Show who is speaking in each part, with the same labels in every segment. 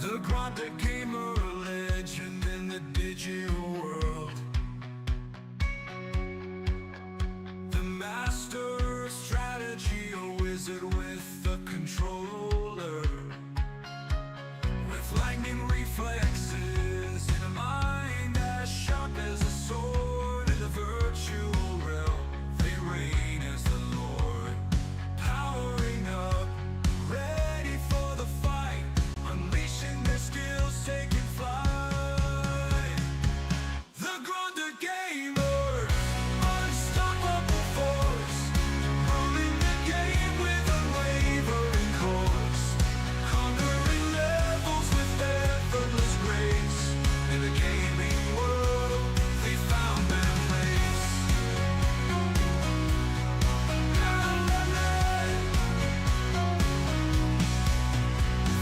Speaker 1: The Grande Gamer, a legend in the digital world. The master of strategy, a wizard with a controller. With lightning reflexes and a mind as sharp as a sword. In the virtual realm, they reign as the Lord. Powering up, ready for the fight, unleashing their skills, taking flight. The Grande Gamer, unstoppable force, ruling the game with unwavering course, conquering levels with effortless grace. In the gaming world, they found their place.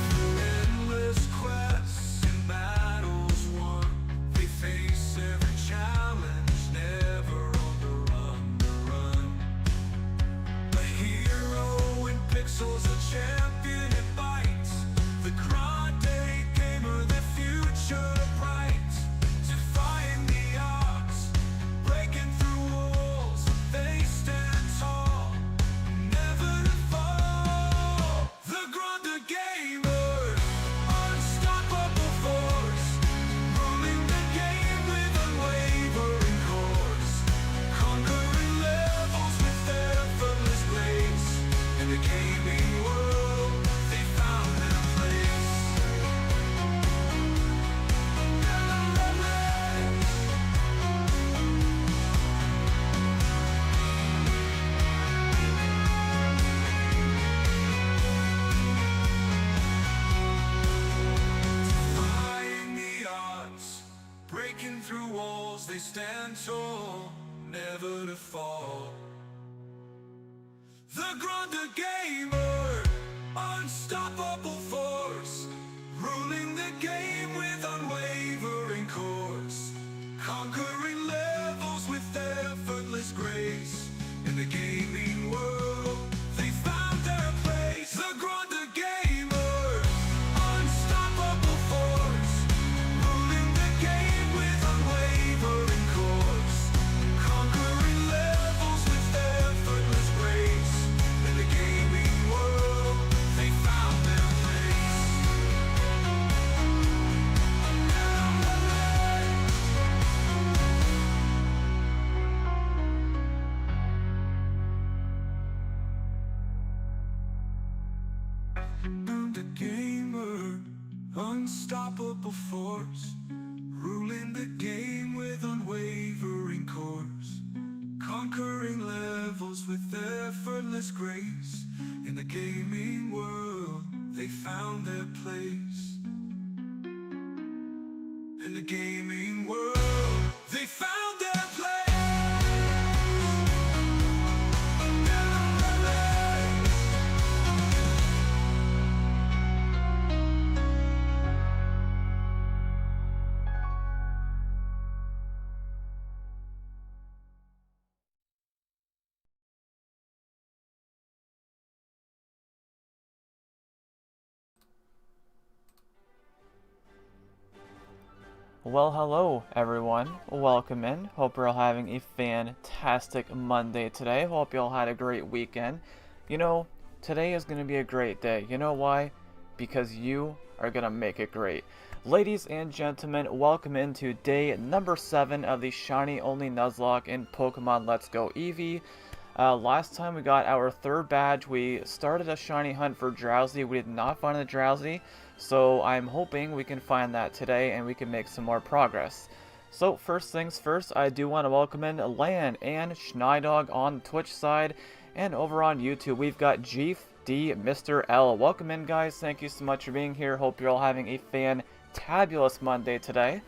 Speaker 1: Through endless quests and battles won, they face every challenge, never on the run. A hero in pixels, a champion in bites. The Grande Gamer, the future bright. Defying the odds, breaking through walls, they stand tall, never to fall. The Grande Gamer, unstoppable force, ruling the game with unwavering course, conquering levels with effortless grace. In the gaming world, they found their place. Defying the odds, breaking through walls, they stand tall, never to fall. The Grande Gamer, unstoppable force, ruling the game with unwavering course, conquering levels with effortless grace. In the gaming world, they found their place. The Grande Gamer, unstoppable force, ruling the game with unwavering course, conquering levels with effortless grace. In the gaming world, they found their place. The gamer, unstoppable force, ruling the game with unwavering course, conquering levels with effortless grace. In the gaming world, they found their place. In the gaming world, they found their place.
Speaker 2: Well, hello everyone. Welcome in. Hope you're all having a fantastic Monday today. Hope you all had a great weekend. You know, today is going to be a great day. You know why? Because you are going to make it great. Ladies and gentlemen, welcome into day number 7 of the Shiny Only Nuzlocke in Pokemon Let's Go Eevee. Last time we got our 3rd badge. We started a shiny hunt for Drowzee. We did not find the Drowzee, so I'm hoping we can find that today and we can make some more progress. So first things first, I do want to welcome in Lan and Schneidog on the Twitch side, and over on YouTube we've got Jeef D, Mr. L. Welcome in, guys. Thank you so much for being here. Hope you're all having a fantabulous Monday today.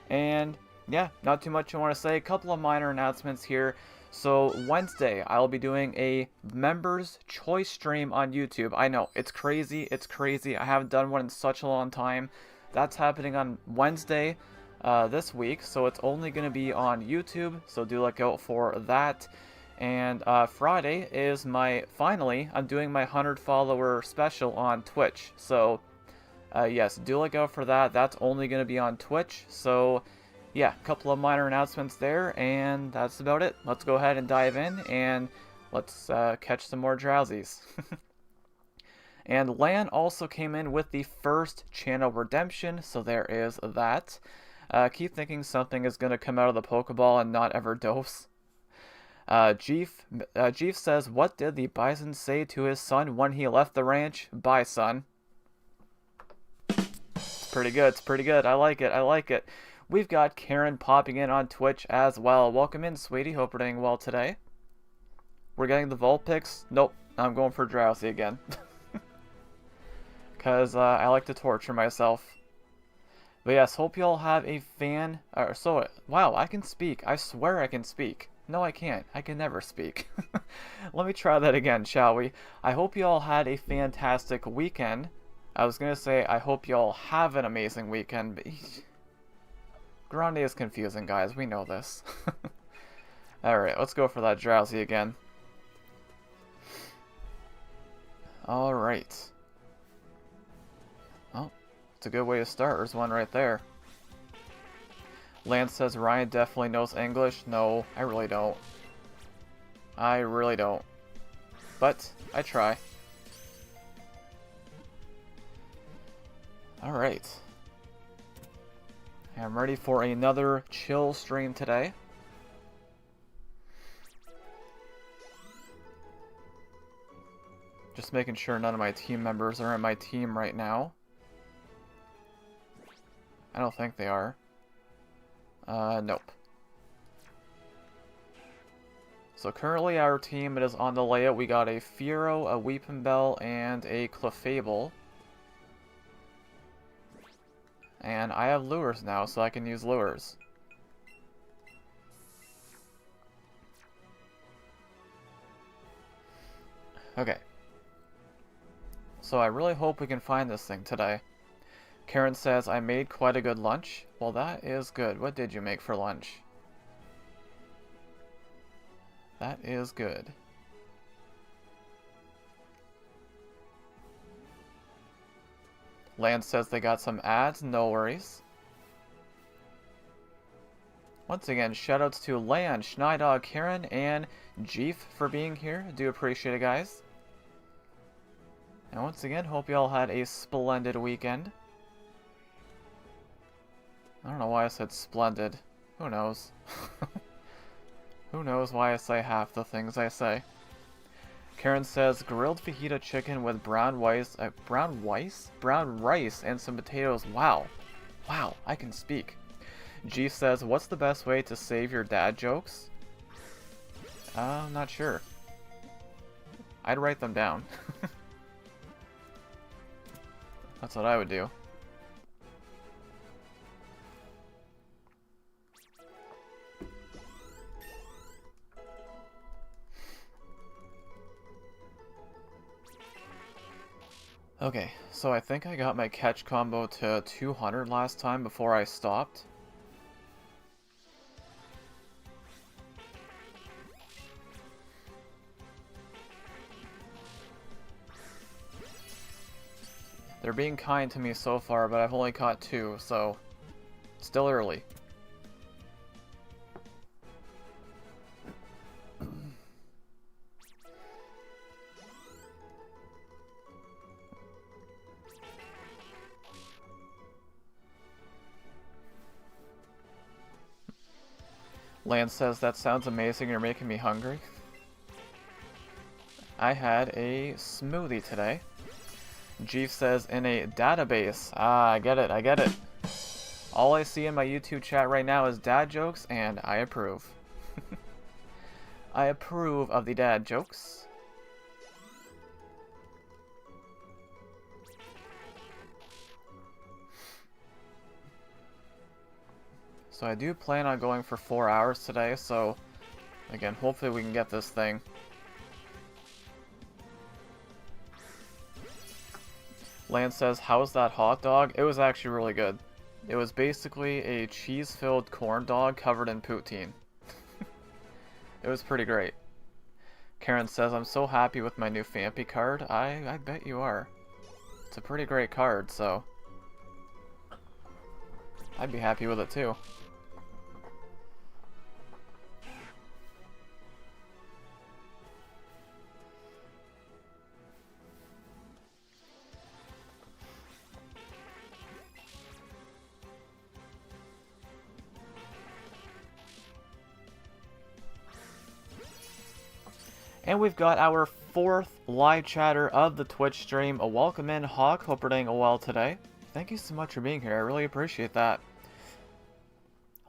Speaker 2: And yeah, not too much I want to say. A couple of minor announcements here. So Wednesday, I'll be doing a members choice stream on YouTube. I know, it's crazy, I haven't done one in such a long time. That's happening on Wednesday this week, so it's only going to be on YouTube, so do look out for that. And Friday is I'm doing my 100 follower special on Twitch. So yes, do look out for that. That's only going to be on Twitch. So, yeah, a couple of minor announcements there, and that's about it. Let's go ahead and dive in, and let's catch some more Drowzees. And Lan also came in with the first channel redemption, so there is that. Keep thinking something is going to come out of the Pokeball and not ever dose. Jeef says, what did the bison say to his son when he left the ranch? Bye, son. It's pretty good, it's pretty good. I like it, I like it. We've got Karen popping in on Twitch as well. Welcome in, sweetie. Hope you're doing well today. We're getting the Volt picks. Nope, I'm going for Drowzee again. Because I like to torture myself. But yes, hope you all have a wow, I can speak. I swear I can speak. No, I can't. I can never speak. Let me try that again, shall we? I hope you all had a fantastic weekend. I was going to say, I hope you all have an amazing weekend, but Grande is confusing, guys. We know this. Alright, let's go for that Drowzee again. Alright. Oh, it's a good way to start. There's one right there. Lance says Ryan definitely knows English. No, I really don't. I really don't. But I try. Alright. I'm ready for another chill stream today. Just making sure none of my team members are in my team right now. I don't think they are. Nope. So currently our team, it is on the layout. We got a Fearow, a Weepinbell, and a Clefable. And I have lures now, so I can use lures. Okay. So I really hope we can find this thing today. Karen says, I made quite a good lunch. Well, that is good. What did you make for lunch? That is good. Lance says they got some ads. No worries. Once again, shoutouts to Lan, Schneidog, Karen, and Jeef for being here. I do appreciate it, guys. And once again, hope you all had a splendid weekend. I don't know why I said splendid. Who knows? Who knows why I say half the things I say. Karen says, grilled fajita chicken with brown rice and some potatoes. Wow. Wow, I can speak. G says, what's the best way to save your dad jokes? I'm not sure. I'd write them down. That's what I would do. Okay, so I think I got my catch combo to 200 last time before I stopped. They're being kind to me so far, but I've only caught 2, so still early. Lance says, that sounds amazing, you're making me hungry. I had a smoothie today. Jeef says, in a database. Ah, I get it, I get it. All I see in my YouTube chat right now is dad jokes, and I approve. I approve of the dad jokes. So I do plan on going for 4 hours today, so again, hopefully we can get this thing. Lance says, how's that hot dog? It was actually really good. It was basically a cheese-filled corn dog covered in poutine. It was pretty great. Karen says, I'm so happy with my new Fampy card. I bet you are. It's a pretty great card, so I'd be happy with it too. And we've got our 4th live chatter of the Twitch stream. A welcome in, Hawk. Hope you're doing well today. Thank you so much for being here. I really appreciate that.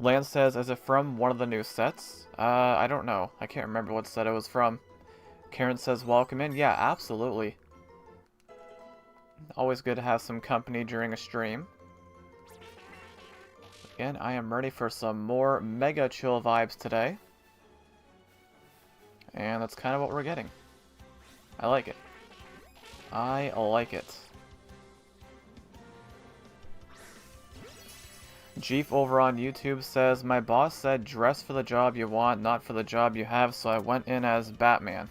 Speaker 2: Lance says, is it from one of the new sets? I don't know. I can't remember what set it was from. Karen says, welcome in. Yeah, absolutely. Always good to have some company during a stream. Again, I am ready for some more mega chill vibes today. And that's kind of what we're getting. I like it. I like it. Jeef over on YouTube says, my boss said dress for the job you want, not for the job you have, so I went in as Batman.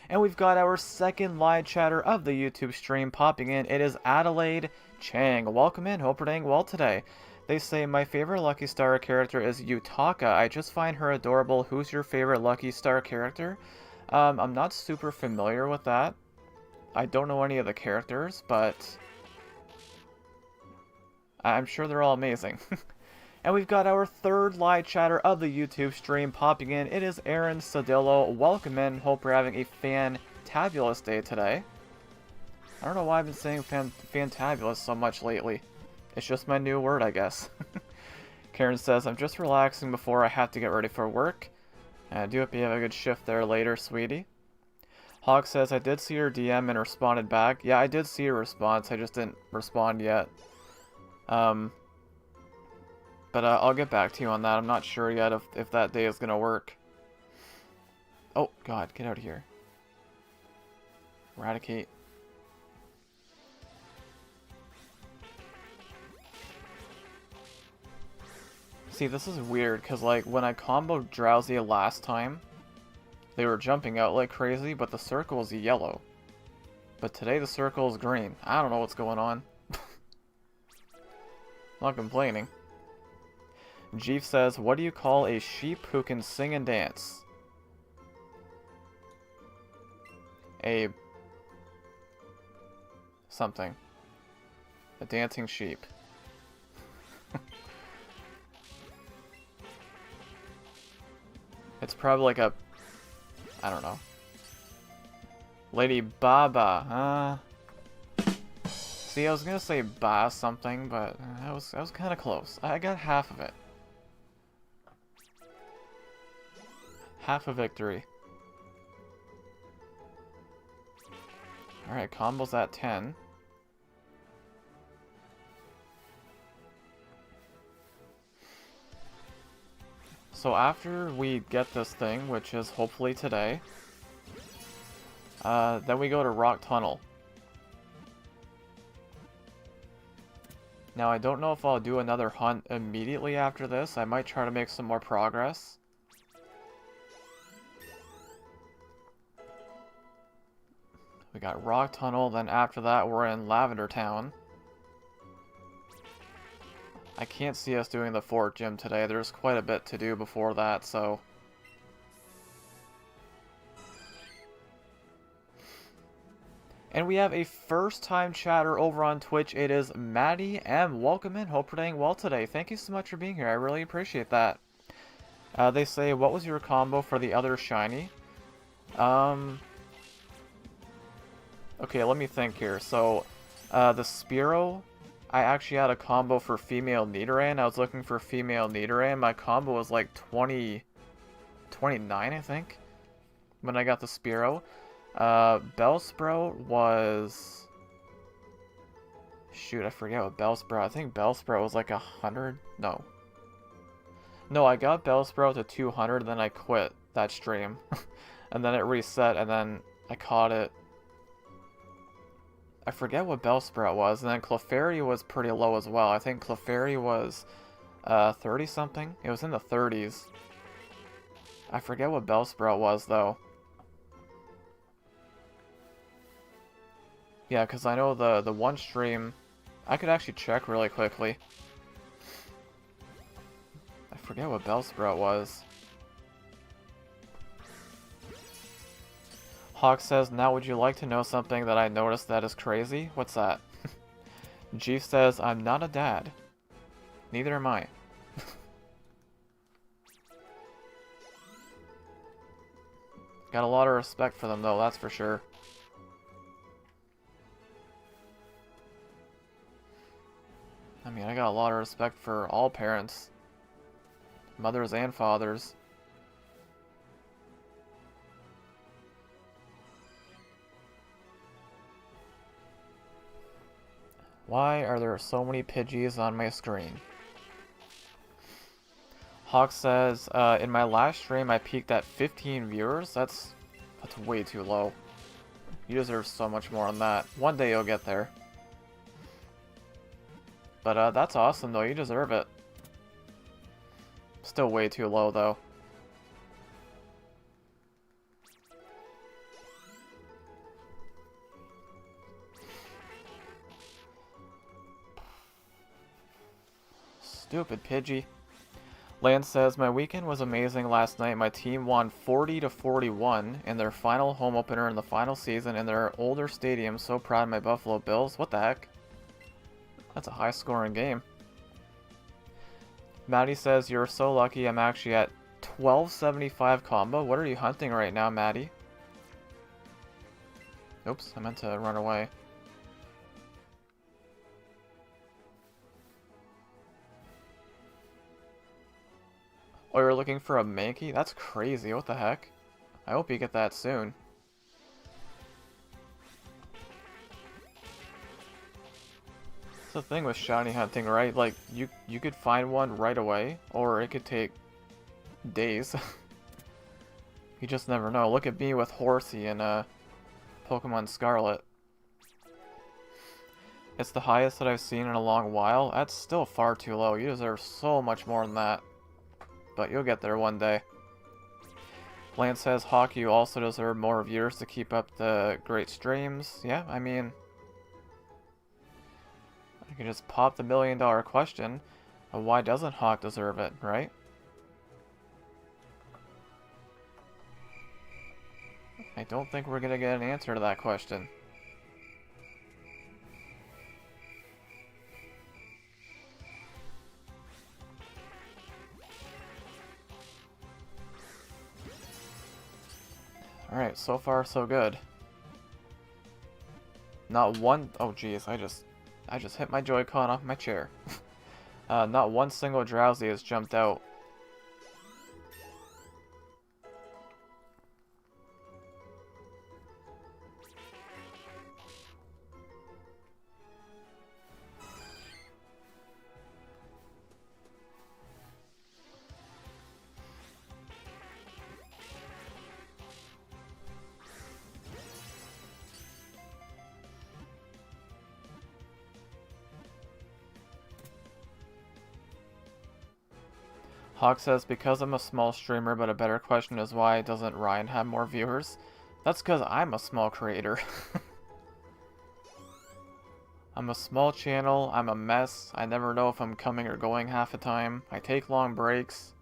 Speaker 2: And we've got our 2nd live chatter of the YouTube stream popping in. It is Adelaide Chang. Welcome in. Hope you're doing well today. They say, my favorite Lucky Star character is Yutaka. I just find her adorable. Who's your favorite Lucky Star character? I'm not super familiar with that. I don't know any of the characters, but I'm sure they're all amazing. And we've got our 3rd live chatter of the YouTube stream popping in. It is Aaron Cedillo. Welcome in. Hope you're having a fantabulous day today. I don't know why I've been saying fantabulous so much lately. It's just my new word, I guess. Karen says, I'm just relaxing before I have to get ready for work. I do hope you have a good shift there later, sweetie. Hawk says, I did see your DM and responded back. Yeah, I did see your response. I just didn't respond yet. But I'll get back to you on that. I'm not sure yet if that day is going to work. Oh, God, get out of here. Eradicate. See, this is weird, because, like, when I comboed Drowzee last time, they were jumping out like crazy, but the circle is yellow. But today the circle is green. I don't know what's going on. Not complaining. Jeef says, what do you call a sheep who can sing and dance? A... something. A dancing sheep. It's probably like a... I don't know. Lady Baba, See, I was gonna say Ba something, but I was kind of close. I got half of it. Half a victory. Alright, combo's at 10. So after we get this thing, which is hopefully today, then we go to Rock Tunnel. Now I don't know if I'll do another hunt immediately after this. I might try to make some more progress. We got Rock Tunnel, then after that we're in Lavender Town. I can't see us doing the Fort Gym today. There's quite a bit to do before that, so... And we have a first-time chatter over on Twitch. It is Maddie M. Welcome in. Hope you're doing well today. Thank you so much for being here. I really appreciate that. They say, what was your combo for the other shiny? Okay, let me think here. So, the Spearow, I actually had a combo for female Nidoran. I was looking for female Nidoran. My combo was like 29, I think, when I got the Spearow. Bellsprout was... Shoot, I forget what Bellsprout... I think Bellsprout was like 100... No. No, I got Bellsprout to 200, then I quit that stream. And then it reset, and then I caught it. I forget what Bellsprout was, and then Clefairy was pretty low as well. I think Clefairy was 30-something. It was in the 30s. I forget what Bellsprout was, though. Yeah, because I know the one stream... I could actually check really quickly. forget what Bellsprout was. Hawk says, now would you like to know something that I noticed that is crazy? What's that? Jeef says, I'm not a dad. Neither am I. Got a lot of respect for them though, that's for sure. I mean, I got a lot of respect for all parents. Mothers and fathers. Why are there so many Pidgeys on my screen? Hawk says, in my last stream I peaked at 15 viewers. That's way too low. You deserve so much more than that. One day you'll get there. But that's awesome though, you deserve it. Still way too low though. Stupid Pidgey. Lance says, my weekend was amazing last night. My team won 40-41 in their final home opener in the final season in their older stadium. So proud of my Buffalo Bills. What the heck? That's a high scoring game. Maddie says, you're so lucky I'm actually at 1275 combo. What are you hunting right now, Maddie? Oops, I meant to run away. Oh, you're looking for a Mankey? That's crazy, what the heck? I hope you get that soon. That's the thing with shiny hunting, right? Like, you could find one right away, or it could take days. You just never know. Look at me with Horsey and Pokemon Scarlet. It's the highest that I've seen in a long while. That's still far too low. You deserve so much more than that. But you'll get there one day. Lance says, Hawk, you also deserve more viewers to keep up the great streams. Yeah, I mean, I can just pop the $1,000,000 question. Why doesn't Hawk deserve it, right? I don't think we're gonna get an answer to that question. Alright, so far so good. Not one... Oh jeez, I just hit my Joy-Con off my chair. Not one single Drowzee has jumped out. Hawk says, because I'm a small streamer, but a better question is why doesn't Ryan have more viewers? That's because I'm a small creator. I'm a small channel, I'm a mess, I never know if I'm coming or going half the time, I take long breaks.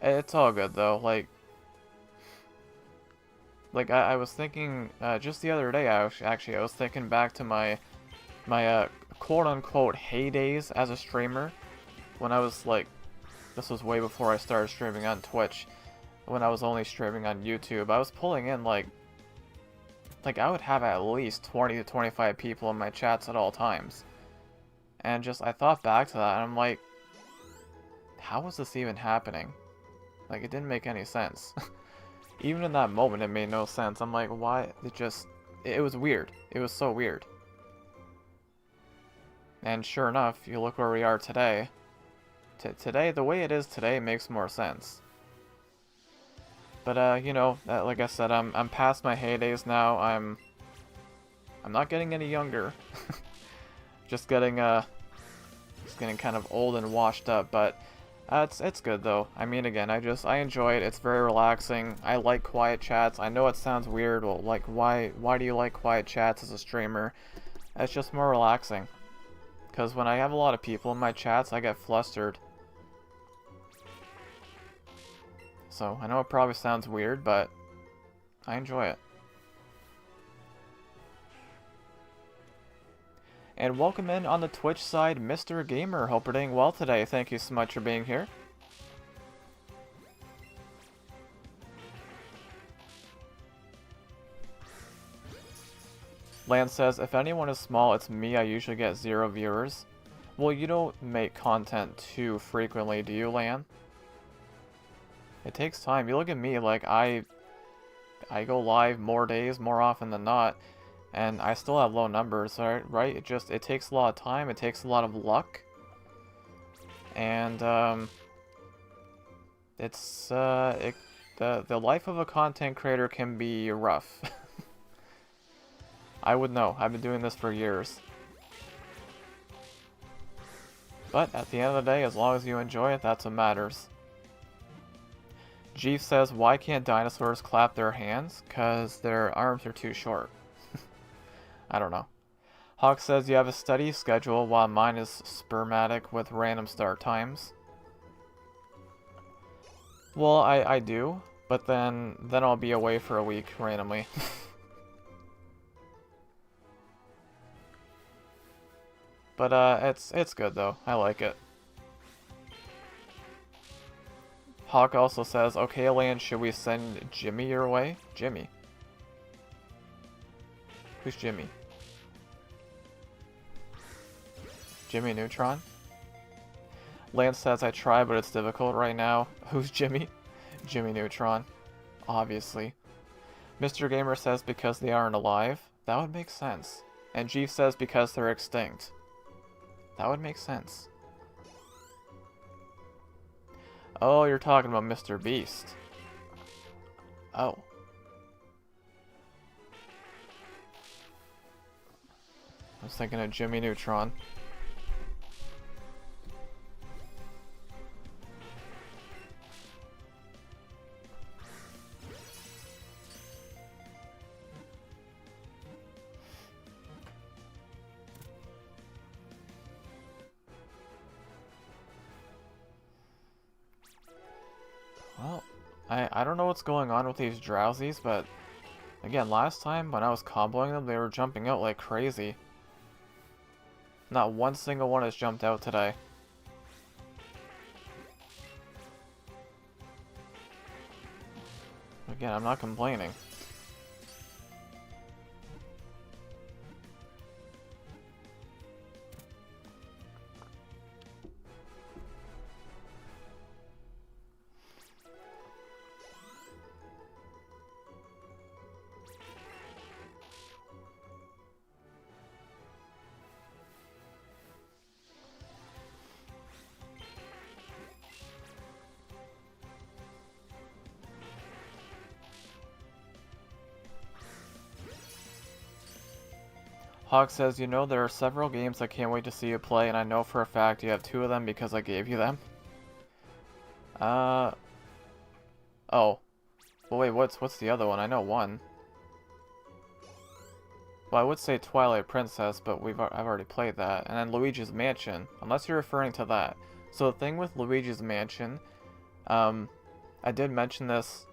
Speaker 2: It's all good though, like I was thinking, just the other day, I was thinking back to my quote-unquote heydays as a streamer, when I was like, this was way before I started streaming on Twitch, when I was only streaming on YouTube. I was pulling in like I would have at least 20 to 25 people in my chats at all times. And just, I thought back to that, and I'm like, how was this even happening? Like, it didn't make any sense. Even in that moment, it made no sense. I'm like, why? It was weird. It was so weird. And sure enough, you look where we are today. Today, the way it is today makes more sense. But you know, like I said, I'm past my heydays now. I'm not getting any younger. just getting kind of old and washed up. But it's good though. I mean, again, I enjoy it. It's very relaxing. I like quiet chats. I know it sounds weird. Well, like, why do you like quiet chats as a streamer? It's just more relaxing. Because when I have a lot of people in my chats, I get flustered. So, I know it probably sounds weird, but I enjoy it. And welcome in on the Twitch side, Mr. Gamer. Hope you're doing well today. Thank you so much for being here. Lan says, if anyone is small, it's me. I usually get 0 viewers. Well, you don't make content too frequently, do you, Lan? It takes time. You look at me, like, I go live more days, more often than not, and I still have low numbers, right? It takes a lot of time, it takes a lot of luck, and, the life of a content creator can be rough. I would know. I've been doing this for years. But at the end of the day, as long as you enjoy it, that's what matters. Jeef says, why can't dinosaurs clap their hands? 'Cause their arms are too short. I don't know. Hawk says, you have a steady schedule while mine is spermatic with random start times. Well, I do, but then I'll be away for a week randomly. But it's good though. I like it. Hawk also says, okay, Elaine, should we send Jimmy your way? Jimmy? Who's Jimmy? Jimmy Neutron? Lance says, I try, but it's difficult right now. Who's Jimmy? Jimmy Neutron. Obviously. Mr. Gamer says, because they aren't alive. That would make sense. And Jeef says, because they're extinct. That would make sense. Oh, you're talking about Mr. Beast. Oh. I was thinking of Jimmy Neutron. Well, I don't know what's going on with these Drowzees, but again, last time when I was comboing them, they were jumping out like crazy. Not one single one has jumped out today. Again, I'm not complaining. Hawk says, you know, there are several games I can't wait to see you play, and I know for a fact you have 2 of them because I gave you them. Oh. Well, wait, what's the other one? I know one. Well, I would say Twilight Princess, but I've already played that. And then Luigi's Mansion, unless you're referring to that. So the thing with Luigi's Mansion, I did mention this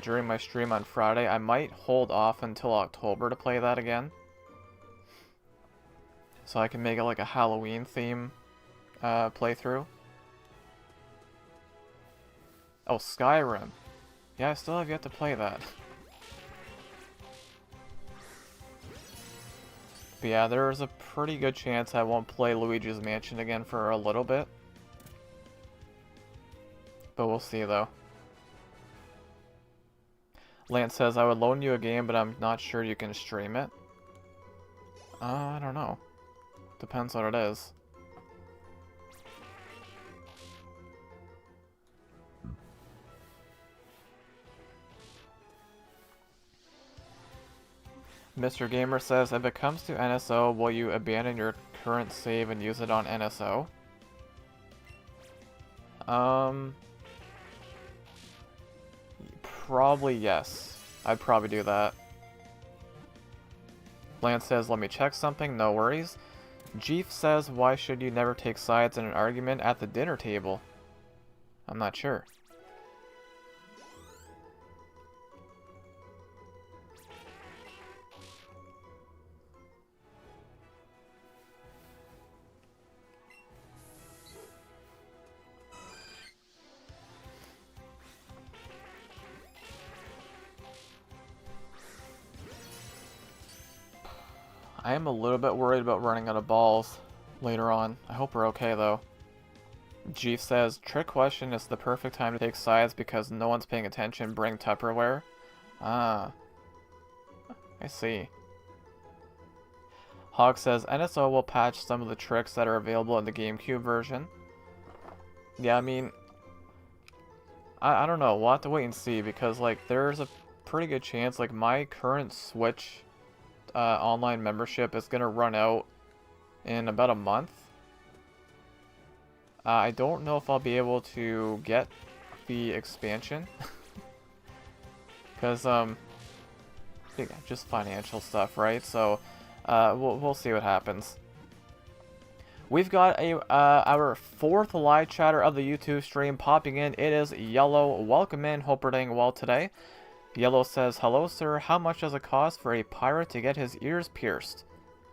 Speaker 2: during my stream on Friday. I might hold off until October to play that again. So I can make it like a Halloween theme playthrough. Oh, Skyrim. Yeah, I still have yet to play that. But yeah, there's a pretty good chance I won't play Luigi's Mansion again for a little bit. But we'll see though. Lance says, I would loan you a game, but I'm not sure you can stream it. I don't know. Depends what it is. Mr. Gamer says, if it comes to NSO, will you abandon your current save and use it on NSO? Probably yes. I'd probably do that. Lance says, let me check something, no worries. Jeef says, why should you never take sides in an argument at the dinner table? I'm not sure. I am a little bit worried about running out of balls later on. I hope we're okay though. Jeef says, trick question is the perfect time to take sides because no one's paying attention. Bring Tupperware. Ah. I see. Hawk says, NSO will patch some of the tricks that are available in the GameCube version. Yeah, I mean, I don't know. We'll have to wait and see because, like, there's a pretty good chance, like, my current Switch online membership is going to run out in about a month. I don't know if I'll be able to get the expansion. Because, just financial stuff, right? So, we'll see what happens. We've got our fourth live chatter of the YouTube stream popping in. It is Yellow. Welcome in. Hope we're doing well today. Yellow says, hello, sir. How much does it cost for a pirate to get his ears pierced?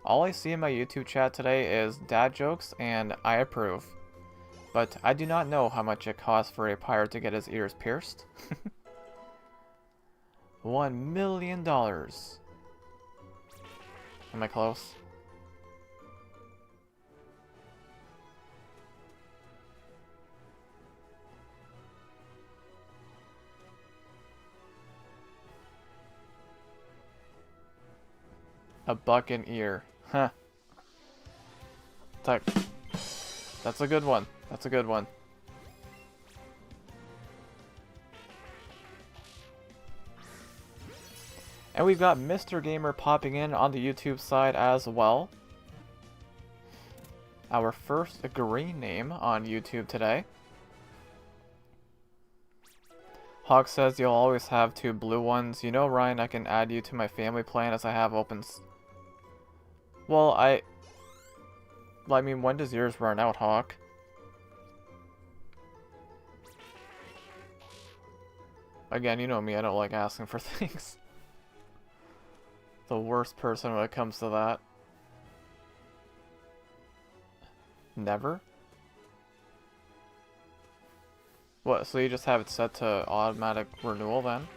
Speaker 2: All I see in my YouTube chat today is dad jokes, and I approve. But I do not know how much it costs for a pirate to get his ears pierced. $1 million. Am I close? A buck an ear. Huh. That's a good one. That's a good one. And we've got Mr. Gamer popping in on the YouTube side as well. Our first green name on YouTube today. Hawk says you'll always have 2 blue ones. You know, Ryan, I can add you to my family plan as I have opens. Well, I mean, when does yours run out, Hawk? Again, you know me, I don't like asking for things. The worst person when it comes to that. Never? What, so you just have it set to automatic renewal then?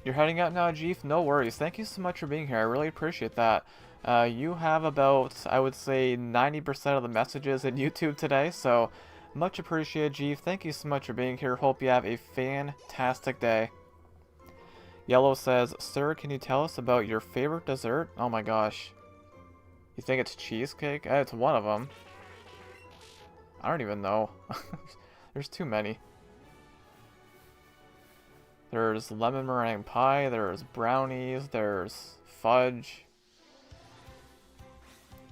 Speaker 2: You're heading out now, Jeef? No worries. Thank you so much for being here. I really appreciate that. You have about, I would say, 90% of the messages in YouTube today, so much appreciated, Jeef. Thank you so much for being here. Hope you have a fantastic day. Yellow says, sir, can you tell us about your favorite dessert? Oh my gosh. You think it's cheesecake? It's one of them. I don't even know. There's too many. There's lemon meringue pie, there's brownies, there's fudge.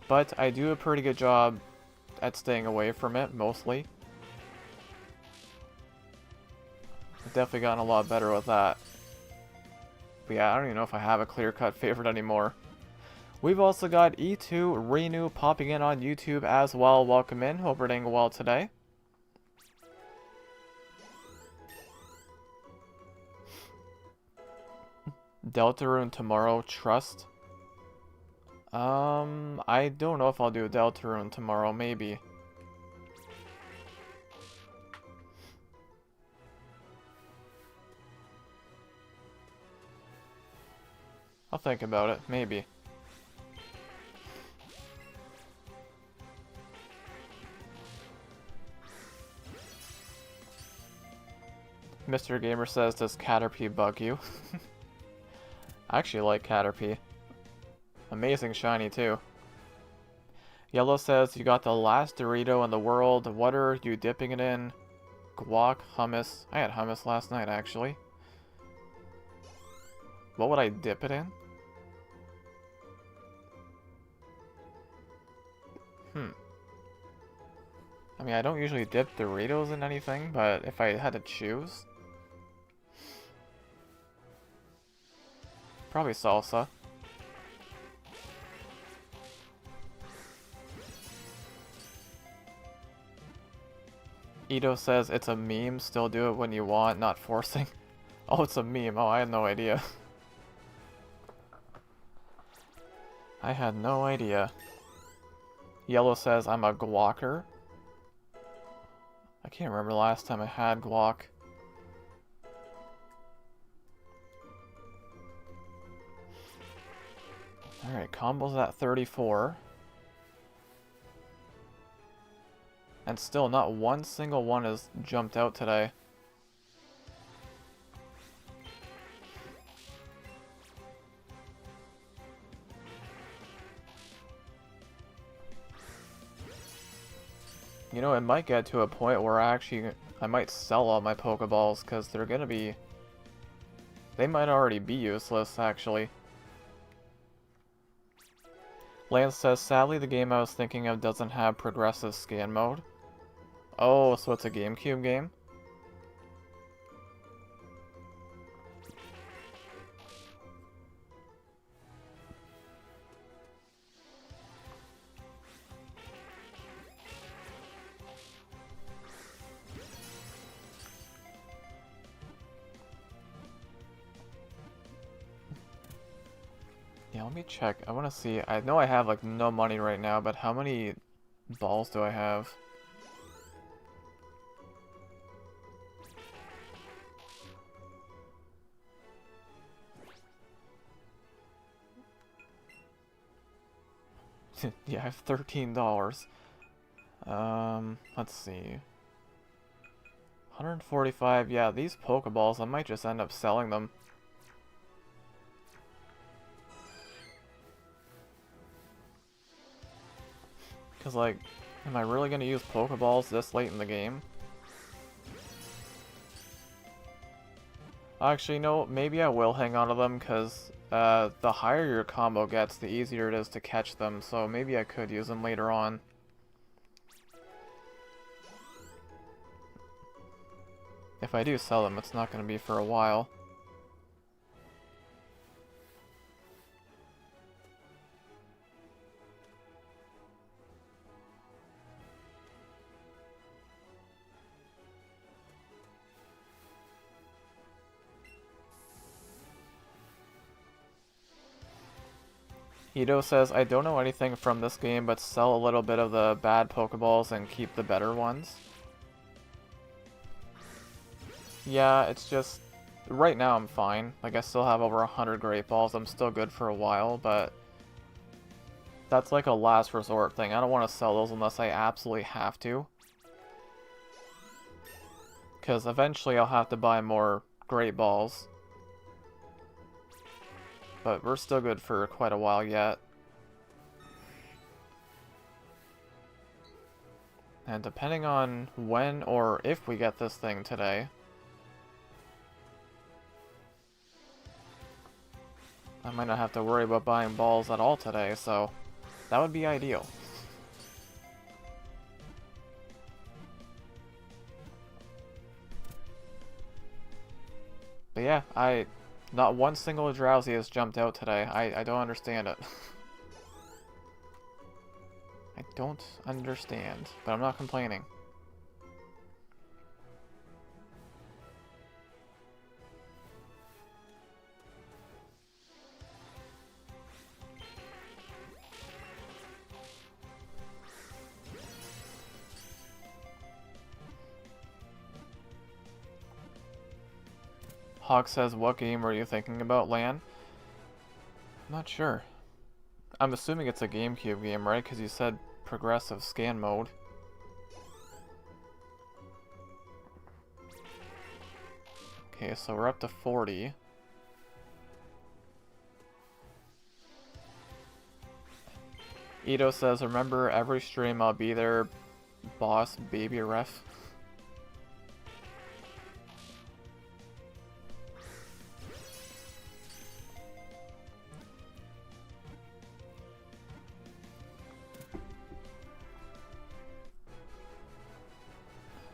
Speaker 2: But I do a pretty good job at staying away from it, mostly. I've definitely gotten a lot better with that. But yeah, I don't even know if I have a clear-cut favorite anymore. We've also got E2 Renew popping in on YouTube as well. Welcome in, hope we're doing well today. Deltarune tomorrow, trust. I don't know if I'll do a Deltarune tomorrow, maybe. I'll think about it, maybe. Mr. Gamer says, does Caterpie bug you? I actually like Caterpie. Amazing shiny too. Yellow says, you got the last Dorito in the world. What are you dipping it in? Guac, hummus. I had hummus last night actually. What would I dip it in? I mean, I don't usually dip Doritos in anything, but if I had to choose, probably salsa. Ito says it's a meme, still do it when you want, not forcing. Oh, it's a meme. Oh, I had no idea. I had no idea. Yellow says I'm a guacer. I can't remember the last time I had guac. Alright, combos at 34. And still, not one single one has jumped out today. You know, it might get to a point where I might sell all my Pokeballs, because they're gonna be... They might already be useless, actually. Lance says, sadly the game I was thinking of doesn't have progressive scan mode. Oh, so it's a GameCube game? Yeah, let me check. I want to see. I know I have like no money right now, but how many balls do I have? Yeah, I have $13. Let's see. 145. Yeah, these Pokeballs, I might just end up selling them. Because, like, am I really going to use Pokeballs this late in the game? Actually, no, maybe I will hang on to them, because the higher your combo gets, the easier it is to catch them, so maybe I could use them later on. If I do sell them, it's not going to be for a while. Ito says, I don't know anything from this game, but sell a little bit of the bad Pokeballs and keep the better ones. Yeah, it's just... Right now I'm fine. Like, I still have over 100 Great Balls. I'm still good for a while, but... That's like a last resort thing. I don't want to sell those unless I absolutely have to. Because eventually I'll have to buy more Great Balls. But we're still good for quite a while yet. And depending on when or if we get this thing today, I might not have to worry about buying balls at all today, so that would be ideal. But yeah, not one single Drowzee has jumped out today. I don't understand it. I don't understand, but I'm not complaining. Hawk says, what game were you thinking about, Lan? I'm not sure. I'm assuming it's a GameCube game, right? Because you said progressive scan mode. Okay, so we're up to 40. Ito says, remember every stream I'll be there, boss, baby ref.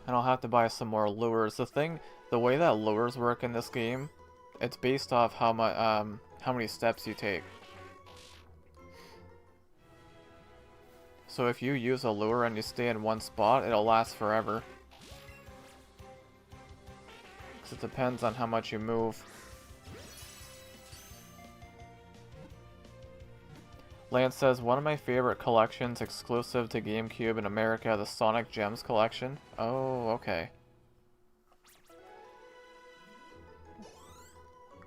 Speaker 2: And I'll have to buy some more lures. The way that lures work in this game, it's based off how many steps you take. So if you use a lure and you stay in one spot, it'll last forever. Because it depends on how much you move. Lance says, one of my favorite collections exclusive to GameCube in America, the Sonic Gems collection. Oh, okay.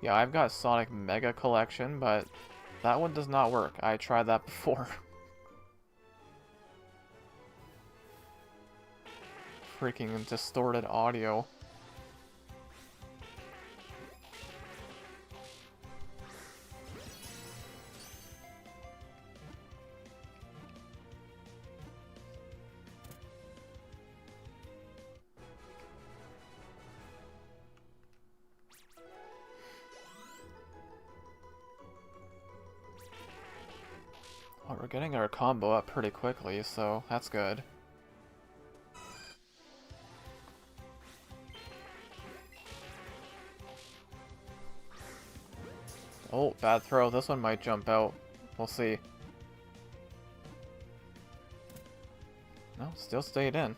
Speaker 2: Yeah, I've got Sonic Mega Collection, but that one does not work. I tried that before. Freaking distorted audio. Well, we're getting our combo up pretty quickly, so that's good. Oh, bad throw. This one might jump out. We'll see. No, still stayed in.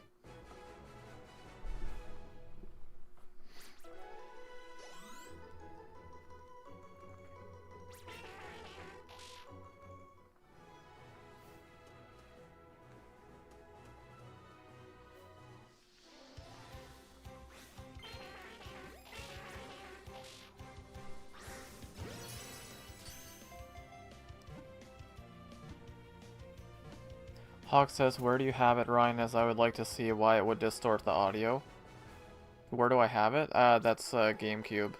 Speaker 2: Hawk says, where do you have it, Ryan, as I would like to see why it would distort the audio. Where do I have it? That's GameCube.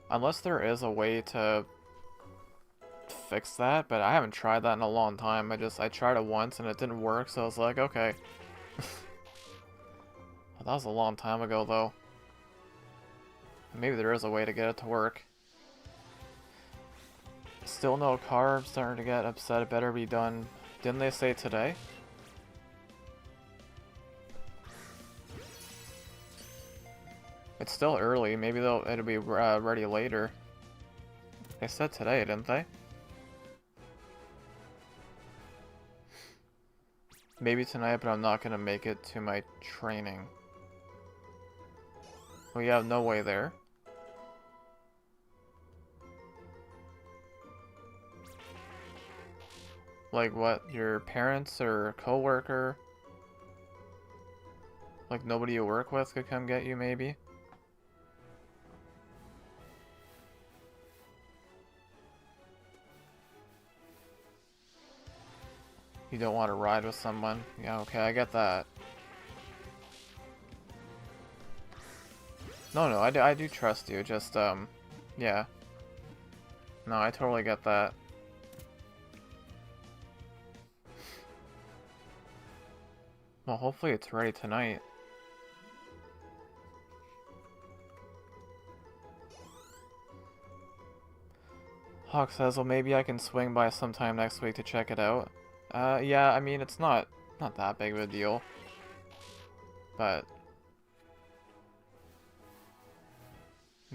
Speaker 2: Unless there is a way to fix that, but I haven't tried that in a long time. I tried it once and it didn't work, so I was like, okay. That was a long time ago, though. Maybe there is a way to get it to work. Still no car. I'm starting to get upset. It better be done. Didn't they say today? It's still early. Maybe it'll be ready later. They said today, didn't they? Maybe tonight, but I'm not gonna make it to my training. We have no way there. Like what? Your parents or coworker? Like nobody you work with could come get you, maybe? You don't want to ride with someone? Yeah, okay, I get that. No, I do trust you, just, yeah. No, I totally get that. Well, hopefully it's ready tonight. Hawk says, well, maybe I can swing by sometime next week to check it out. Yeah, I mean, it's not that big of a deal. But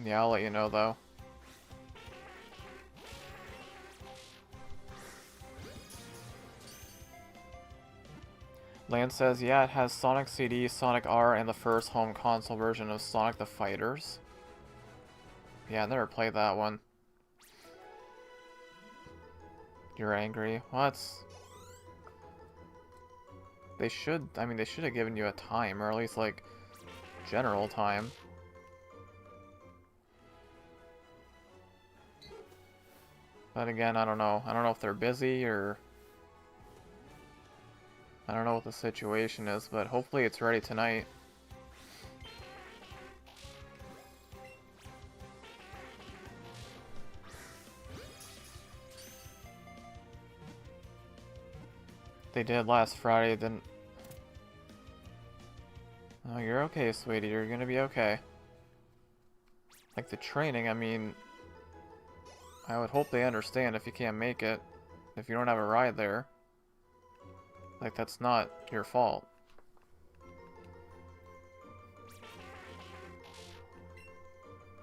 Speaker 2: yeah, I'll let you know, though. Lance says, yeah, it has Sonic CD, Sonic R, and the first home console version of Sonic the Fighters. Yeah, I never played that one. You're angry? What? They should have given you a time, or at least, like, general time. But again, I don't know. I don't know if they're busy, or I don't know what the situation is, but hopefully it's ready tonight. They did last Friday, didn't... Oh, you're okay, sweetie. You're gonna be okay. Like, the training, I mean... I would hope they understand if you can't make it. If you don't have a ride there. Like, that's not your fault.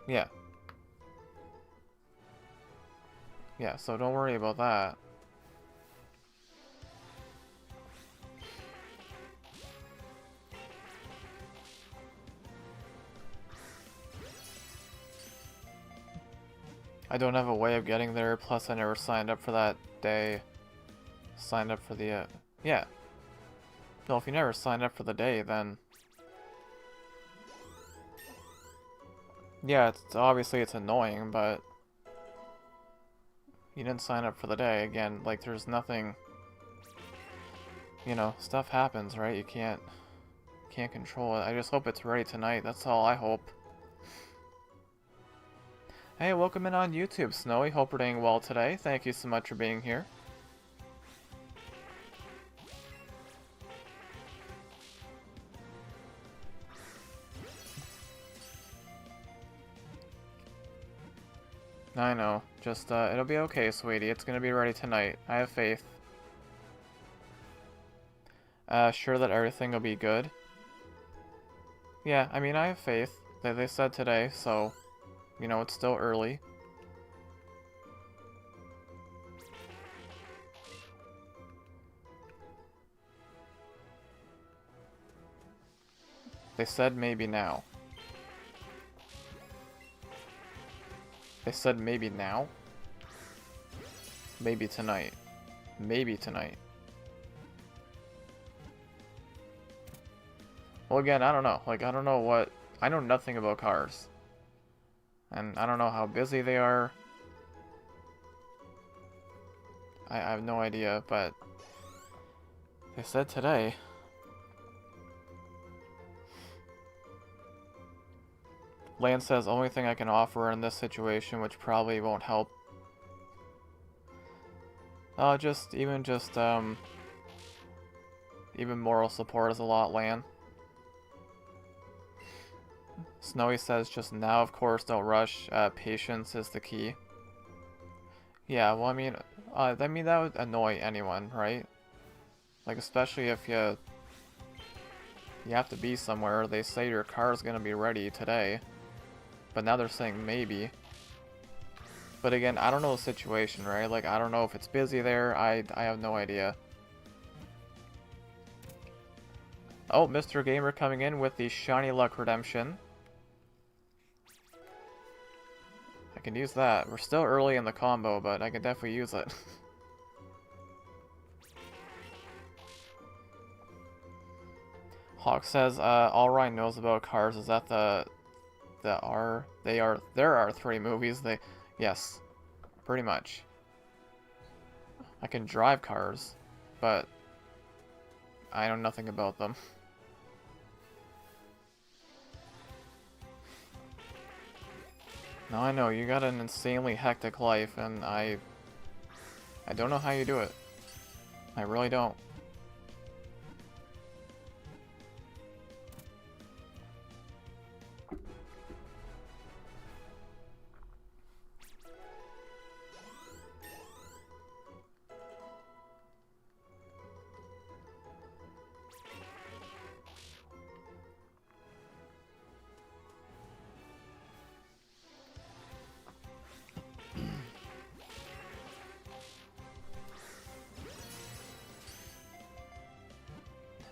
Speaker 2: Yeah. Yeah, so don't worry about that. I don't have a way of getting there, plus I never signed up for that day. Signed up for the, yeah. No, if you never signed up for the day, then... Yeah, it's obviously it's annoying, but... You didn't sign up for the day. Again, like, there's nothing... You know, stuff happens, right? You can't control it. I just hope it's ready tonight. That's all I hope. Hey, welcome in on YouTube, Snowy. Hope we're doing well today. Thank you so much for being here. I know. Just, it'll be okay, sweetie. It's gonna be ready tonight. I have faith. Sure that everything will be good? Yeah, I mean, I have faith. They said today, so... You know, it's still early. They said maybe now. They said maybe now? Maybe tonight. Maybe tonight. Well, again, I don't know. Like, I don't know what... I know nothing about cars. And I don't know how busy they are. I have no idea, but... They said today. Lance says, only thing I can offer in this situation, which probably won't help. Even moral support is a lot, Lan. Snowy says, just now, of course, don't rush. Patience is the key. Yeah, well, I mean, that would annoy anyone, right? Like, especially if you have to be somewhere. They say your car's gonna be ready today, but now they're saying maybe. But again, I don't know the situation, right? Like, I don't know if it's busy there. I have no idea. Oh, Mr. Gamer coming in with the Shiny Luck Redemption. I can use that. We're still early in the combo, but I can definitely use it. Hawk says, all Ryan knows about cars is that there are 3 movies. Yes, pretty much. I can drive cars, but I know nothing about them. Now I know, you got an insanely hectic life, and I don't know how you do it. I really don't.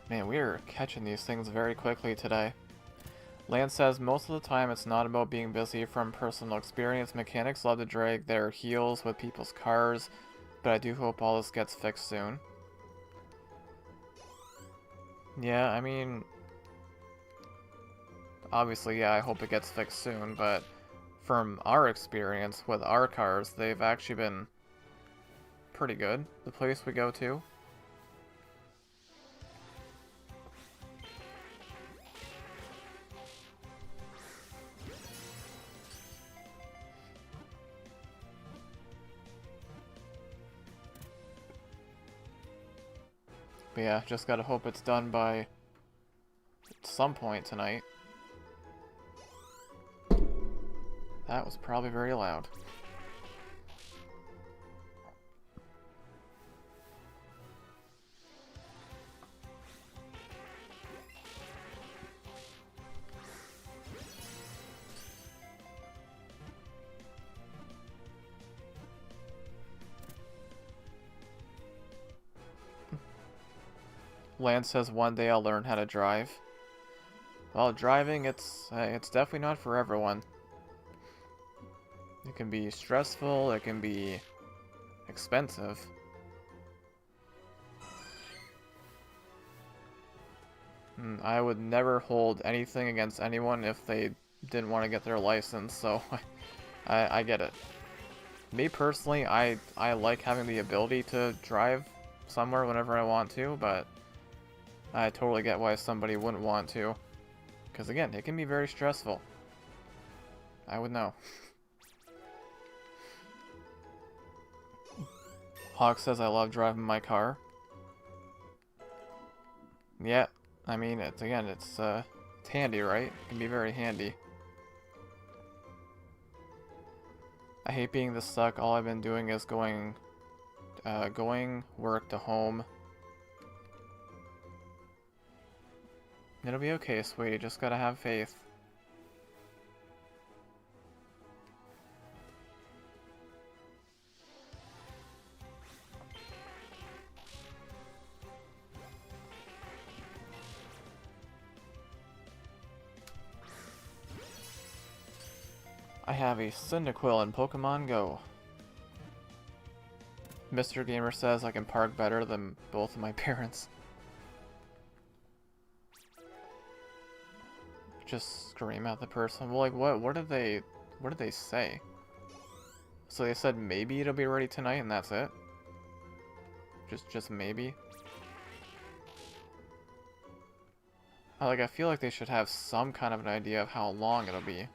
Speaker 2: Man, we are catching these things very quickly today. Lance says, most of the time it's not about being busy. From personal experience, mechanics love to drag their heels with people's cars, but I do hope all this gets fixed soon. Yeah, I mean... Obviously, yeah, I hope it gets fixed soon, but from our experience with our cars, they've actually been pretty good, the place we go to. But yeah, just gotta hope it's done by some point tonight. That was probably very loud. Lance says one day I'll learn how to drive. Well, driving, it's definitely not for everyone. It can be stressful, it can be expensive. I would never hold anything against anyone if they didn't want to get their license, so I get it. Me personally, I like having the ability to drive somewhere whenever I want to, but I totally get why somebody wouldn't want to. Because again, it can be very stressful. I would know. Hawk says I love driving my car. Yeah, I mean, it's handy, right? It can be very handy. I hate being this suck. All I've been doing is going work to home. It'll be okay, sweetie. Just gotta have faith. I have a Cyndaquil in Pokemon Go. Mr. Gamer says I can park better than both of my parents. Just scream at the person. Well, like, what did they say? So they said maybe it'll be ready tonight and that's it? Just maybe? I feel like they should have some kind of an idea of how long it'll be.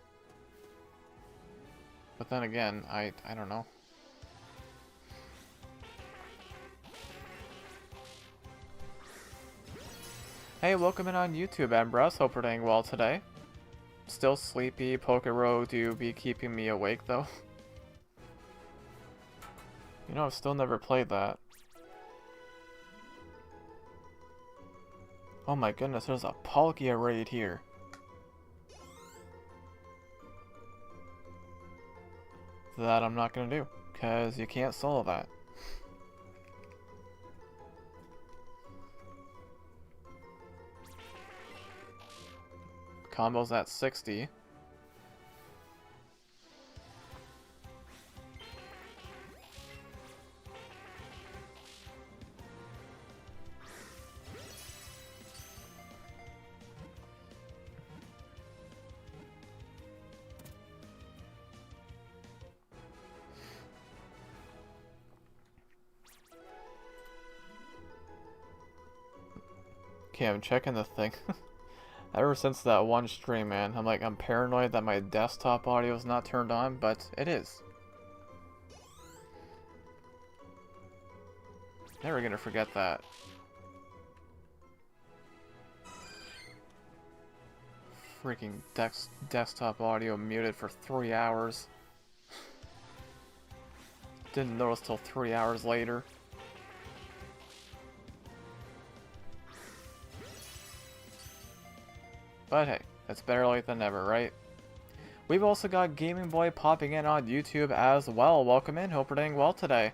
Speaker 2: But then again, I don't know. Hey, welcome in on YouTube, Ambrose. Hope we're doing well today. Still sleepy. Pokero, do you be keeping me awake, though? You know, I've still never played that. Oh my goodness, there's a Palkia right here. That I'm not gonna do, because you can't solo that. Combo's at 60. Okay, I'm checking the thing. Ever since that one stream, man, I'm paranoid that my desktop audio is not turned on, but it is. Never gonna forget that. Freaking desktop audio muted for 3 hours. Didn't notice till 3 hours later. But hey, it's better late than never, right? We've also got Gaming Boy popping in on YouTube as well. Welcome in, hope we're doing well today.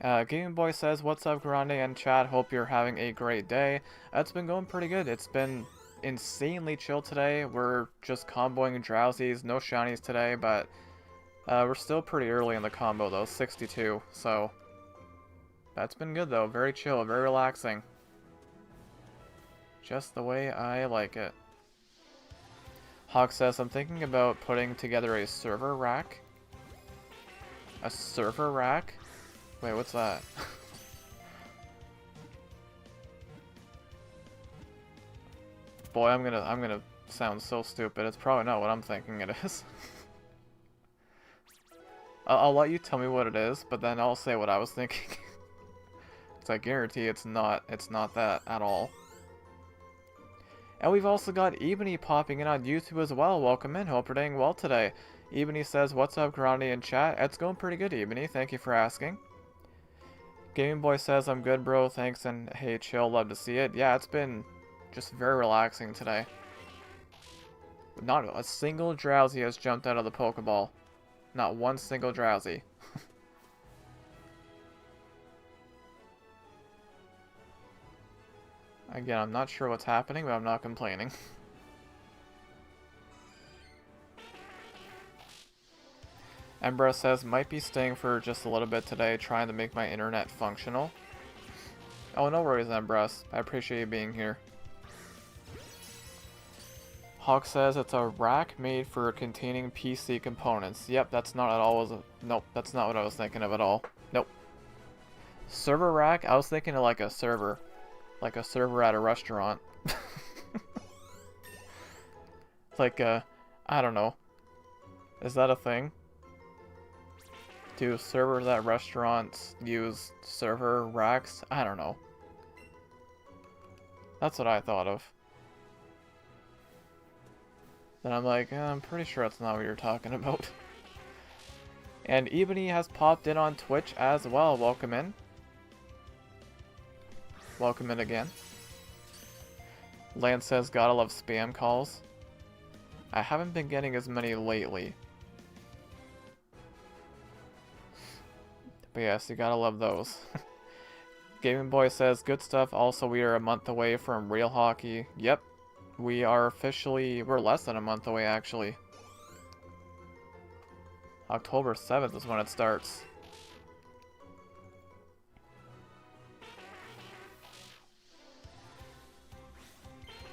Speaker 2: Gaming Boy says, what's up, Grande and chat? Hope you're having a great day. It's been going pretty good. It's been insanely chill today. We're just comboing Drowzees, no shinies today, but we're still pretty early in the combo though, 62. So that's been good though. Very chill, very relaxing. Just the way I like it. Hawk says, I'm thinking about putting together a server rack. A server rack? Wait, what's that? Boy, I'm gonna sound so stupid. It's probably not what I'm thinking it is. I'll let you tell me what it is, but then I'll say what I was thinking. Because I guarantee it's not that at all. And we've also got Ebony popping in on YouTube as well. Welcome in. Hope you're doing well today. Ebony says, what's up, Grande in chat? It's going pretty good, Ebony. Thank you for asking. Gaming Boy says, I'm good, bro. Thanks, and hey, chill. Love to see it. Yeah, it's been just very relaxing today. Not a single Drowzee has jumped out of the Pokeball. Not one single Drowzee. Again, I'm not sure what's happening, but I'm not complaining. Embra says, might be staying for just a little bit today, trying to make my internet functional. Oh, no worries, Embra. I appreciate you being here. Hawk says it's a rack made for containing PC components. Yep, that's not at all. Nope, that's not what I was thinking of at all. Nope. Server rack? I was thinking of like a server. Like a server at a restaurant. Like a... I don't know. Is that a thing? Do servers at restaurants use server racks? I don't know. That's what I thought of. Then I'm like, I'm pretty sure that's not what you're talking about. And Ebony has popped in on Twitch as well. Welcome in. Welcome in again. Lance says, gotta love spam calls. I haven't been getting as many lately. But yes, you gotta love those. Gaming Boy says, good stuff. Also, we are a month away from real hockey. Yep. We are officially... We're less than a month away, actually. October 7th is when it starts.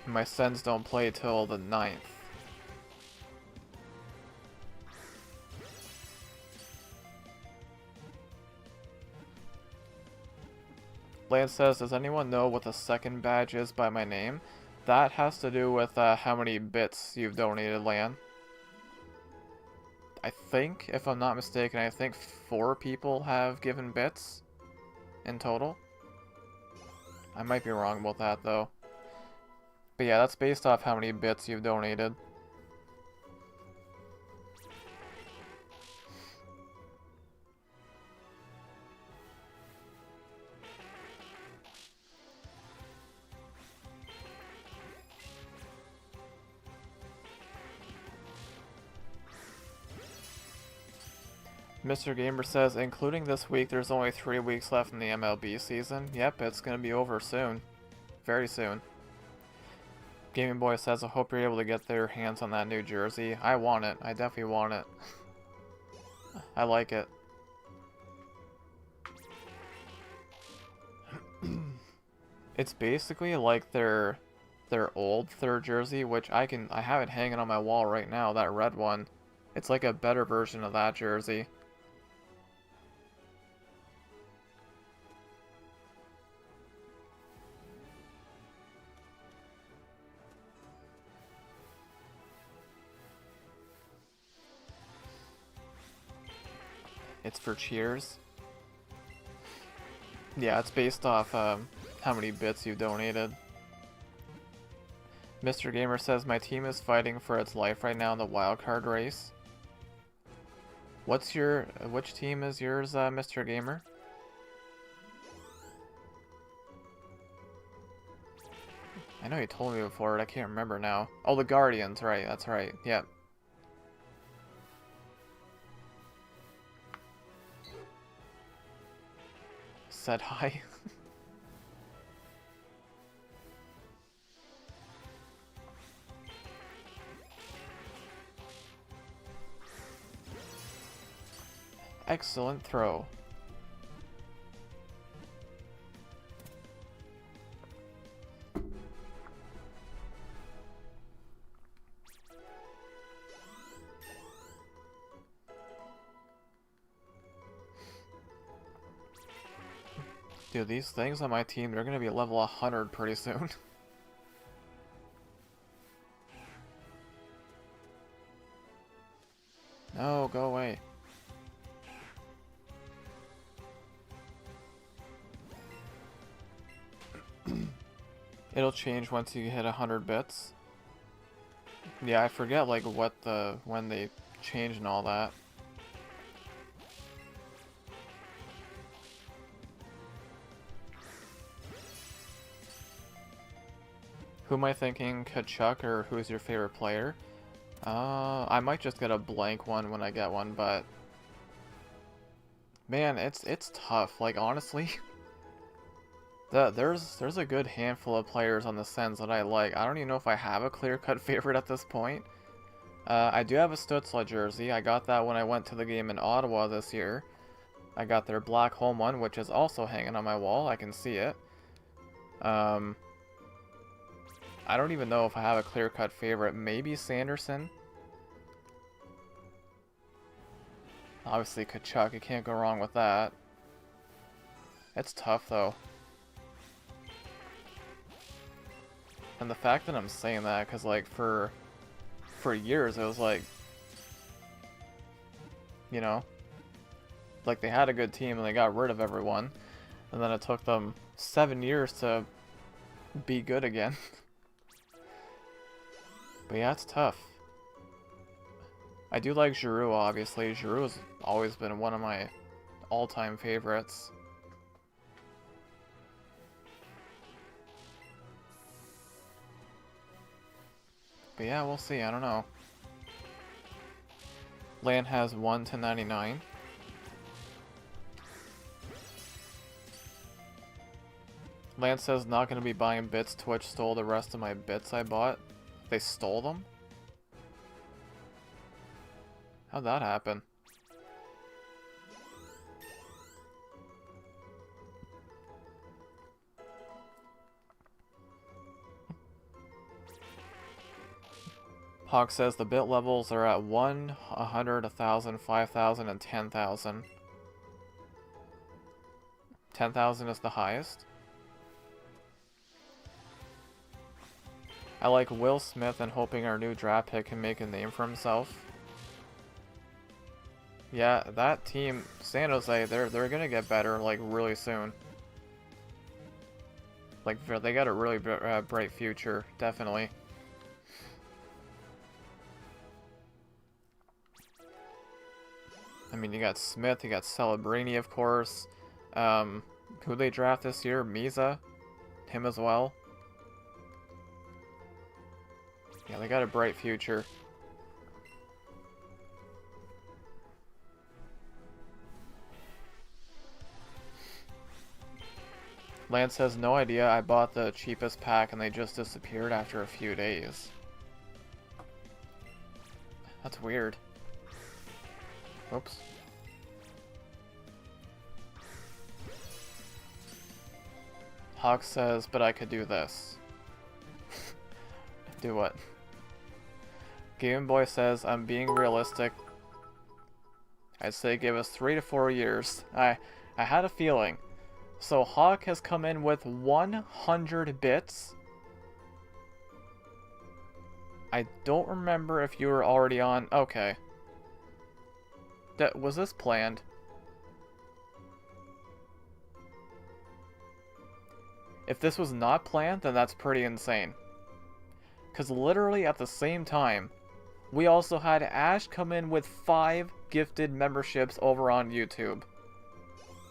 Speaker 2: My Sens don't play till the 9th. Lance says, does anyone know what the second badge is by my name? That has to do with how many bits you've donated, Lan. I think, if I'm not mistaken, I think 4 people have given bits in total. I might be wrong about that, though. But yeah, that's based off how many bits you've donated. Mr. Gamer says, including this week, there's only 3 weeks left in the MLB season. Yep, it's gonna be over soon. Very soon. Gaming Boy says, I hope you're able to get their hands on that new jersey. I want it. I definitely want it. I like it. It's basically like their old third jersey, which I have it hanging on my wall right now, that red one. It's like a better version of that jersey. It's for cheers. Yeah, it's based off how many bits you donated. Mr. Gamer says, my team is fighting for its life right now in the wildcard race. Which team is yours, Mr. Gamer? I know you told me before, I can't remember now. Oh, the Guardians, right, that's right, yep. Said hi. Excellent throw. Dude, these things on my team, they're gonna be level 100 pretty soon. No, go away. It'll change once you hit 100 bits. Yeah, I forget like when they change and all that. Who am I thinking? Kachuk, or who's your favorite player? I might just get a blank one when I get one, but man, it's tough. Like honestly, There's a good handful of players on the Sens that I like. I don't even know if I have a clear-cut favorite at this point. I do have a Stützle jersey. I got that when I went to the game in Ottawa this year. I got their black home one, which is also hanging on my wall. I can see it. I don't even know if I have a clear-cut favorite. Maybe Sanderson. Obviously, Kachuk. You can't go wrong with that. It's tough, though. And the fact that I'm saying that, because, like, for years, it was like, you know, like, they had a good team and they got rid of everyone. And then it took them 7 years to be good again. But yeah, it's tough. I do like Giroux, obviously. Giroux has always been one of my all-time favorites. But yeah, we'll see. I don't know. Land has 1 to 99. Land says not going to be buying bits. Twitch stole the rest of my bits I bought. They stole them? How'd that happen? Hawk says the bit levels are at 1, 100, 1,000, 5,000, and 10,000. 10,000 is the highest. I like Will Smith and hoping our new draft pick can make a name for himself. Yeah, that team, San Jose, they're gonna get better like really soon. Like they got a really bright future, definitely. I mean, you got Smith, you got Celebrini, of course. Who they draft this year? Misa, him as well. Yeah, they got a bright future. Lance has no idea. I bought the cheapest pack and they just disappeared after a few days. That's weird. Oops. Hawk says, but I could do this. Do what? Game Boy says, I'm being realistic. I'd say give us 3 to 4 years. I had a feeling. So Hawk has come in with 100 bits. I don't remember if you were already on. Okay. Was this planned? If this was not planned, then that's pretty insane. Because literally at the same time, we also had Ash come in with 5 gifted memberships over on YouTube.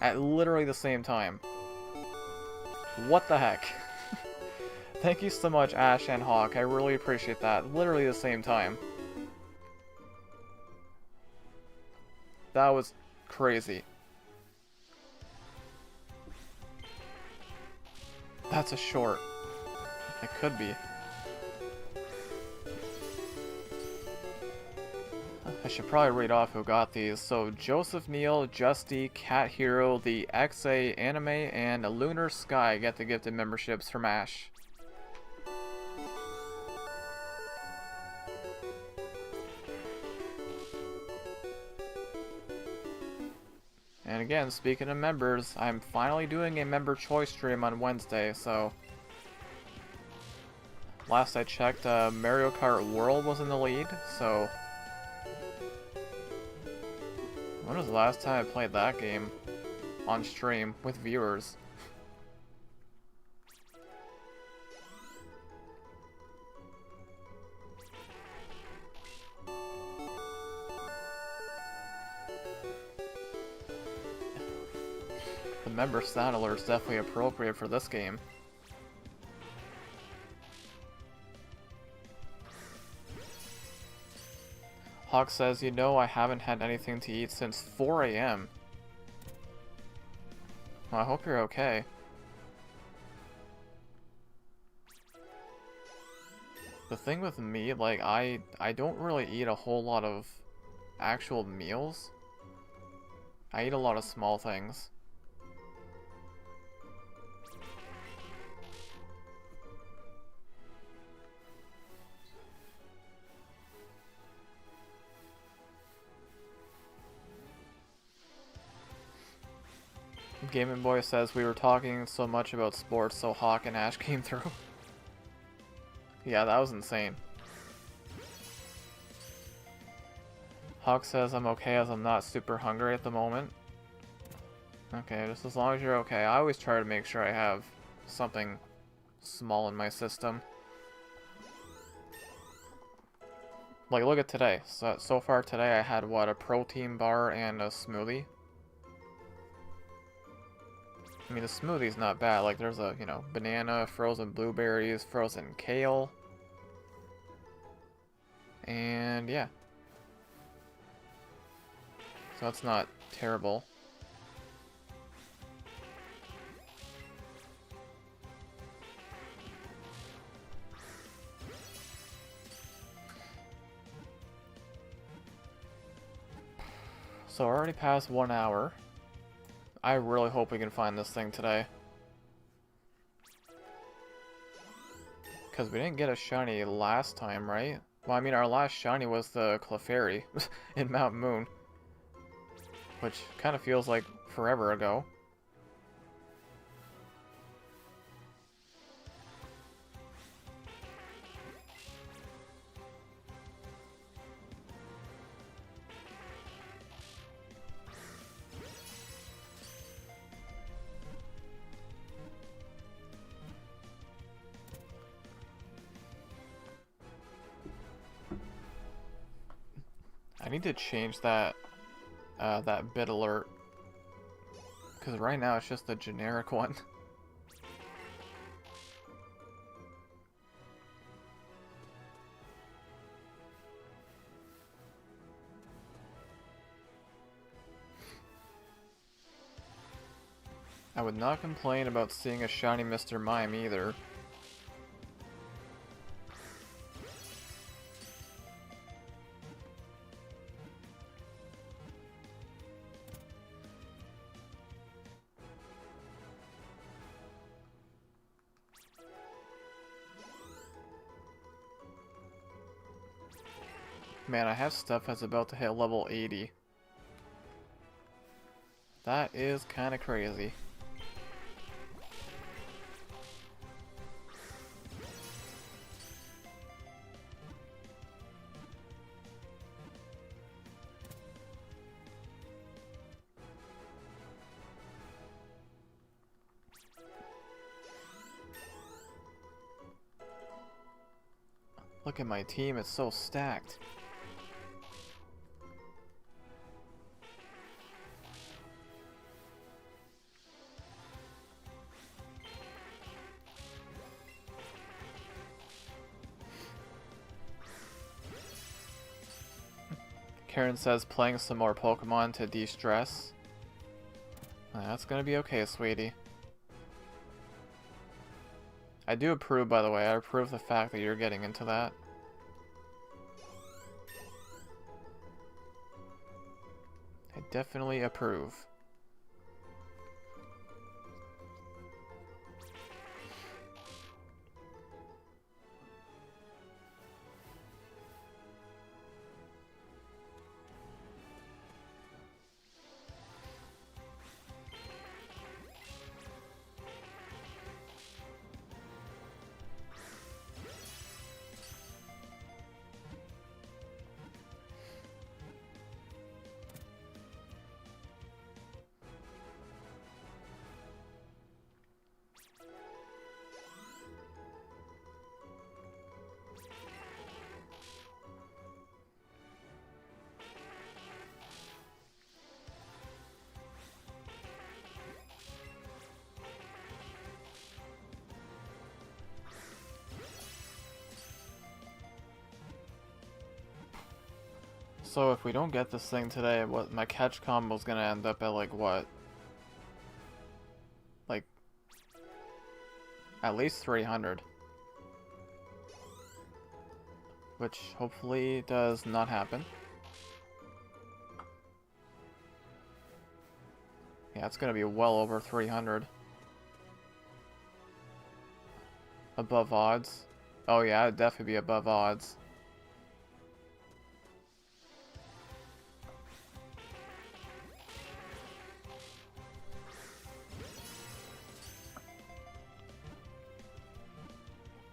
Speaker 2: At literally the same time. What the heck? Thank you so much, Ash and Hawk. I really appreciate that. Literally the same time. That was crazy. That's a short. It could be. I should probably read off who got these. So, Joseph Neal, Justy, Cat Hero, the XA Anime, and Lunar Sky get the gifted memberships from Ash. And again, speaking of members, I'm finally doing a member choice stream on Wednesday, so... Last I checked, Mario Kart World was in the lead, so... When was the last time I played that game on stream with viewers? The member saddler is definitely appropriate for this game. Hawk says, you know I haven't had anything to eat since 4 AM. Well, I hope you're okay. The thing with me, like, I don't really eat a whole lot of actual meals. I eat a lot of small things. Game & Boy says we were talking so much about sports, so Hawk and Ash came through. Yeah, that was insane. Hawk says I'm okay as I'm not super hungry at the moment. Okay, just as long as you're okay. I always try to make sure I have something small in my system. Like, look at today. So far today I had, what, a protein bar and a smoothie? I mean, the smoothie's not bad. Like, there's a, you know, banana, frozen blueberries, frozen kale. And, yeah. So that's not terrible. So already past 1 hour. I really hope we can find this thing today. Because we didn't get a shiny last time, right? Well, I mean, our last shiny was the Clefairy in Mount Moon. Which kind of feels like forever ago. I need to change that that bit alert, because right now it's just a generic one. I would not complain about seeing a shiny Mr. Mime either. Man, I have stuff that's about to hit level 80. That is kind of crazy. Look at my team, it's so stacked. Karen says playing some more Pokemon to de-stress. That's gonna be okay, sweetie. I do approve, by the way. I approve the fact that you're getting into that. I definitely approve. So if we don't get this thing today, what my catch combo is gonna end up at, like, what? Like, at least 300. which hopefully does not happen. Yeah, it's gonna be well over 300. Above odds. Oh yeah, it'd definitely be above odds.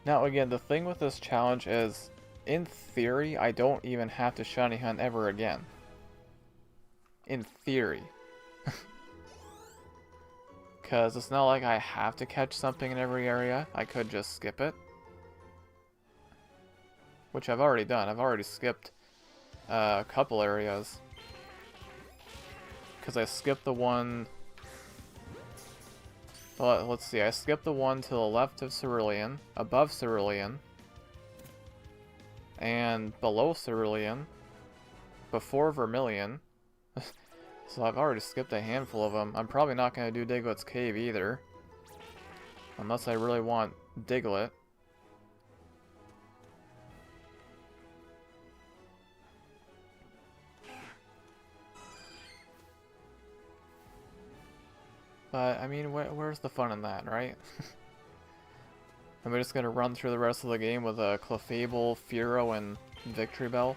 Speaker 2: Now again, the thing with this challenge is, in theory, I don't even have to shiny hunt ever again. In theory. Because it's not like I have to catch something in every area. I could just skip it. Which I've already done. I've already skipped a couple areas. Because I skipped the one... Well, let's see, I skipped the one to the left of Cerulean, above Cerulean, and below Cerulean, before Vermilion. So I've already skipped a handful of them. I'm probably not going to do Diglett's Cave either. Unless I really want Diglett. But, I mean, where's the fun in that, right? Am I just going to run through the rest of the game with a Clefable, Fearow, and Victory Bell?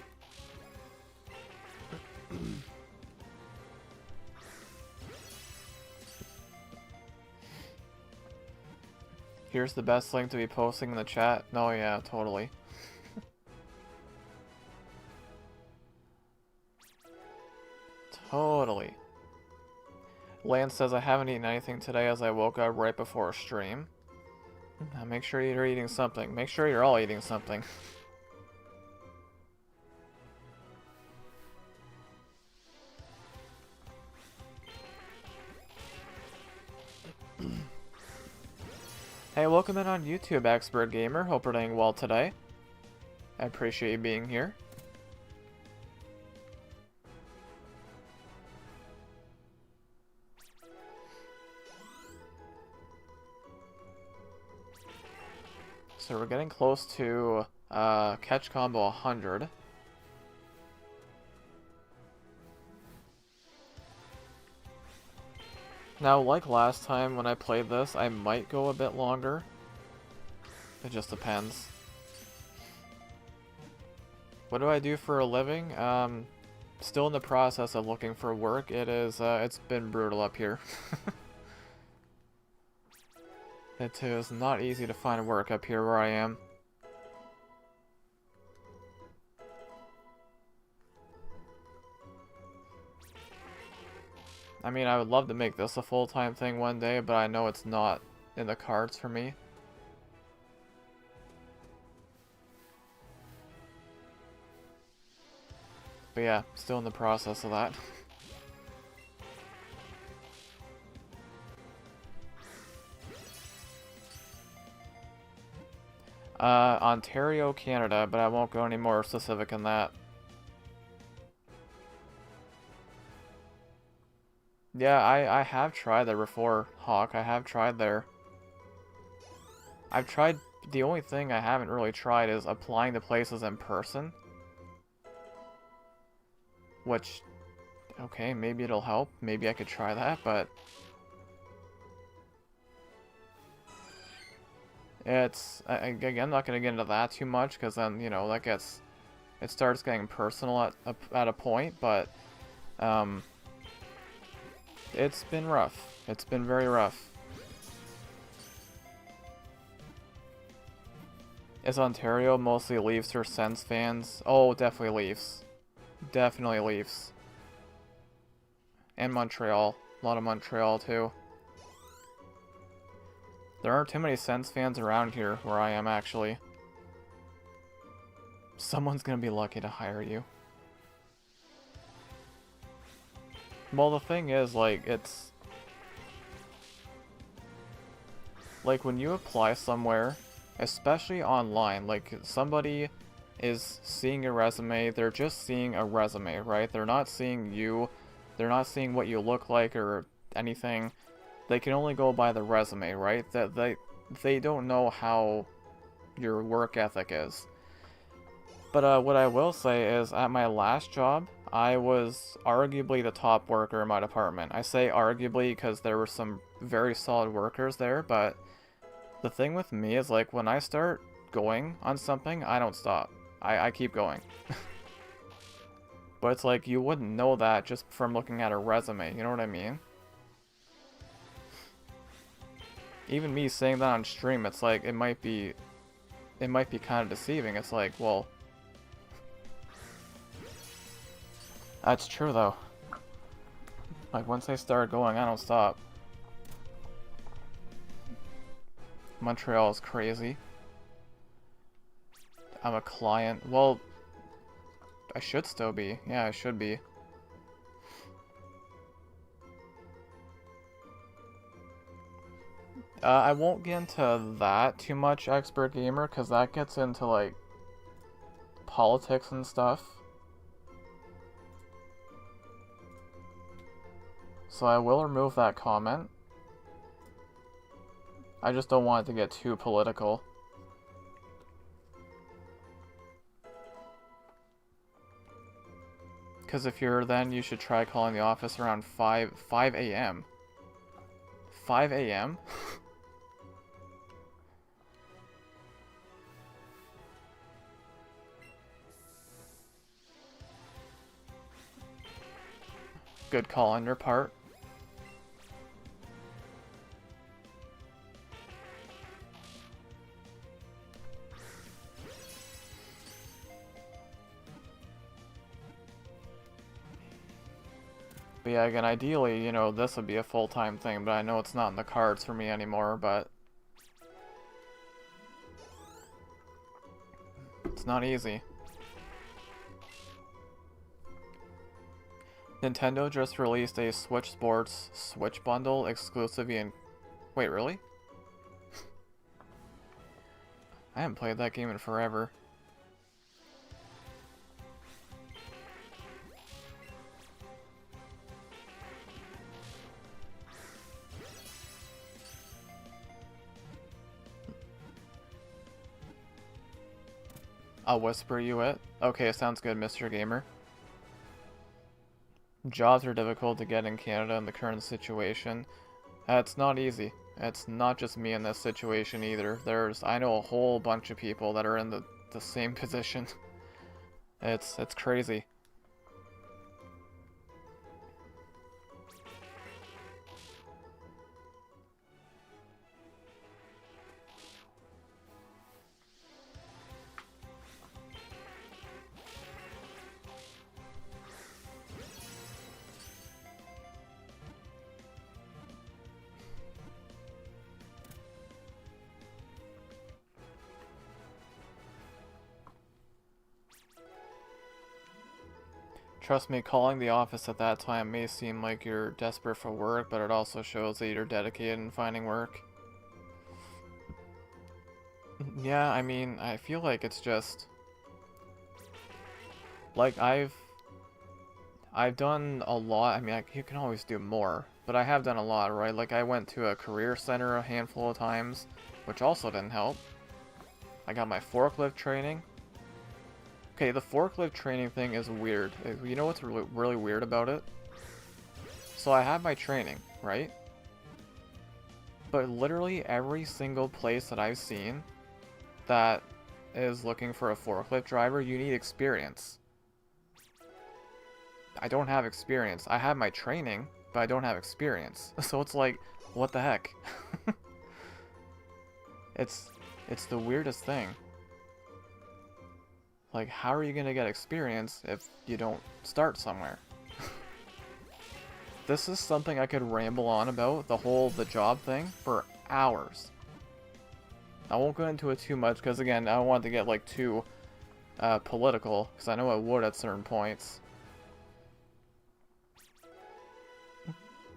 Speaker 2: Here's the best link to be posting in the chat. No, yeah, totally. Totally. Lance says, I haven't eaten anything today as I woke up right before a stream. Now make sure you're eating something. Make sure you're all eating something. Hey, welcome in on YouTube, Expert Gamer. Hope you're doing well today. I appreciate you being here. So we're getting close to catch combo 100. Now, like last time when I played this, I might go a bit longer. It just depends. What do I do for a living? Still in the process of looking for work. It's been brutal up here. It is not easy to find work up here where I am. I mean, I would love to make this a full-time thing one day, but I know it's not in the cards for me. But yeah, still in the process of that. Ontario, Canada, but I won't go any more specific than that. Yeah, I have tried there before, Hawk. I have tried there. I've tried... The only thing I haven't really tried is applying to places in person. Which... Okay, maybe it'll help. Maybe I could try that, but... It's... Again, I'm not going to get into that too much, because then, you know, that gets... It starts getting personal at a point, but... It's been rough. It's been very rough. Is Ontario mostly Leafs or Sens fans? Oh, definitely Leafs. Definitely Leafs. And Montreal. A lot of Montreal, too. There aren't too many Sens fans around here where I am, actually. Someone's gonna be lucky to hire you. Well, the thing is, like, it's... Like, when you apply somewhere, especially online, like, somebody is seeing your resume, they're just seeing a resume, right? They're not seeing you, they're not seeing what you look like or anything. They can only go by the resume, right? That they don't know how your work ethic is. But what I will say is, at my last job, I was arguably the top worker in my department. I say arguably because there were some very solid workers there, but the thing with me is, like, when I start going on something, I don't stop. I keep going. But it's like, you wouldn't know that just from looking at a resume, you know what I mean? Even me saying that on stream, it's like, it might be kind of deceiving. It's like, well, that's true though. Like, once I start going, I don't stop. Montreal is crazy. I'm a client. Well, I should still be. Yeah, I should be. I won't get into that too much, Expert Gamer, because that gets into, like, politics and stuff. So I will remove that comment. I just don't want it to get too political. Because if you're then, you should try calling the office around 5 a.m. 5 a.m.? Good call on your part. But yeah, again, ideally, you know, this would be a full-time thing, but I know it's not in the cards for me anymore, but it's not easy. Nintendo just released a Switch Sports Switch bundle exclusively in... Wait, really? I haven't played that game in forever. I'll whisper you it. Okay, sounds good, Mr. Gamer. Jobs are difficult to get in Canada in the current situation. It's not easy. It's not just me in this situation either. I know a whole bunch of people that are in the same position. It's crazy. Trust me, calling the office at that time may seem like you're desperate for work, but it also shows that you're dedicated in finding work. Yeah, I mean, I feel like it's just... Like, I've done a lot. I mean, you can always do more, but I have done a lot, right? Like, I went to a career center a handful of times, which also didn't help. I got my forklift training. Okay, the forklift training thing is weird. You know what's really weird about it? So I have my training, right? But literally every single place that I've seen that is looking for a forklift driver, you need experience. I don't have experience. I have my training, but I don't have experience. So it's like, what the heck? It's the weirdest thing. Like, how are you gonna get experience if you don't start somewhere? This is something I could ramble on about, the job thing, for hours. I won't go into it too much, because again, I don't want to get, like, too political, because I know I would at certain points.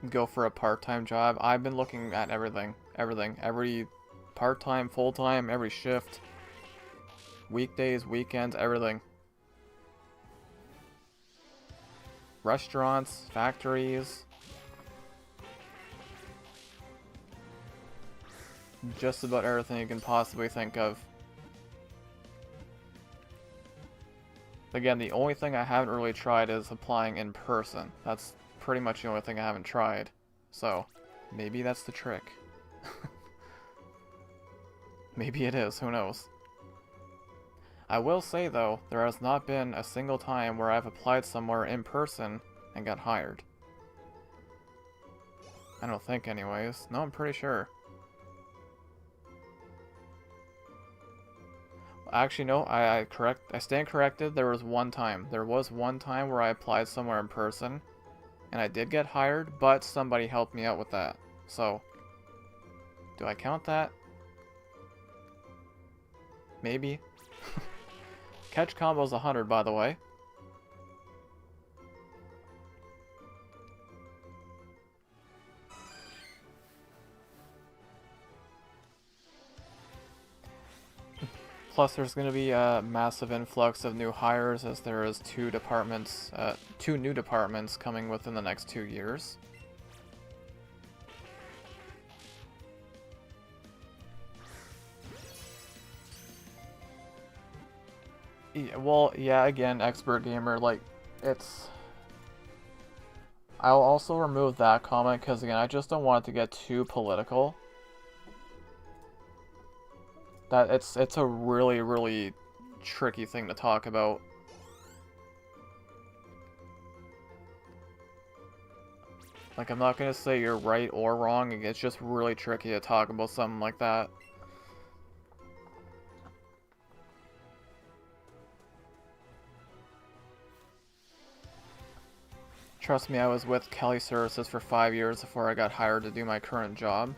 Speaker 2: Go for a part-time job. I've been looking at everything. Every part-time, full-time, every shift. Weekdays, weekends, everything. Restaurants, factories. Just about everything you can possibly think of. Again, the only thing I haven't really tried is applying in person. That's pretty much the only thing I haven't tried. So, maybe that's the trick. Maybe it is, who knows. I will say though, there has not been a single time where I've applied somewhere in person and got hired. I don't think anyways. No, I'm pretty sure. Actually, no, I stand corrected. There was one time. There was one time where I applied somewhere in person, and I did get hired, but somebody helped me out with that. So, do I count that? Maybe. Catch combo's 100, by the way. Plus, there's going to be a massive influx of new hires, as there is two new departments coming within the next 2 years. Yeah, well, yeah, again, expert gamer, like, it's... I'll also remove that comment, because again, I just don't want it to get too political. That it's a really, really tricky thing to talk about. Like, I'm not gonna say you're right or wrong, it's just really tricky to talk about something like that. Trust me, I was with Kelly Services for 5 years before I got hired to do my current job.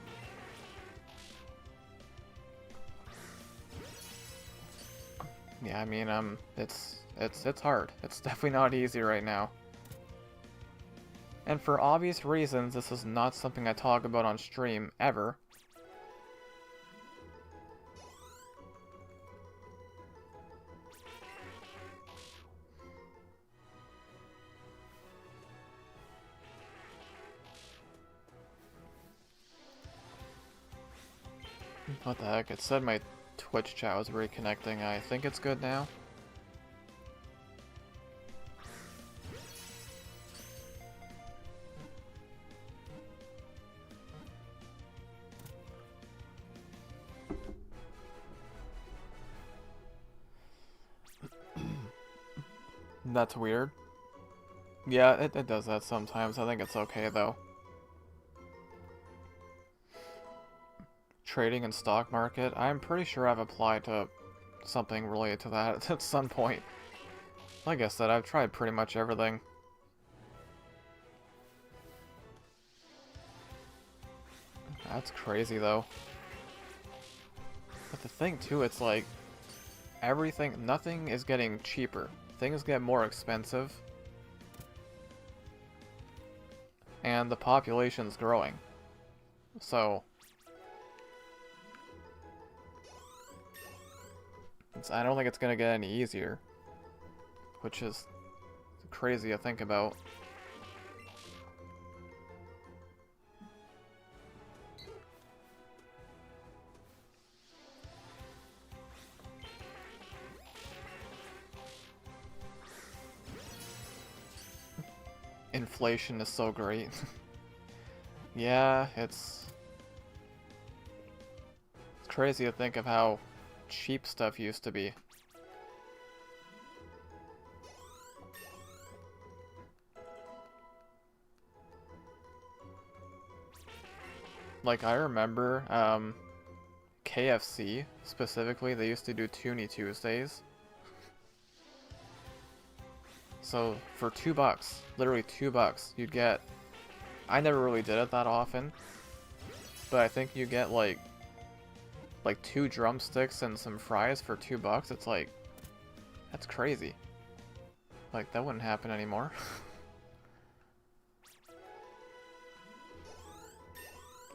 Speaker 2: Yeah, I mean, it's hard. It's definitely not easy right now. And for obvious reasons, this is not something I talk about on stream, ever. What the heck? It said my Twitch chat was reconnecting. I think it's good now. That's weird. Yeah, it does that sometimes. I think it's okay though. Trading and stock market. I'm pretty sure I've applied to something related to that at some point. Like I said, I've tried pretty much everything. That's crazy though. But the thing too, it's like nothing is getting cheaper. Things get more expensive. And the population's growing. So I don't think it's gonna get any easier, which is crazy to think about. Inflation is so great. Yeah, it's crazy to think of how cheap stuff used to be. Like, I remember, KFC, specifically, they used to do Toonie Tuesdays. So, for $2, literally $2, you'd get... I never really did it that often, but I think you get, like 2 drumsticks and some fries for $2. It's like, that's crazy. Like, that wouldn't happen anymore.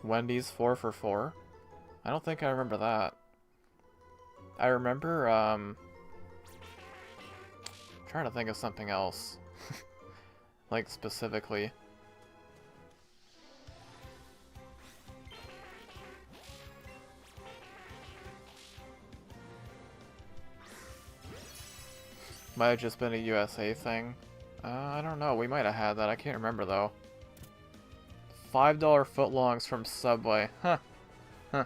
Speaker 2: Wendy's 4 for $4. I don't think I remember that. I remember, trying to think of something else. Like, specifically. Might have just been a USA thing. I don't know. We might have had that. I can't remember though. $5 footlongs from Subway. Huh. Huh.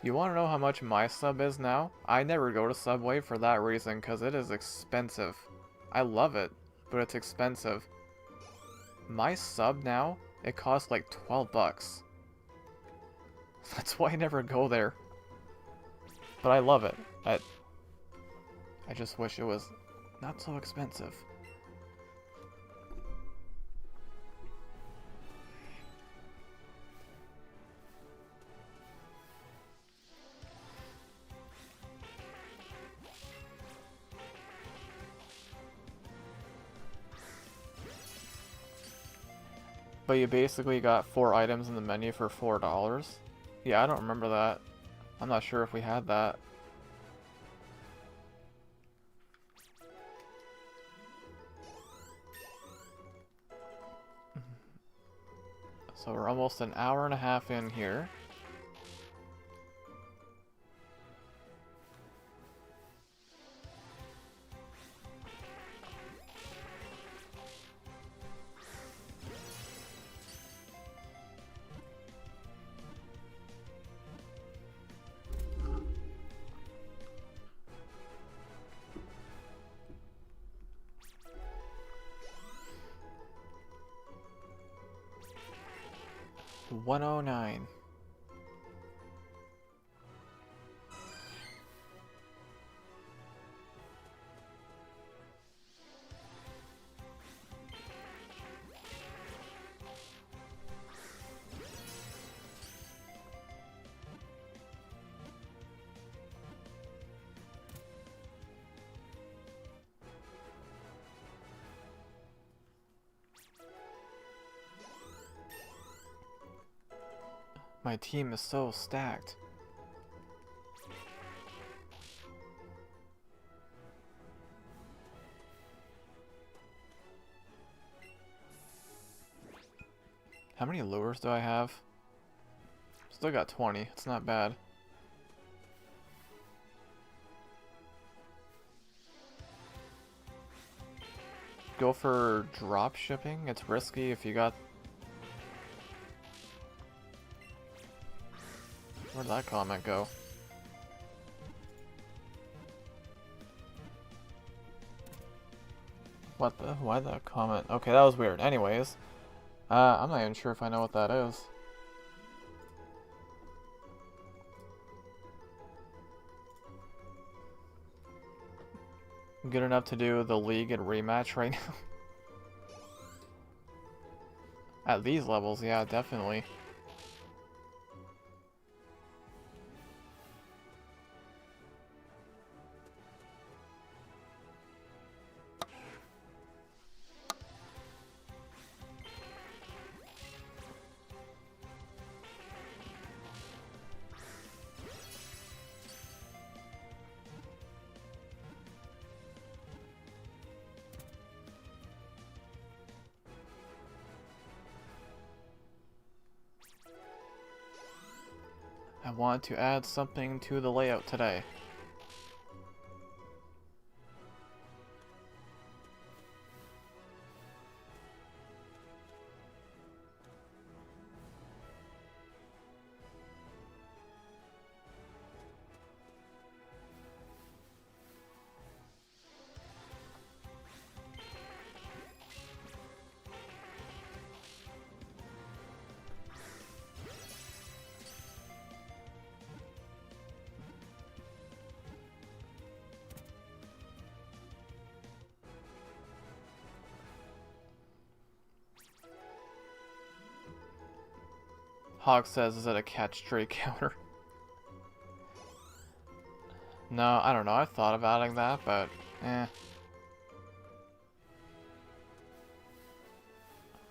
Speaker 2: You want to know how much my sub is now? I never go to Subway for that reason, because it is expensive. I love it, but it's expensive. My sub now, it costs like 12 bucks. That's why I never go there. But I love it. I just wish it was not so expensive. But you basically got 4 items in the menu for $4. Yeah, I don't remember that. I'm not sure if we had that. So we're almost an hour and a half in here. $109. My team is so stacked. How many lures do I have? Still got 20. It's not bad. Go for drop shipping. It's risky if you got... Where'd that comment go? What the? Why that comment? Okay, that was weird. Anyways, I'm not even sure if I know what that is. Good enough to do the league and rematch right now. At these levels, yeah, definitely. I want to add something to the layout today. Hawk says, is it a catch stray counter? No, I don't know. I thought of adding that, but eh.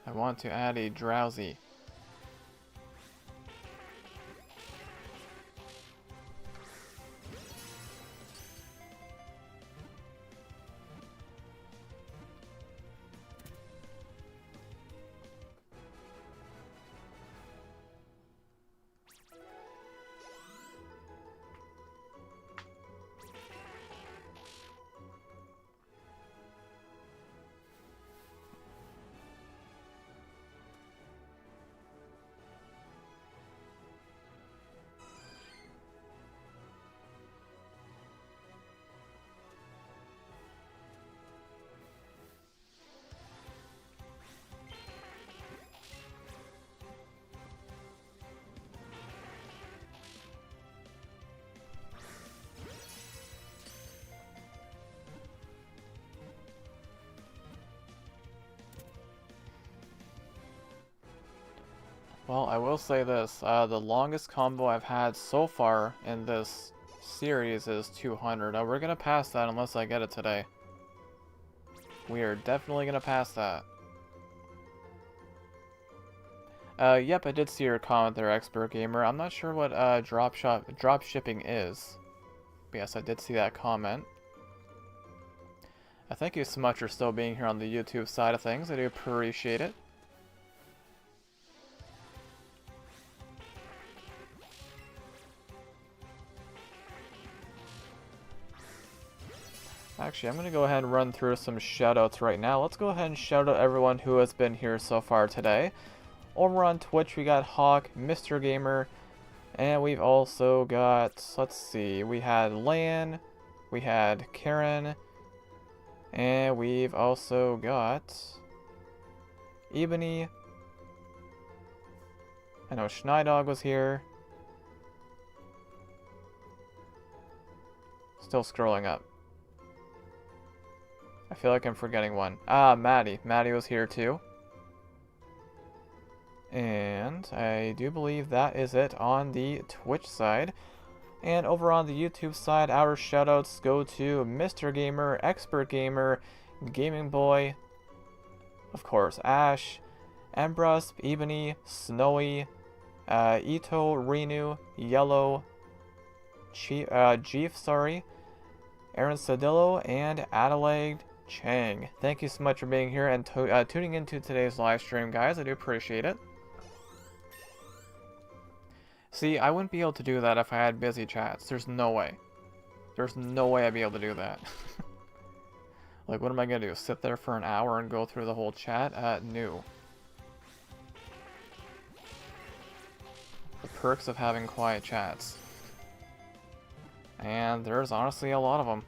Speaker 2: I want to add a Drowzee. Well, I will say this, the longest combo I've had so far in this series is 200. Now, we're gonna pass that unless I get it today. We are definitely gonna pass that. Yep, I did see your comment there, Expert Gamer. I'm not sure what drop shipping is. But yes, I did see that comment. Thank you so much for still being here on the YouTube side of things. I do appreciate it. Actually, I'm going to go ahead and run through some shoutouts right now. Let's go ahead and shout out everyone who has been here so far today. Over on Twitch, we got Hawk, Mr. Gamer, and we've also got, let's see, we had Lan, we had Karen, and we've also got Ebony. I know Schneidog was here. Still scrolling up. I feel like I'm forgetting one. Ah, Maddie. Maddie was here too. And I do believe that is it on the Twitch side. And over on the YouTube side, our shoutouts go to Mr. Gamer, Expert Gamer, Gaming Boy, of course, Ash, Ambrus, Ebony, Snowy, Ito, Renu, Yellow, Jeef, sorry, Aaron Sadillo, and Adelaide Chang. Thank you so much for being here and tuning into today's live stream, guys. I do appreciate it. See, I wouldn't be able to do that if I had busy chats. There's no way. There's no way I'd be able to do that. Like, what am I gonna do? Sit there for an hour and go through the whole chat? No. The perks of having quiet chats. And there's honestly a lot of them.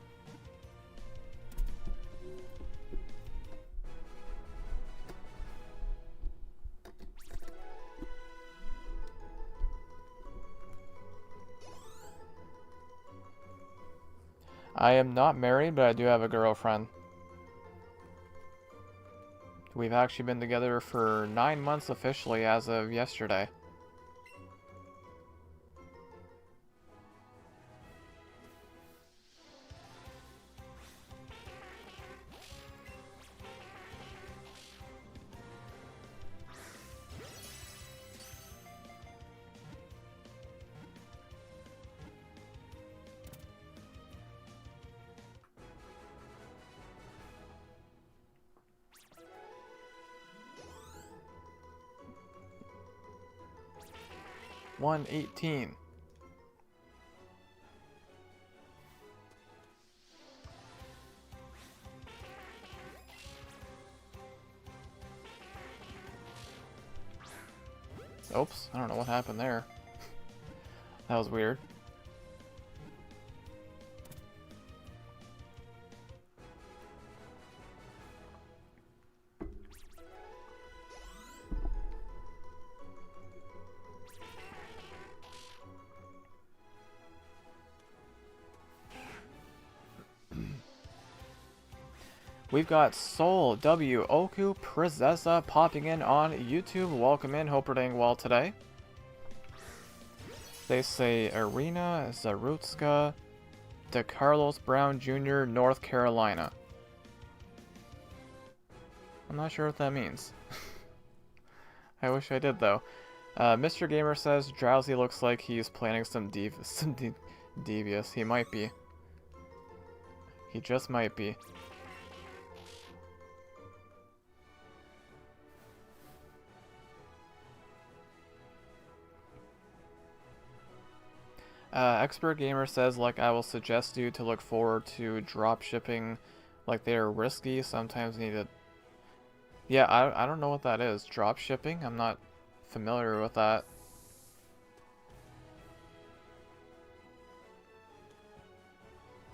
Speaker 2: I am not married, but I do have a girlfriend. We've actually been together for 9 months officially as of yesterday. $118. Oops, I don't know what happened there. That was weird. We've got Soul W Oku Princessa popping in on YouTube. Welcome in. Hope you're doing well today. They say Arena Zarutska de Carlos Brown Jr., North Carolina. I'm not sure what that means. I wish I did though. Mr. Gamer says Drowzee looks like he's planning some devious. He might be. He just might be. Expert Gamer says, like, I will suggest you to look forward to drop shipping, like they are risky, sometimes needed. Yeah, I don't know what that is. Drop shipping? I'm not familiar with that.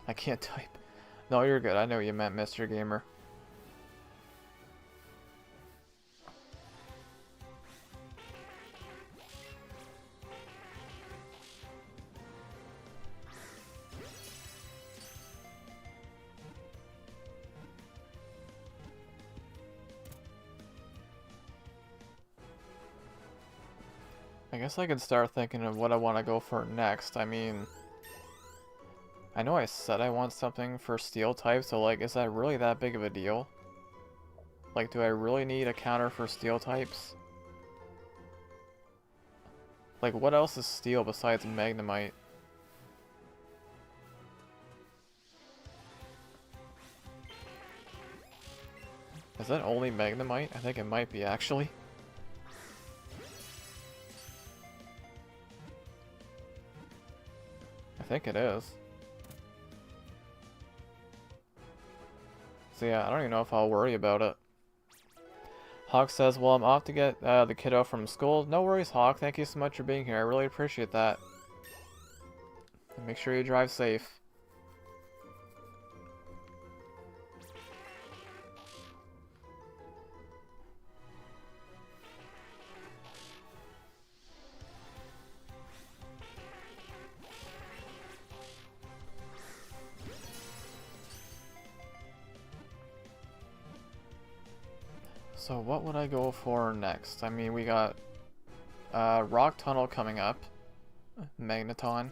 Speaker 2: I can't type. No, you're good. I know what you meant, Mr. Gamer. I guess I could start thinking of what I want to go for next. I mean, I know I said I want something for steel type, so like, is that really that big of a deal? Like, do I really need a counter for steel types? Like, what else is steel besides Magnemite? Is that only Magnemite? I think it might be, actually. I think it is. So yeah, I don't even know if I'll worry about it. Hawk says, well, I'm off to get the kiddo from school. No worries, Hawk. Thank you so much for being here. I really appreciate that. And make sure you drive safe. So what would I go for next? I mean, we got Rock Tunnel coming up. Magneton.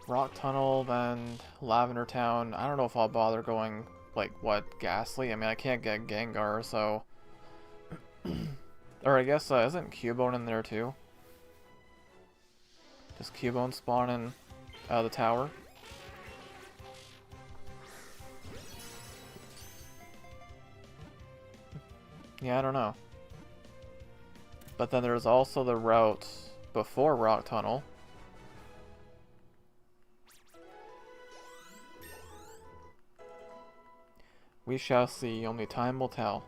Speaker 2: Rock Tunnel, then Lavender Town. I don't know if I'll bother going, like, what, Ghastly? I mean, I can't get Gengar, so... Or I guess, isn't Cubone in there too? Does Cubone spawn in the tower? Yeah, I don't know. But then there's also the route before Rock Tunnel. We shall see, only time will tell.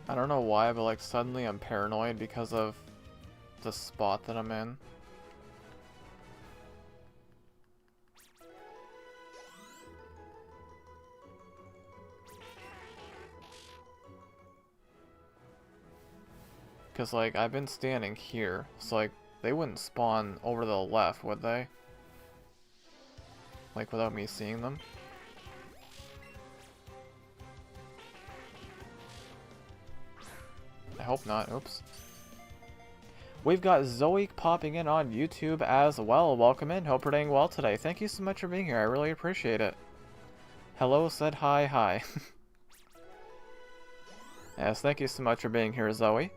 Speaker 2: I don't know why, but like suddenly I'm paranoid because of the spot that I'm in. Because like I've been standing here, so like they wouldn't spawn over to the left, would they? Like without me seeing them? I hope not. Oops. We've got Zoe popping in on YouTube as well. Welcome in. Hope you're doing well today. Thank you so much for being here. I really appreciate it. Hello said hi, hi. Yes, thank you so much for being here, Zoe.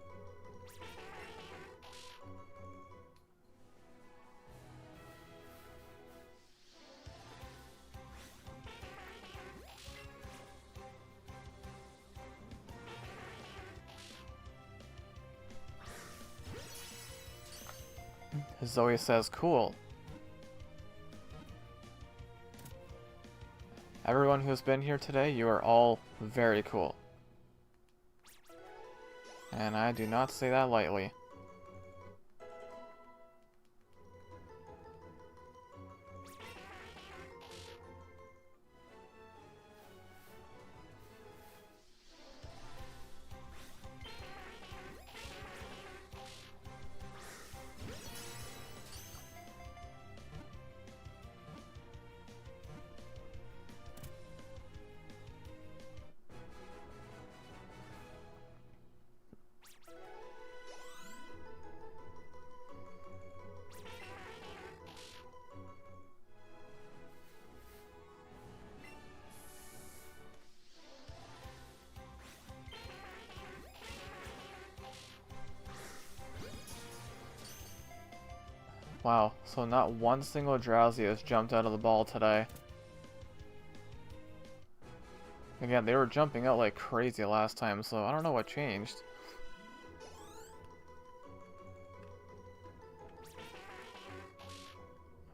Speaker 2: Zoe says, cool. Everyone who's been here today, you are all very cool. And I do not say that lightly. Wow, so not one single Drowzee has jumped out of the ball today. Again, they were jumping out like crazy last time, so I don't know what changed.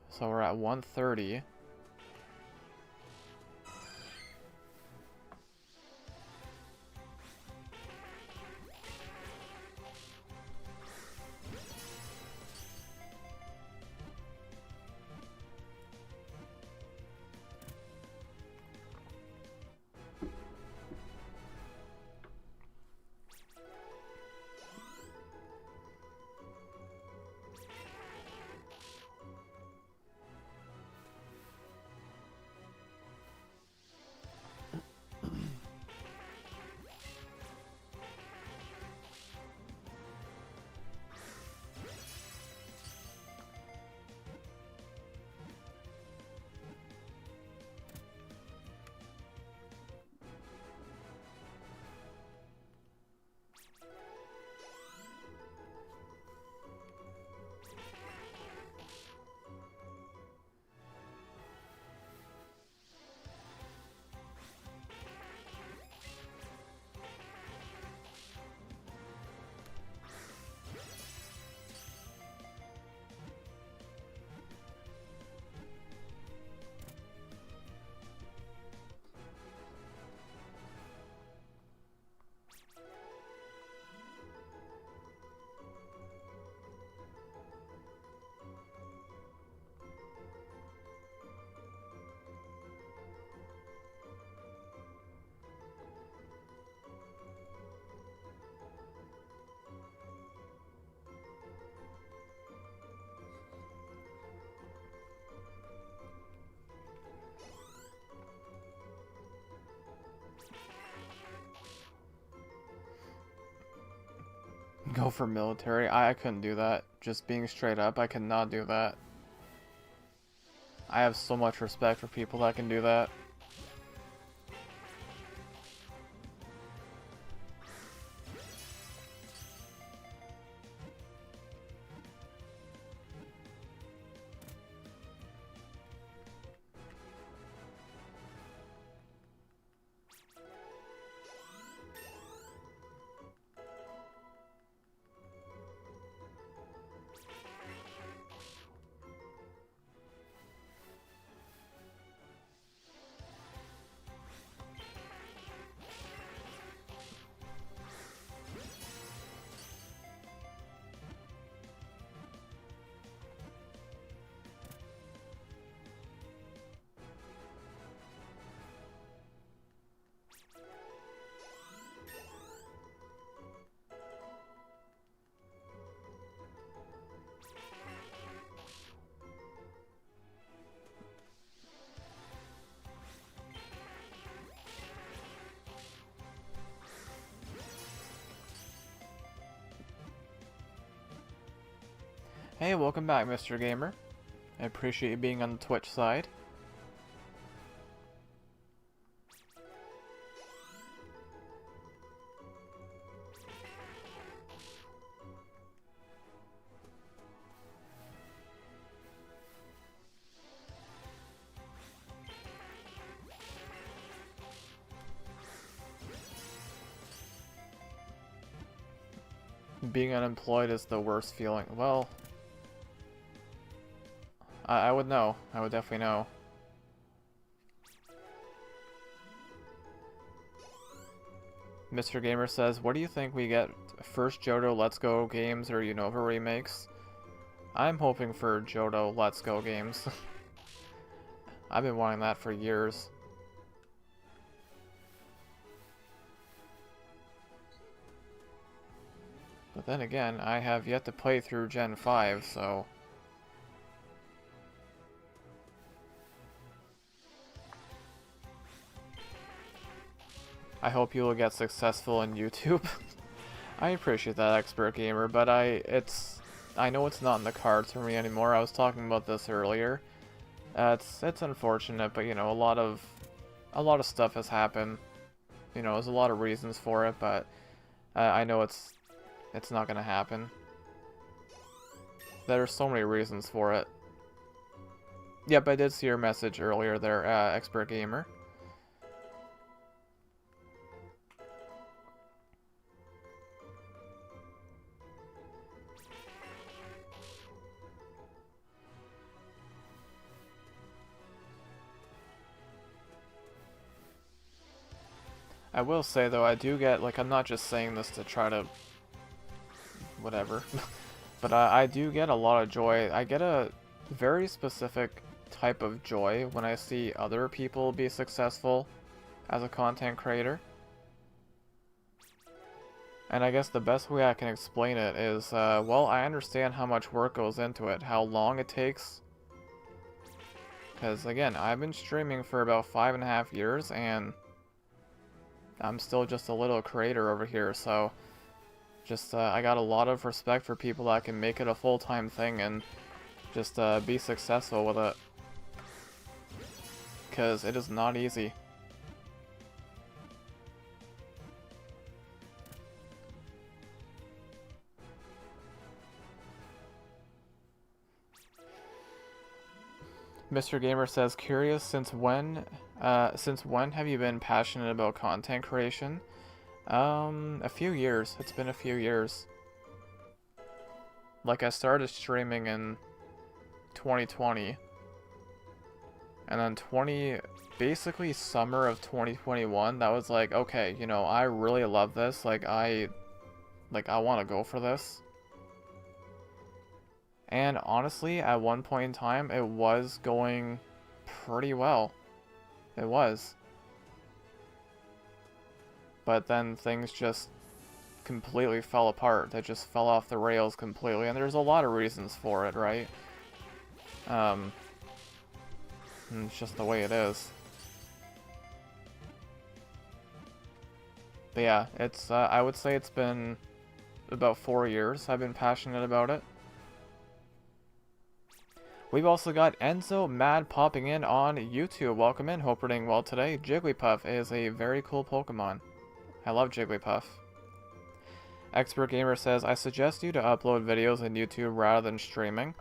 Speaker 2: So we're at 130. Go for military. I couldn't do that. Just being straight up, I cannot do that. I have so much respect for people that can do that. Hey, welcome back, Mr. Gamer. I appreciate you being on the Twitch side. Being unemployed is the worst feeling. Well, I would know. I would definitely know. Mr. Gamer says, what do you think we get? First Johto Let's Go games or Unova remakes? I'm hoping for Johto Let's Go games. I've been wanting that for years. But then again, I have yet to play through Gen 5, so... I hope you will get successful in YouTube. I appreciate that, Expert Gamer, but I know it's not in the cards for me anymore. I was talking about this earlier. It's unfortunate, but you know, a lot of stuff has happened. You know, there's a lot of reasons for it, but I know it's not gonna happen. There are so many reasons for it. Yep, I did see your message earlier there, Expert Gamer. I will say though, I do get, like, I'm not just saying this to try to whatever, but I do get a lot of joy. I get a very specific type of joy when I see other people be successful as a content creator. And I guess the best way I can explain it is, well, I understand how much work goes into it, how long it takes. Because, again, I've been streaming for about 5.5 years, and I'm still just a little creator over here, so just, I got a lot of respect for people that can make it a full-time thing and just be successful with it. Because it is not easy. Mr. Gamer says, curious, since when have you been passionate about content creation? A few years. It's been a few years. Like, I started streaming in 2020. And then basically summer of 2021, that was like, okay, you know, I really love this. Like, I want to go for this. And honestly, at one point in time, it was going pretty well. It was. But then things just completely fell apart. They just fell off the rails completely. And there's a lot of reasons for it, right? And it's just the way it is. But yeah, it's, I would say it's been about 4 years I've been passionate about it. We've also got Enzo Mad popping in on YouTube. Welcome in. Hope we're doing well today. Jigglypuff is a very cool Pokemon. I love Jigglypuff. Expert Gamer says, I suggest you to upload videos on YouTube rather than streaming.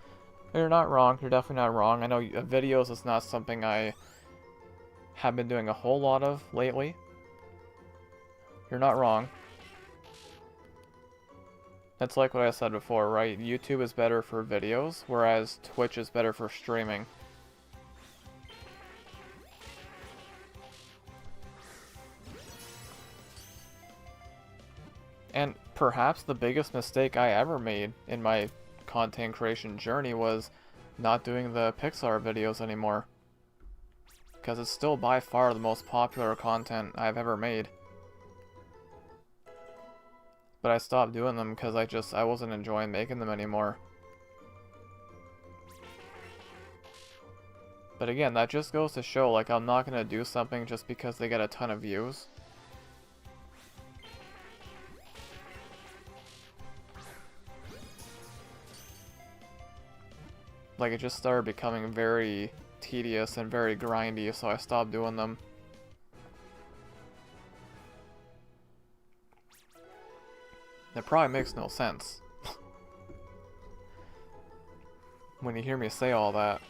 Speaker 2: You're not wrong. You're definitely not wrong. I know videos is not something I have been doing a whole lot of lately. You're not wrong. That's like what I said before, right? YouTube is better for videos, whereas Twitch is better for streaming. And perhaps the biggest mistake I ever made in my content creation journey was not doing the Pixar videos anymore. Because it's still by far the most popular content I've ever made. But I stopped doing them because I wasn't enjoying making them anymore. But again, that just goes to show, like, I'm not gonna do something just because they get a ton of views. Like, it just started becoming very tedious and very grindy, so I stopped doing them. That probably makes no sense. When you hear me say all that.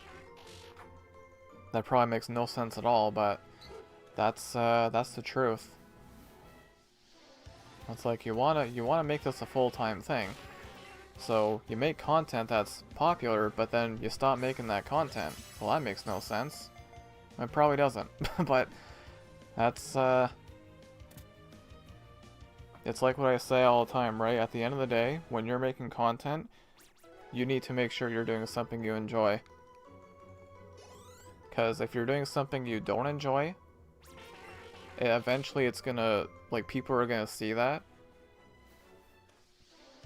Speaker 2: That probably makes no sense at all, but that's the truth. It's like you wanna make this a full-time thing. So you make content that's popular, but then you stop making that content. Well, that makes no sense. It probably doesn't, but that's it's like what I say all the time, right? At the end of the day, when you're making content, you need to make sure you're doing something you enjoy. Because if you're doing something you don't enjoy, eventually it's gonna, like, people are gonna see that.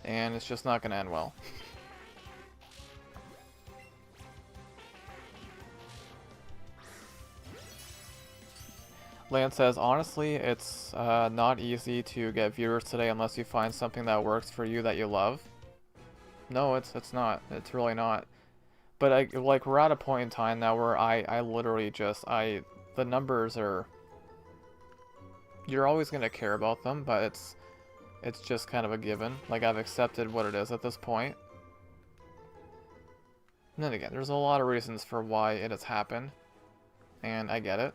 Speaker 2: And it's just not gonna end well. Lance says, honestly, it's not easy to get viewers today unless you find something that works for you that you love. No, it's not. It's really not. But like, we're at a point in time now where I literally just, the numbers are, you're always gonna care about them, but it's just kind of a given. Like, I've accepted what it is at this point. And then again, there's a lot of reasons for why it has happened, and I get it.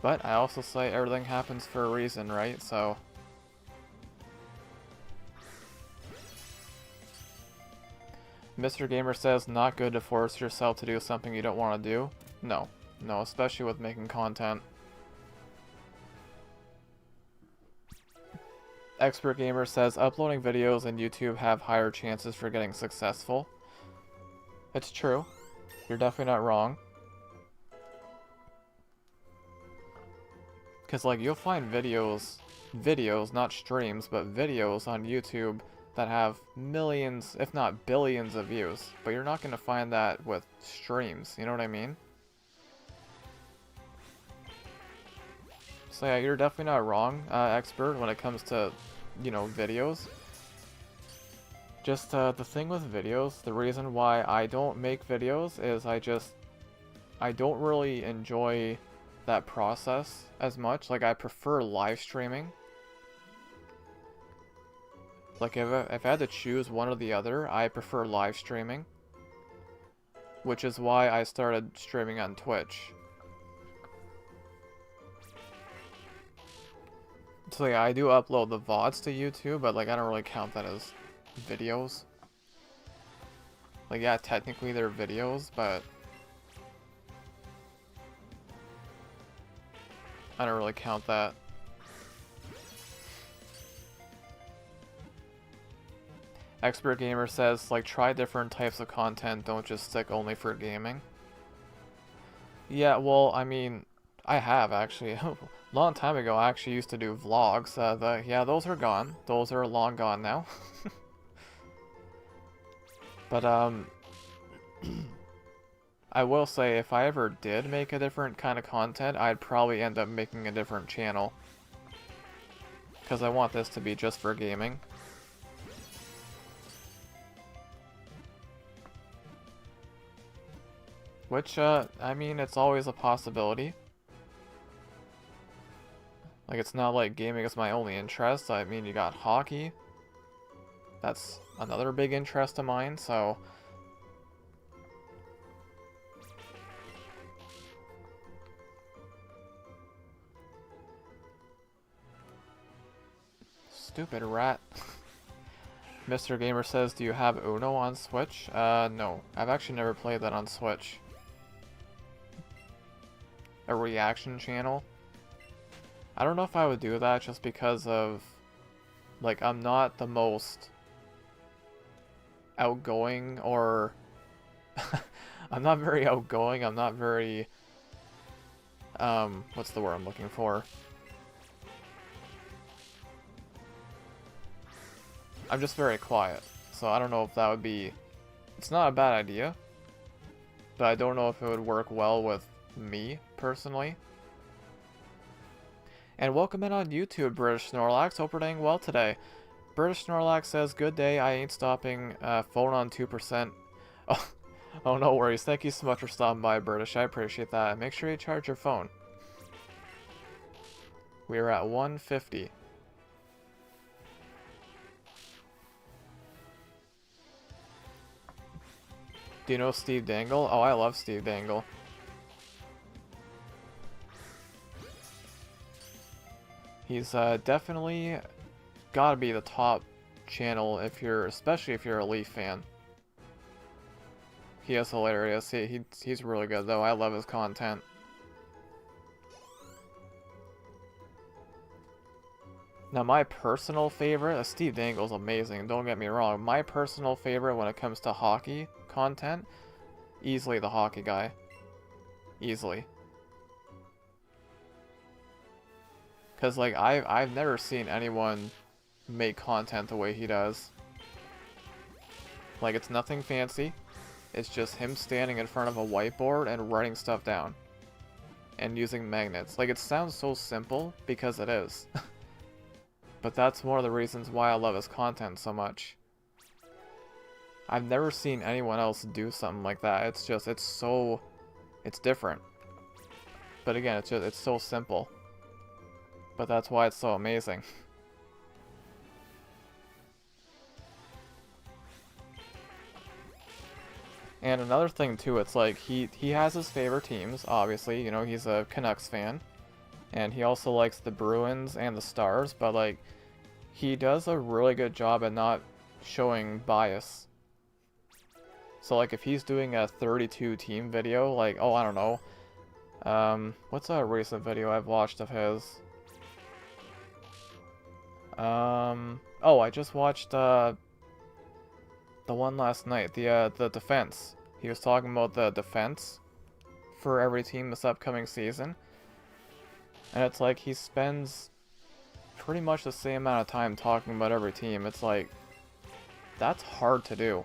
Speaker 2: But I also say everything happens for a reason, right? So Mr. Gamer says, not good to force yourself to do something you don't want to do. No. No, especially with making content. Expert Gamer says, uploading videos on YouTube have higher chances for getting successful. It's true. You're definitely not wrong. Because, like, you'll find videos, not streams, but videos on YouTube that have millions, if not billions of views. But you're not going to find that with streams, you know what I mean? So yeah, you're definitely not wrong, Expert, when it comes to, you know, videos. Just, the thing with videos, the reason why I don't make videos is I don't really enjoy that process as much. Like, I prefer live streaming. Like, if I had to choose one or the other, I prefer live streaming. Which is why I started streaming on Twitch. So yeah, I do upload the VODs to YouTube, but like, I don't really count that as videos. Like, yeah, technically they're videos, but I don't really count that. Expert Gamer says, like, try different types of content, don't just stick only for gaming. Yeah, well, I mean, I have actually. A long time ago, I actually used to do vlogs. Yeah, those are gone. Those are long gone now. But, I will say, if I ever did make a different kind of content, I'd probably end up making a different channel. Because I want this to be just for gaming. Which, I mean, it's always a possibility. Like, it's not like gaming is my only interest. I mean, you got hockey. That's another big interest of mine, so... Stupid rat. Mr. Gamer says, do you have Uno on Switch? No. I've actually never played that on Switch. A reaction channel? I don't know if I would do that just because of... Like, I'm not the most outgoing, or... I'm not very outgoing, I'm not very... what's the word I'm looking for? I'm just very quiet, so I don't know if that would be... It's not a bad idea, but I don't know if it would work well with me, personally. And welcome in on YouTube, British Snorlax. Hope you're doing well today. British Snorlax says, good day, I ain't stopping, phone on 2%. Oh, no worries. Thank you so much for stopping by, British. I appreciate that. Make sure you charge your phone. We are at 150. Do you know Steve Dangle? Oh, I love Steve Dangle. He's definitely gotta be the top channel if you're, especially if you're a Leaf fan. He is hilarious. He's really good though. I love his content. Now my personal favorite, Steve Dangle's amazing, don't get me wrong. My personal favorite when it comes to hockey content, easily the hockey guy. Easily. Because, like, I've never seen anyone make content the way he does. Like, it's nothing fancy. It's just him standing in front of a whiteboard and writing stuff down. And using magnets. Like, it sounds so simple, because it is. But that's one of the reasons why I love his content so much. I've never seen anyone else do something like that. It's just, it's different. But again, it's so simple. But that's why it's so amazing. And another thing too, it's like he has his favorite teams, obviously, you know, he's a Canucks fan. And he also likes the Bruins and the Stars, but like he does a really good job at not showing bias. So like if he's doing a 32 team video, like, oh, I don't know. What's a recent video I've watched of his? Oh, I just watched the one last night, the defense. He was talking about the defense for every team this upcoming season. And it's like he spends pretty much the same amount of time talking about every team. It's like, that's hard to do.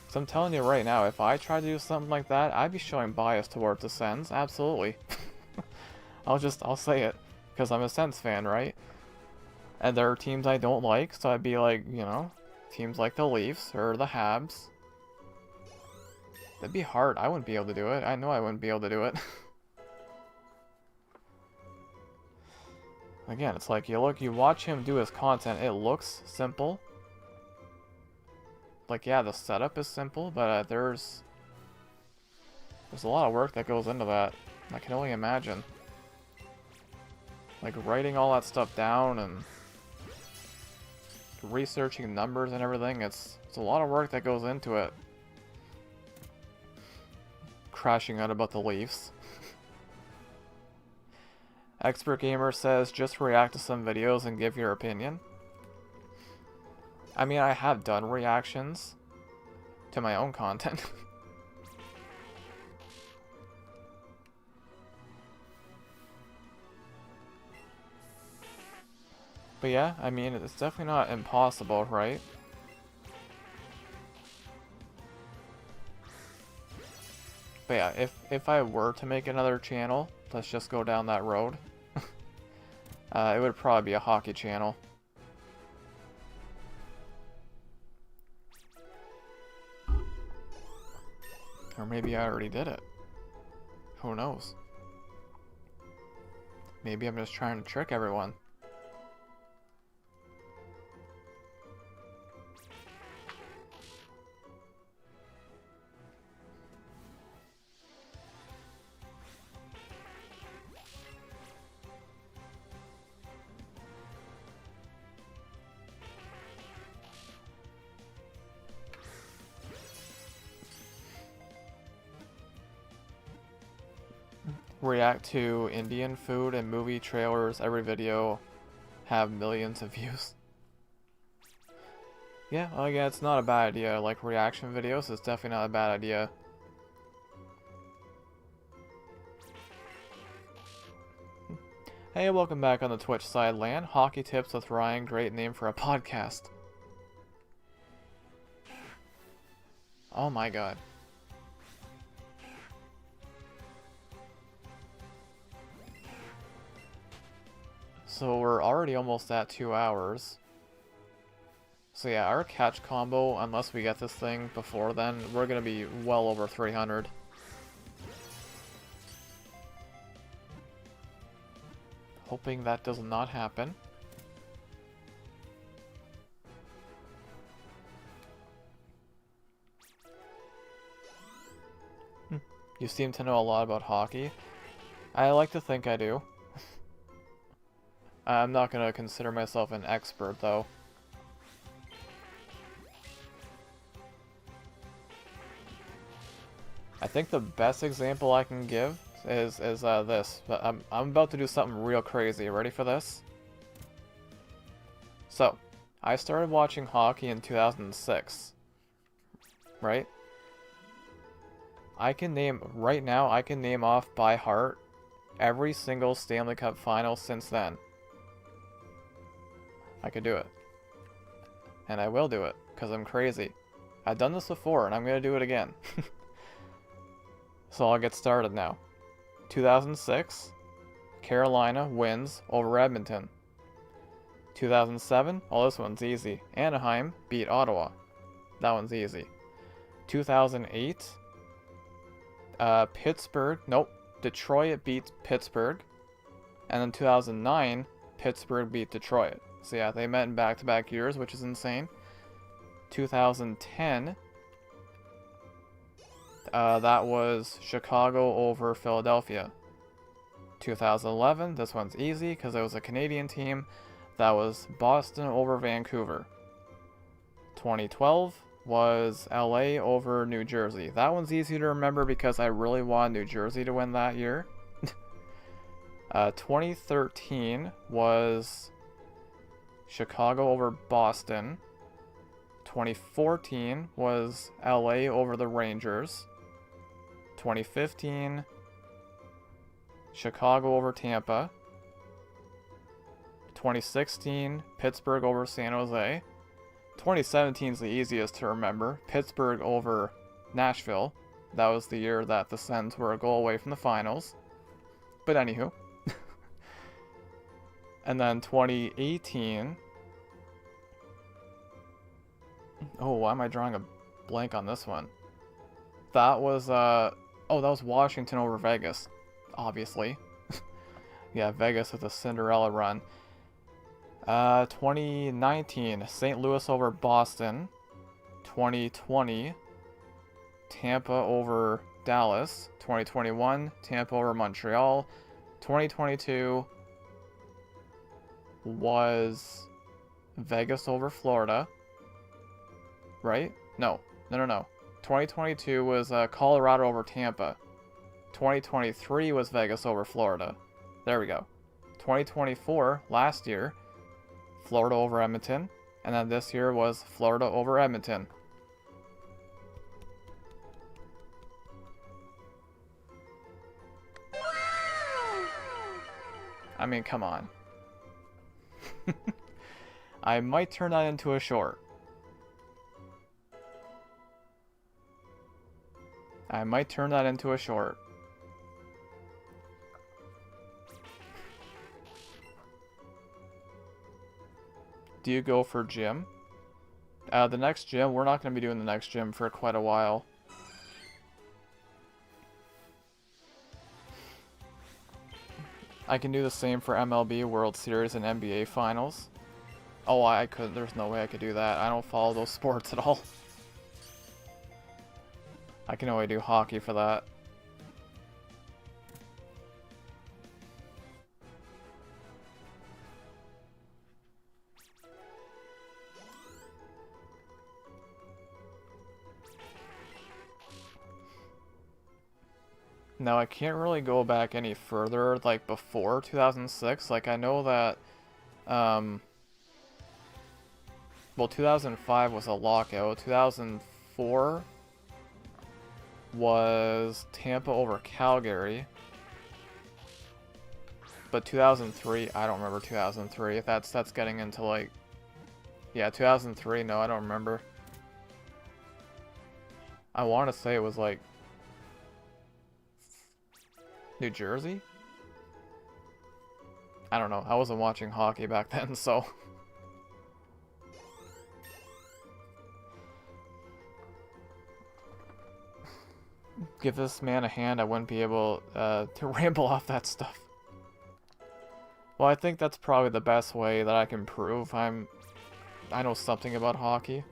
Speaker 2: So I'm telling you right now, if I tried to do something like that, I'd be showing bias towards the Sens, absolutely. I'll say it, because I'm a Sens fan, right? And there are teams I don't like, so I'd be like, you know, teams like the Leafs or the Habs. That'd be hard. I wouldn't be able to do it. I know I wouldn't be able to do it. Again, it's like you watch him do his content, it looks simple. Like, yeah, the setup is simple, but there's a lot of work that goes into that. I can only imagine. Like, writing all that stuff down and researching numbers and everything, it's a lot of work that goes into it. Crashing out about the Leafs. Expert Gamer says, just react to some videos and give your opinion. I mean, I have done reactions to my own content. But yeah, I mean, it's definitely not impossible, right? But yeah, if I were to make another channel, let's just go down that road. It would probably be a hockey channel. Or maybe I already did it. Who knows? Maybe I'm just trying to trick everyone. React to Indian food and movie trailers. Every video have millions of views. Yeah, well, yeah, it's not a bad idea. Like, reaction videos is definitely not a bad idea. Hey, welcome back on the Twitch side, Land. Hockey Tips with Ryan. Great name for a podcast. Oh my god. So we're already almost at 2 hours. So yeah, our catch combo, unless we get this thing before then, we're gonna be well over 300. Hoping that does not happen. You seem to know a lot about hockey. I like to think I do. I'm not going to consider myself an expert, though. I think the best example I can give is this. But I'm about to do something real crazy. Ready for this? So, I started watching hockey in 2006. Right? Right now, I can name off by heart every single Stanley Cup final since then. I could do it. And I will do it, because I'm crazy. I've done this before, and I'm going to do it again. So I'll get started now. 2006, Carolina wins over Edmonton. 2007, oh, this one's easy. Anaheim beat Ottawa. That one's easy. 2008, Detroit beat Pittsburgh. And then 2009, Pittsburgh beat Detroit. So yeah, they met in back-to-back years, which is insane. 2010, That was Chicago over Philadelphia. 2011, this one's easy because it was a Canadian team. That was Boston over Vancouver. 2012 was LA over New Jersey. That one's easy to remember because I really wanted New Jersey to win that year. 2013 was Chicago over Boston. 2014 was LA over the Rangers. 2015, Chicago over Tampa. 2016, Pittsburgh over San Jose. 2017 is the easiest to remember. Pittsburgh over Nashville. That was the year that the Sens were a goal away from the finals. But anywho. And then 2018. Oh, why am I drawing a blank on this one? That was, that was Washington over Vegas. Obviously. Yeah, Vegas with a Cinderella run. 2019, St. Louis over Boston. 2020, Tampa over Dallas. 2021, Tampa over Montreal. 2022 was Vegas over Florida. Right? No. 2022 was Colorado over Tampa. 2023 was Vegas over Florida. There we go. 2024, last year, Florida over Edmonton. And then this year was Florida over Edmonton. I mean, come on. I might turn that into a short. Do you go for gym? The next gym, we're not going to be doing the next gym for quite a while. I can do the same for MLB, World Series, and NBA Finals. Oh, I couldn't. There's no way I could do that. I don't follow those sports at all. I can only do hockey for that. Now, I can't really go back any further, like, before 2006. Like, I know that, well, 2005 was a lockout. 2004 was Tampa over Calgary. But 2003, I don't remember 2003. If that's getting into, like, yeah, 2003, no, I don't remember. I want to say it was, like, New Jersey? I don't know. I wasn't watching hockey back then, so. Give this man a hand, I wouldn't be able to ramble off that stuff. Well, I think that's probably the best way that I can prove I know something about hockey.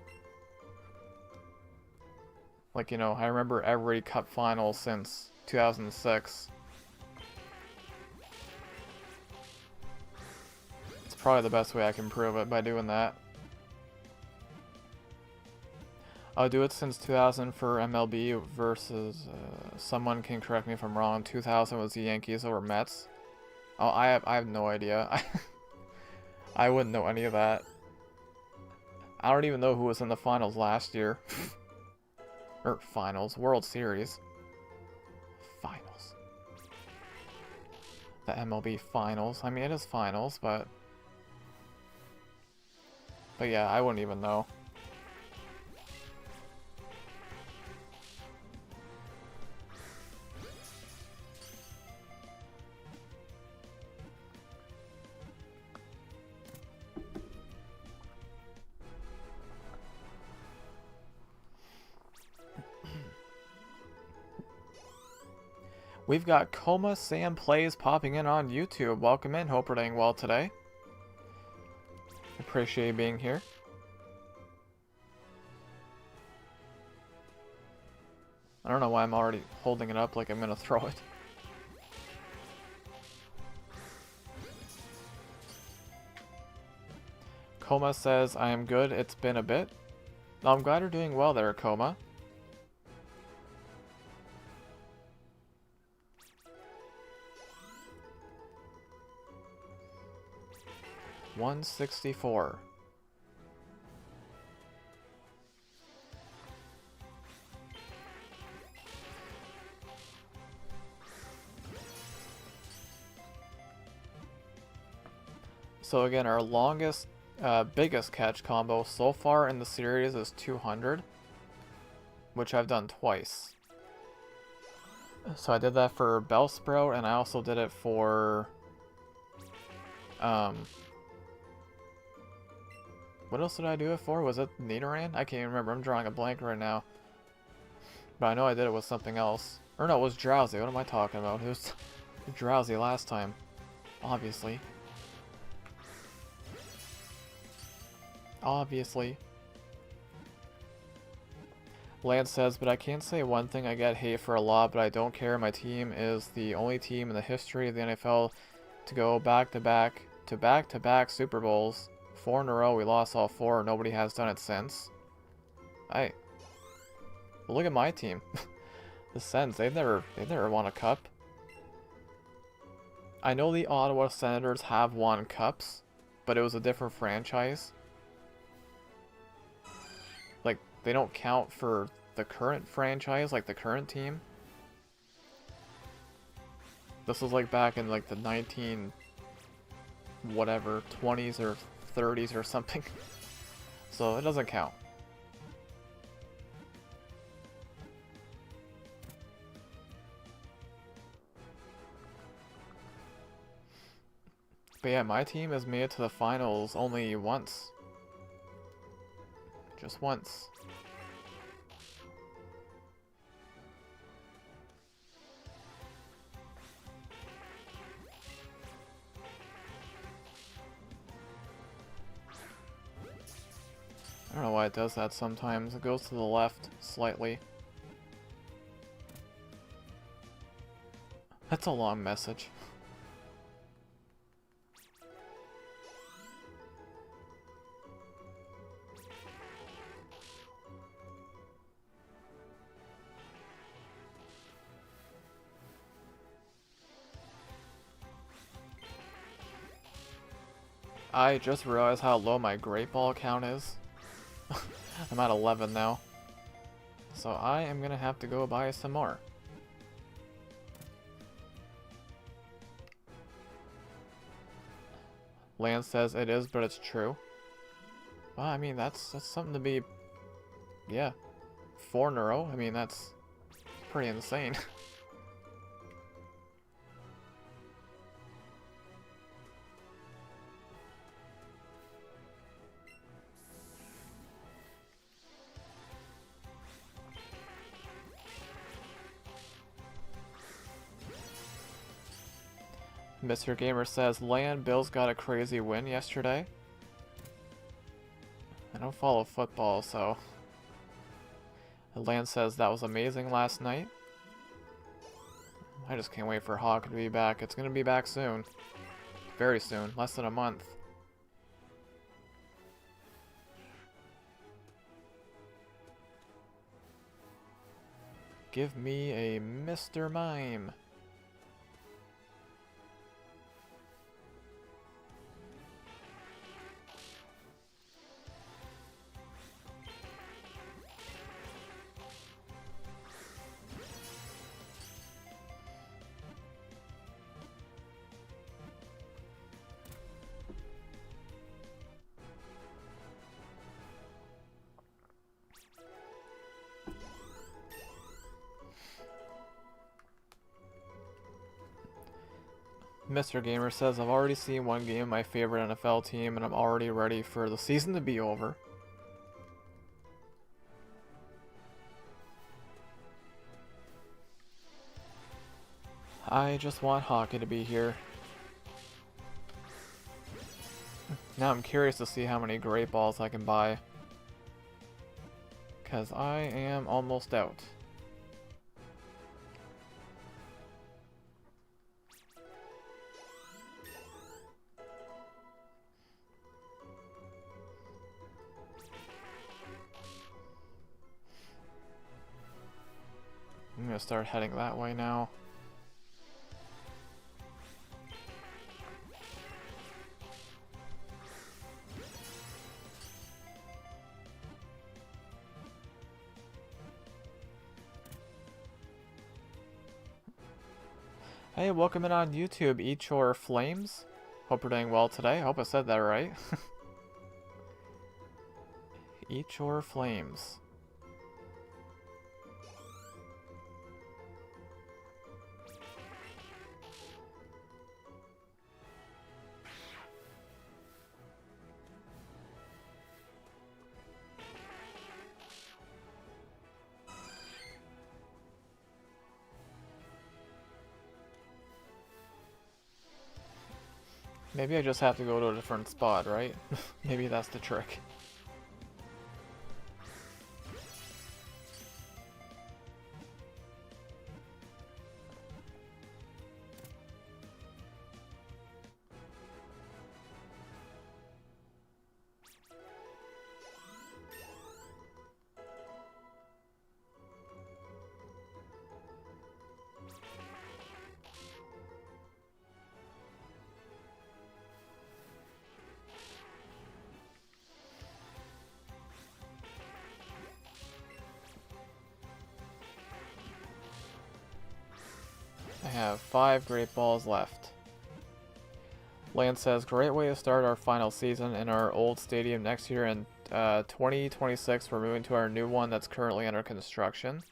Speaker 2: Like, you know, I remember every cup final since 2006. Probably the best way I can prove it by doing that. I'll do it since 2000 for MLB versus, someone can correct me if I'm wrong, 2000 was the Yankees over Mets. Oh, I have no idea. I wouldn't know any of that. I don't even know who was in the finals last year. Or finals, World Series. Finals. The MLB finals. I mean, it is finals, but yeah, I wouldn't even know. We've got Coma Sam Plays popping in on YouTube. Welcome in. Hope we're doing well today. Appreciate you being here. I don't know why I'm already holding it up like I'm gonna throw it. Coma says, I am good, it's been a bit. I'm glad you're doing well there, Coma. $164. So again, our longest, biggest catch combo so far in the series is 200, which I've done twice. So I did that for Bellsprout, and I also did it for, what else did I do it for? Was it Nidoran? I can't even remember. I'm drawing a blank right now. But I know I did it with something else. Or no, it was Drowzee. What am I talking about? It was Drowzee last time. Obviously. Obviously. Lance says, but I can't say one thing I get hate for a lot, but I don't care. My team is the only team in the history of the NFL to go back-to-back Super Bowls. 4 in a row, we lost all 4, nobody has done it since. Look at my team. The Sens, they've never won a cup. I know the Ottawa Senators have won cups, but it was a different franchise. Like, they don't count for the current franchise, like the current team. This was like back in like the 20s or 30s or something. So it doesn't count. But yeah, my team has made it to the finals only once. Just once. I don't know why it does that sometimes. It goes to the left slightly. That's a long message. I just realized how low my Great Ball count is. I'm at 11 now. So I am gonna have to go buy some more. Lance says it is, but it's true. Well, I mean, that's something to be... Yeah. 4 in a row? I mean, that's pretty insane. Mr. Gamer says, Land Bills got a crazy win yesterday. I don't follow football, so... Land says that was amazing last night. I just can't wait for Hawk to be back. It's gonna be back soon. Very soon. Less than a month. Give me a Mr. Mime. Mr. Gamer says, I've already seen one game of my favorite NFL team, and I'm already ready for the season to be over. I just want hockey to be here. Now I'm curious to see how many Great Balls I can buy. Because I am almost out. start heading that way now. Hey, welcome in on YouTube, Eat Your Flames. Hope you're doing well today. Hope I said that right. Eat Your Flames. Maybe I just have to go to a different spot, right? Maybe that's the trick. I have 5 Great Balls left. Lance says, great way to start our final season in our old stadium next year. In 2026, we're moving to our new one that's currently under construction.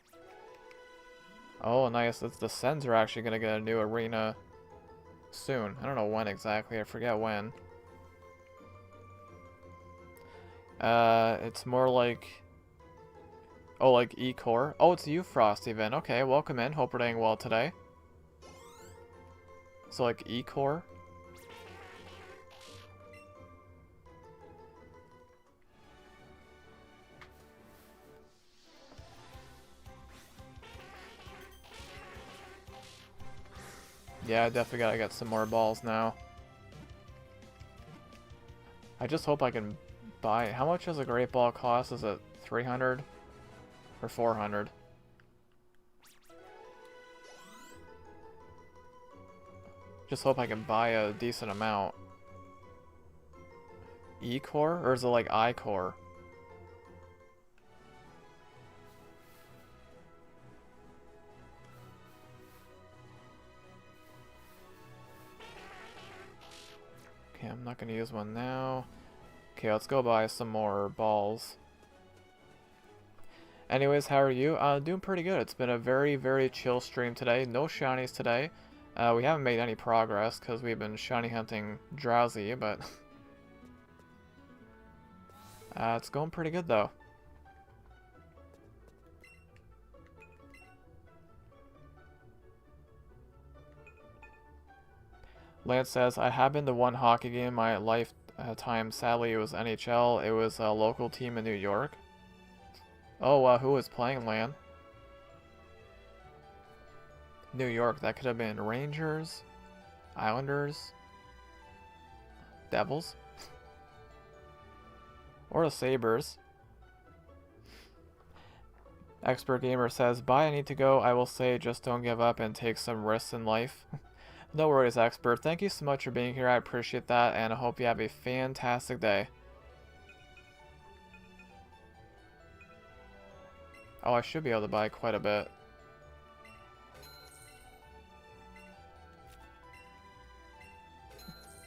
Speaker 2: Oh, nice. The Sens are actually going to get a new arena soon. I don't know when exactly. I forget when. It's more like... Oh, like E-Core. Oh, it's you, Frost, even. Okay, welcome in. Hope we're doing well today. So, like, E-Core? Yeah, I definitely gotta get some more balls now. I just hope I can buy... How much does a Great Ball cost? Is it 300? Or 400? Just hope I can buy a decent amount. E-Core? Or is it like I-Core? Okay, I'm not gonna use one now. Okay, let's go buy some more balls. Anyways, how are you? Doing pretty good. It's been a very, very chill stream today. No shinies today. We haven't made any progress because we've been shiny hunting Drowzee, but it's going pretty good though. Lance says, I have been to one hockey game in my lifetime. Sadly, it was NHL. It was a local team in New York. Oh, who was playing, Lan? New York, that could have been Rangers, Islanders, Devils, or the Sabres. Expert Gamer says, bye, I need to go. I will say just don't give up and take some risks in life. No worries, Expert. Thank you so much for being here. I appreciate that, and I hope you have a fantastic day. Oh, I should be able to buy quite a bit.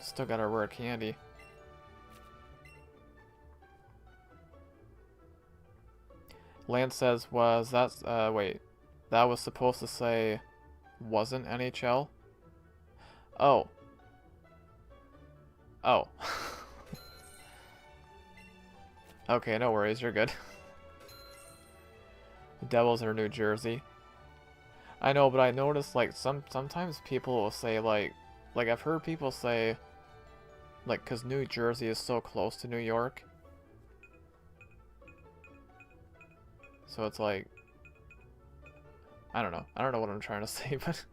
Speaker 2: Still got our rare candy. Lance says, was that, wait. That was supposed to say wasn't NHL? Oh. Oh. Okay, no worries, you're good. The Devils are New Jersey. I know, but I noticed, like, sometimes people will say, like, I've heard people say, like, because New Jersey is so close to New York. So it's like, I don't know. I don't know what I'm trying to say, but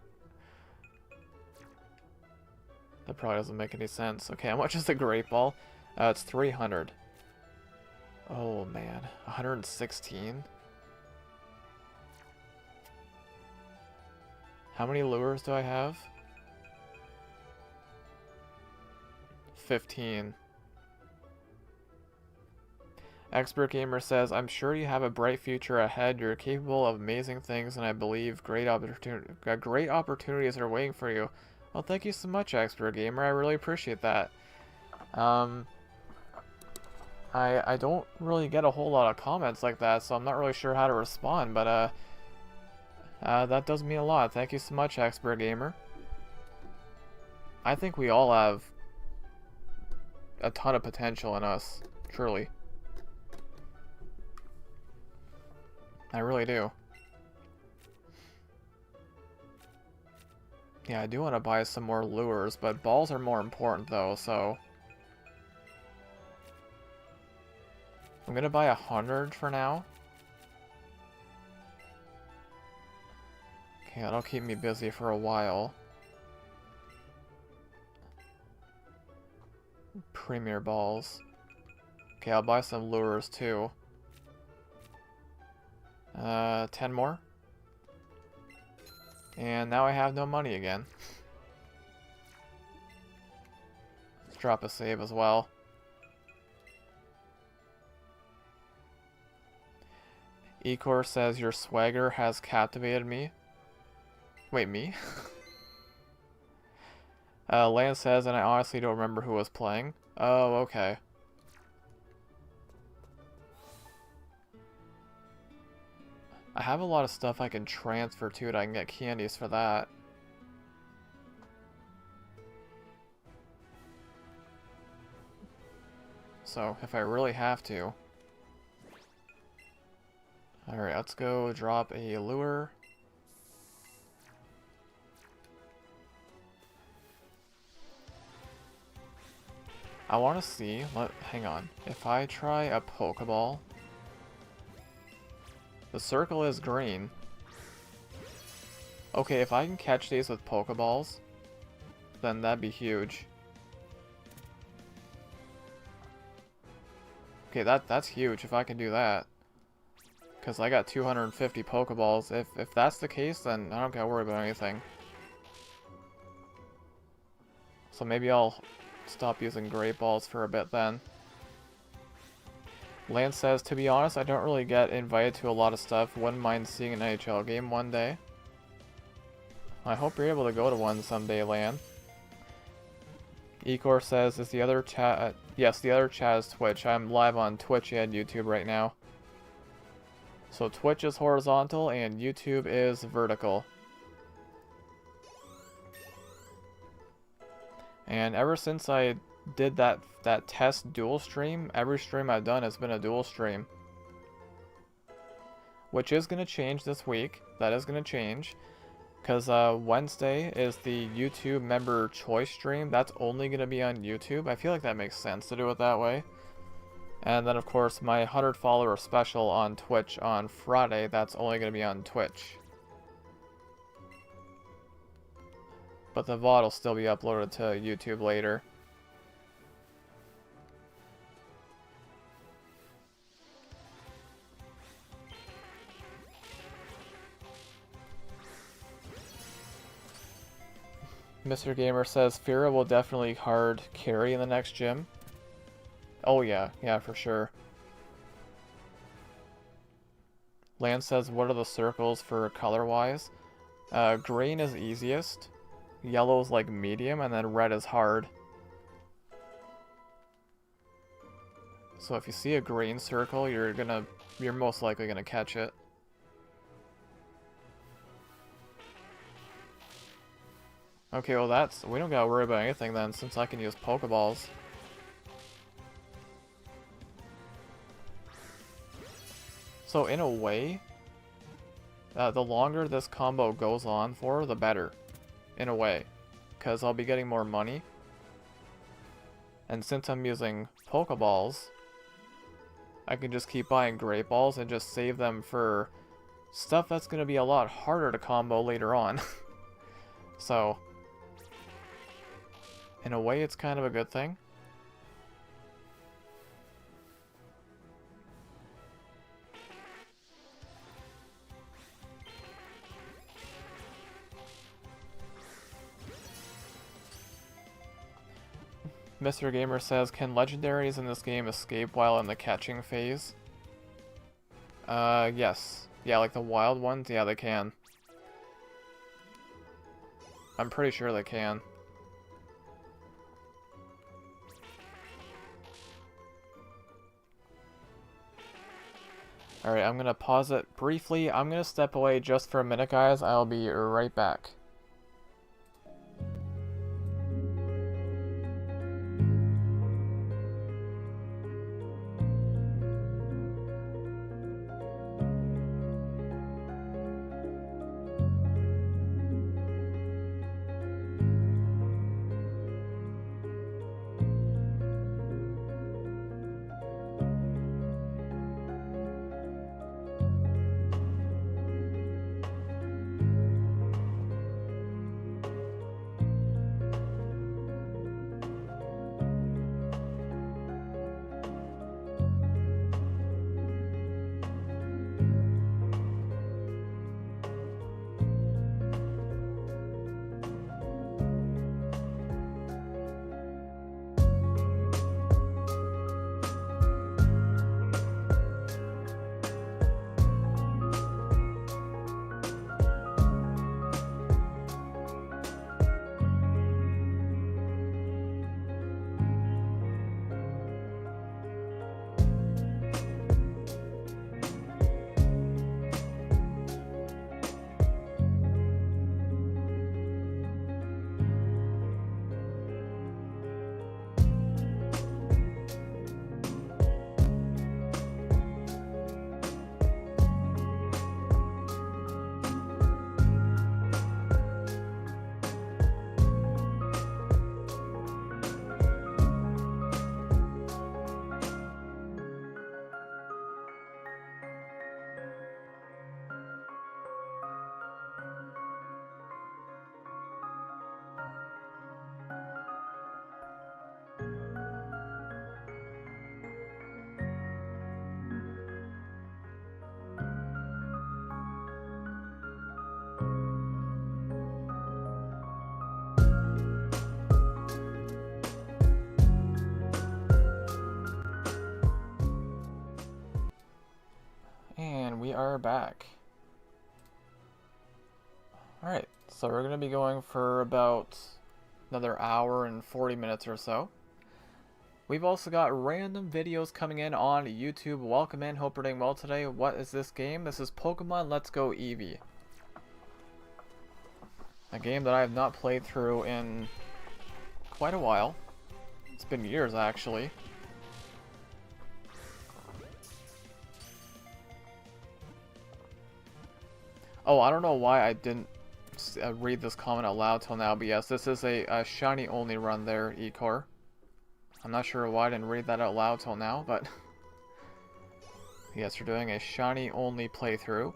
Speaker 2: that probably doesn't make any sense. Okay, how much is the Great Ball? It's 300. Oh, man. 116? How many lures do I have? 15. Expert Gamer says, I'm sure you have a bright future ahead. You're capable of amazing things, and I believe great opportunities are waiting for you. Well, thank you so much, Expert Gamer. I really appreciate that. I don't really get a whole lot of comments like that, so I'm not really sure how to respond, but that does mean a lot. Thank you so much, Expert Gamer. I think we all have a ton of potential in us, truly. I really do. Yeah, I do want to buy some more lures, but balls are more important though, so I'm gonna buy 100 for now. Okay, that'll keep me busy for a while. Premier balls. Okay, I'll buy some lures too. 10 more. And now I have no money again. Let's drop a save as well. Ecor says your swagger has captivated me. Wait, me? Lance says, and I honestly don't remember who was playing. Oh, okay. I have a lot of stuff I can transfer to it. I can get candies for that. So, if I really have to. Alright, let's go drop a lure. I want to see, hang on, if I try a Pokeball, the circle is green. Okay, if I can catch these with Pokeballs, then that'd be huge. Okay, that's huge if I can do that. Because I got 250 Pokeballs. If that's the case, then I don't gotta worry about anything. So maybe I'll stop using Great Balls for a bit then. Lance says, to be honest, I don't really get invited to a lot of stuff. Wouldn't mind seeing an NHL game one day. I hope you're able to go to one someday, Lan. Ecor says, is the other chat... yes, the other chat is Twitch. I'm live on Twitch and YouTube right now. So Twitch is horizontal and YouTube is vertical. And ever since I did that test dual stream, every stream I've done has been a dual stream. Which is going to change this week. That is going to change. Because Wednesday is the YouTube member choice stream. That's only going to be on YouTube. I feel like that makes sense to do it that way. And then of course my 100 follower special on Twitch on Friday. That's only going to be on Twitch. But the VOD will still be uploaded to YouTube later. Mr. Gamer says Fira will definitely hard carry in the next gym. Oh yeah, for sure. Lance says, what are the circles for color-wise? Green is easiest. Yellow is like medium, and then red is hard. So if you see a green circle, you're most likely gonna catch it. Okay, well we don't gotta worry about anything then, since I can use Pokeballs. So in a way, the longer this combo goes on for, the better. In a way. Because I'll be getting more money. And since I'm using Pokeballs, I can just keep buying Great Balls and just save them for stuff that's going to be a lot harder to combo later on. So, in a way, it's kind of a good thing. Mr. Gamer says, can legendaries in this game escape while in the catching phase? Yes. Yeah, like the wild ones, yeah, they can. I'm pretty sure they can. Alright, I'm gonna pause it briefly. I'm gonna step away just for a minute, guys. I'll be right back. And we are back. Alright, so we're going to be going for about another hour and 40 minutes or so. We've also got random videos coming in on YouTube. Welcome in, hope you're doing well today. What is this game? This is Pokemon Let's Go Eevee. A game that I have not played through in quite a while. It's been years, actually. Oh, I don't know why I didn't read this comment out loud till now, but yes, this is a shiny only run there, Ecor. I'm not sure why I didn't read that out loud till now, but yes, we're doing a shiny only playthrough.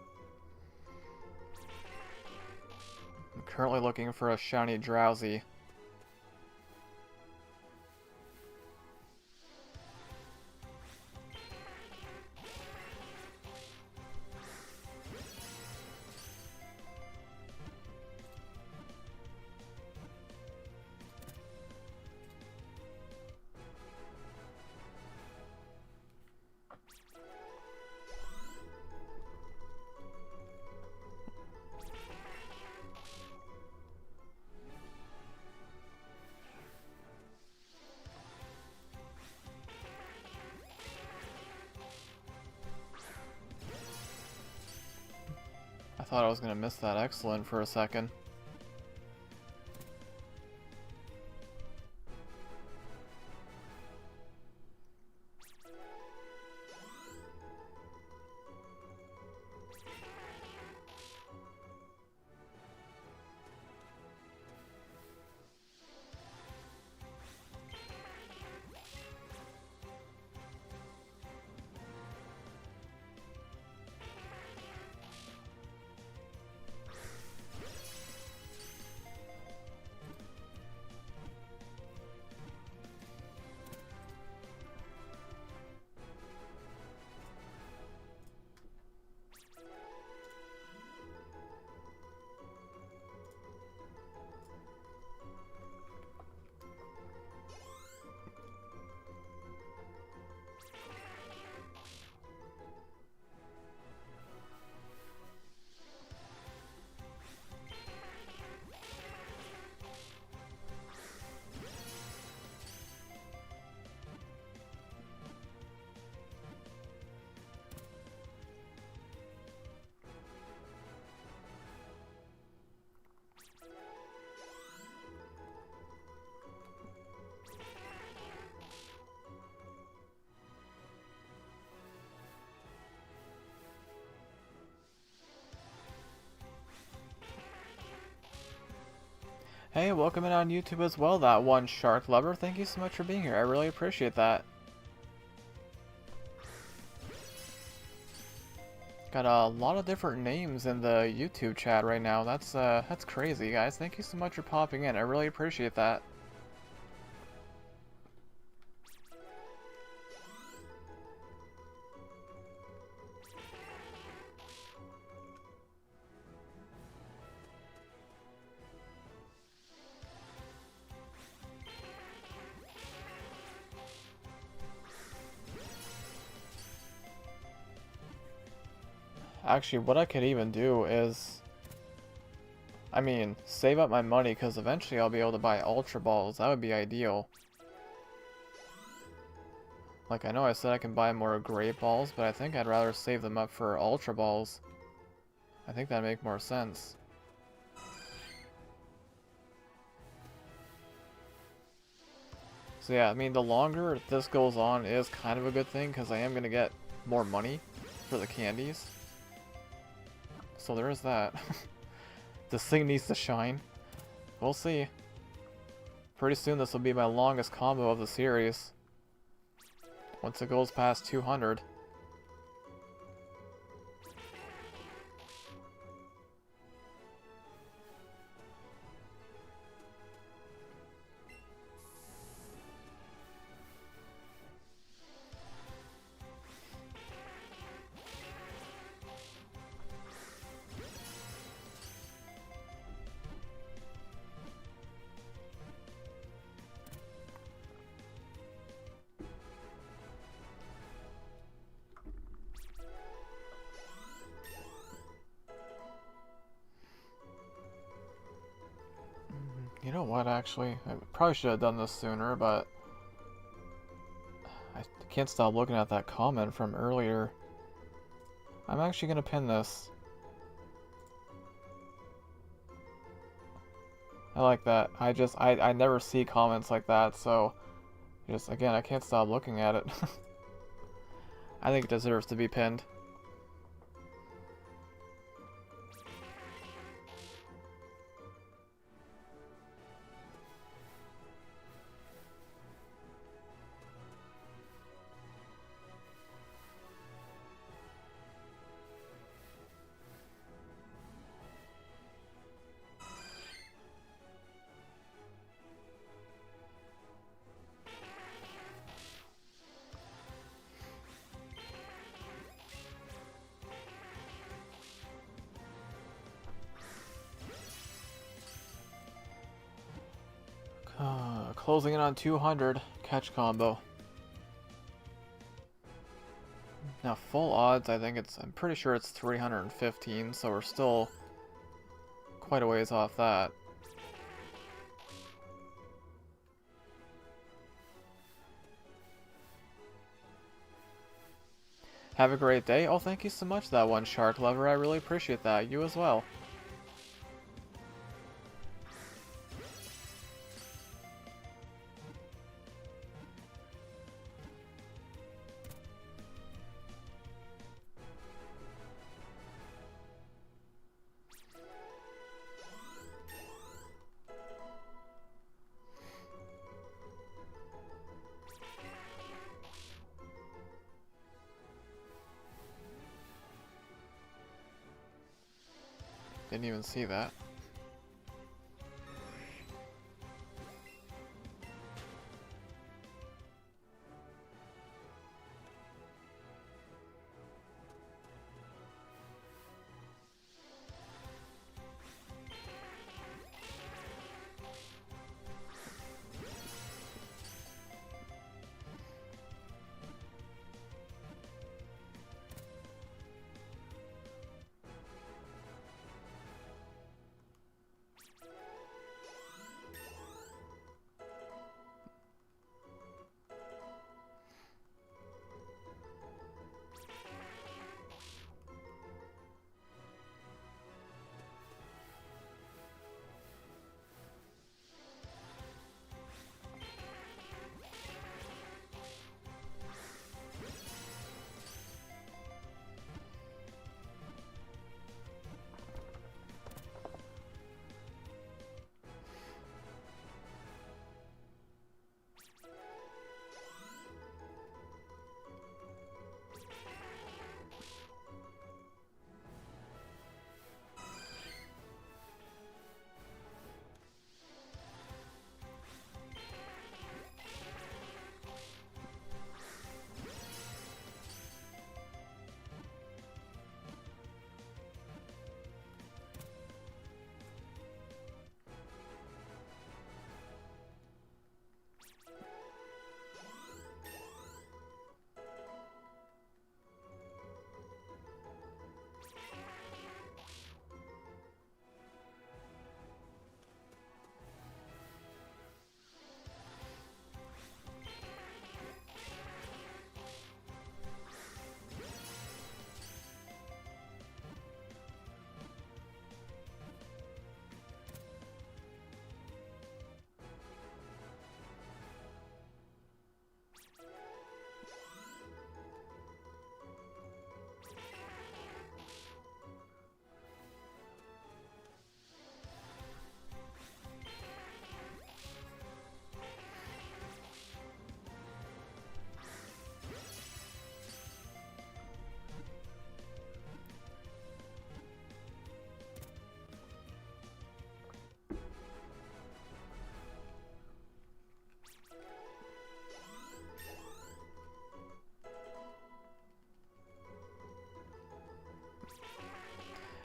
Speaker 2: I'm currently looking for a shiny Drowzee. I thought I was gonna miss that excellent for a second. Hey, welcome in on YouTube as well, that one shark lover. Thank you so much for being here. I really appreciate that. Got a lot of different names in the YouTube chat right now. That's crazy, guys. Thank you so much for popping in. I really appreciate that. Actually, what I could even do is, I mean, save up my money because eventually I'll be able to buy Ultra Balls. That would be ideal. Like, I know I said I can buy more Great Balls, but I think I'd rather save them up for Ultra Balls. I think that'd make more sense. So yeah, I mean, the longer this goes on is kind of a good thing because I am going to get more money for the candies. So there is that. This thing needs to shine. We'll see. Pretty soon this will be my longest combo of the series. Once it goes past 200. You know what, actually? I probably should have done this sooner, but I can't stop looking at that comment from earlier. I'm actually going to pin this. I like that. I never see comments like that, so just, again, I can't stop looking at it. I think it deserves to be pinned. Closing in on 200 catch combo. Now full odds, I'm pretty sure it's 315, so we're still quite a ways off that. Have a great day. Oh, thank you so much, that one shark lover. I really appreciate that. You as well. Didn't even see that.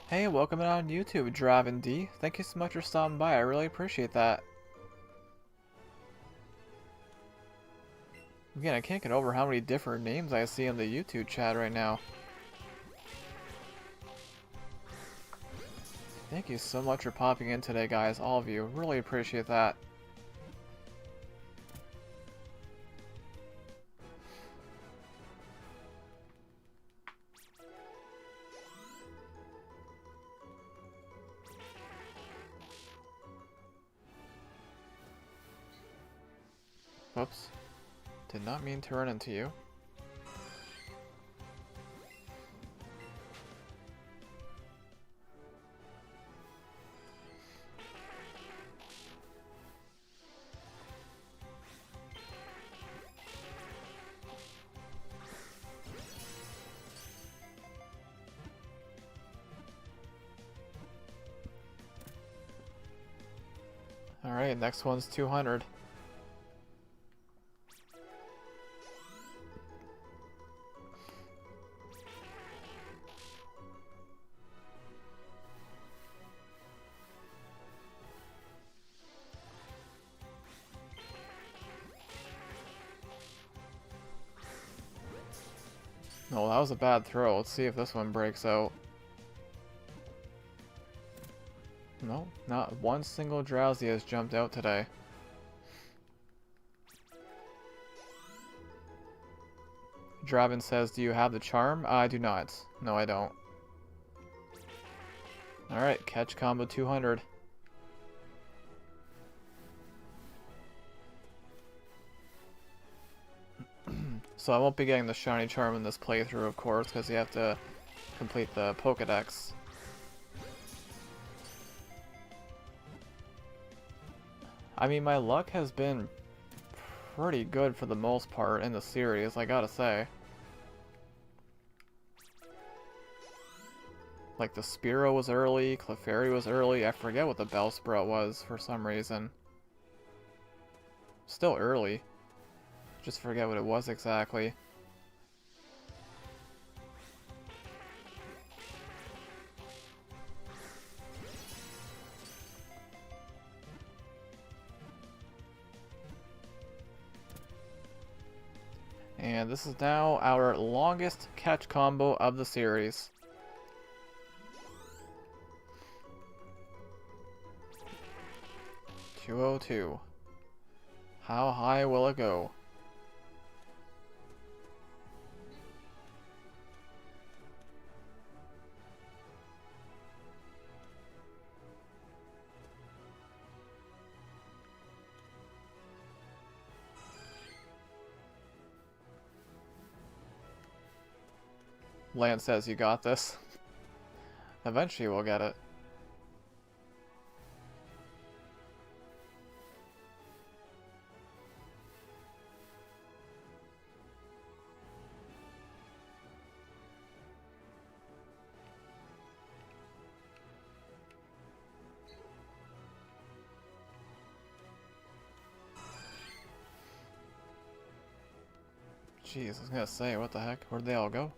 Speaker 2: Hey, welcome in on YouTube, Drowzee. Thank you so much for stopping by. I really appreciate that. Again, I can't get over how many different names I see in the YouTube chat right now. Thank you so much for popping in today, guys, all of you. Really appreciate that. Whoops. Did not mean to run into you. Alright, next one's 200. No, that was a bad throw. Let's see if this one breaks out. No, not one single Drowzee has jumped out today. Draven says, do you have the charm? I do not. No, I don't. Alright, catch combo 200. So I won't be getting the shiny charm in this playthrough, of course, because you have to complete the Pokedex. I mean, my luck has been pretty good for the most part in the series, I gotta say. Like, the Spearow was early, Clefairy was early, I forget what the Bellsprout was for some reason. Still early. Just forget what it was exactly. And this is now our longest catch combo of the series. $202. How high will it go? Lance says you got this. Eventually we'll get it. Jeez, I was gonna say, what the heck? Where'd they all go?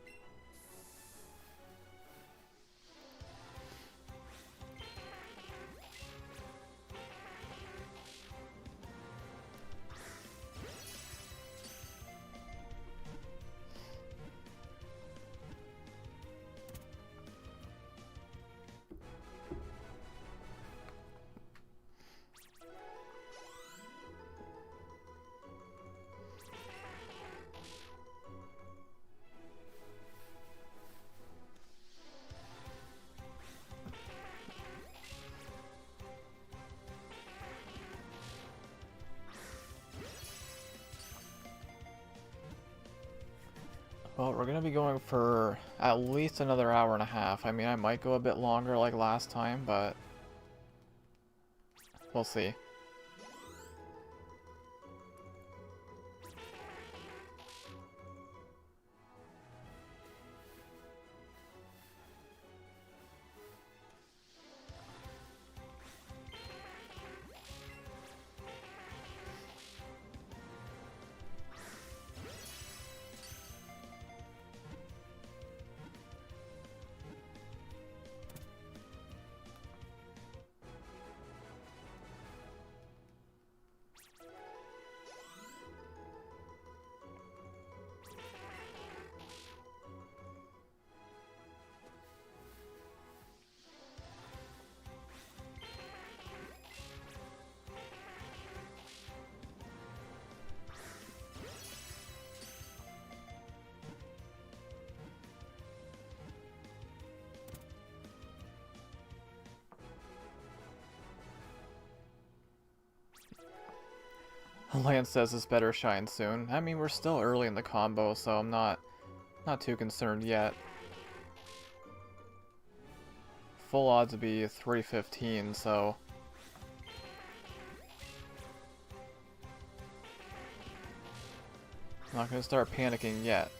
Speaker 2: Well, we're gonna be going for at least another hour and a half. I mean, I might go a bit longer like last time, but we'll see. Lance says this better shine soon. I mean, we're still early in the combo, so I'm not too concerned yet. Full odds would be 315, so I'm not gonna start panicking yet.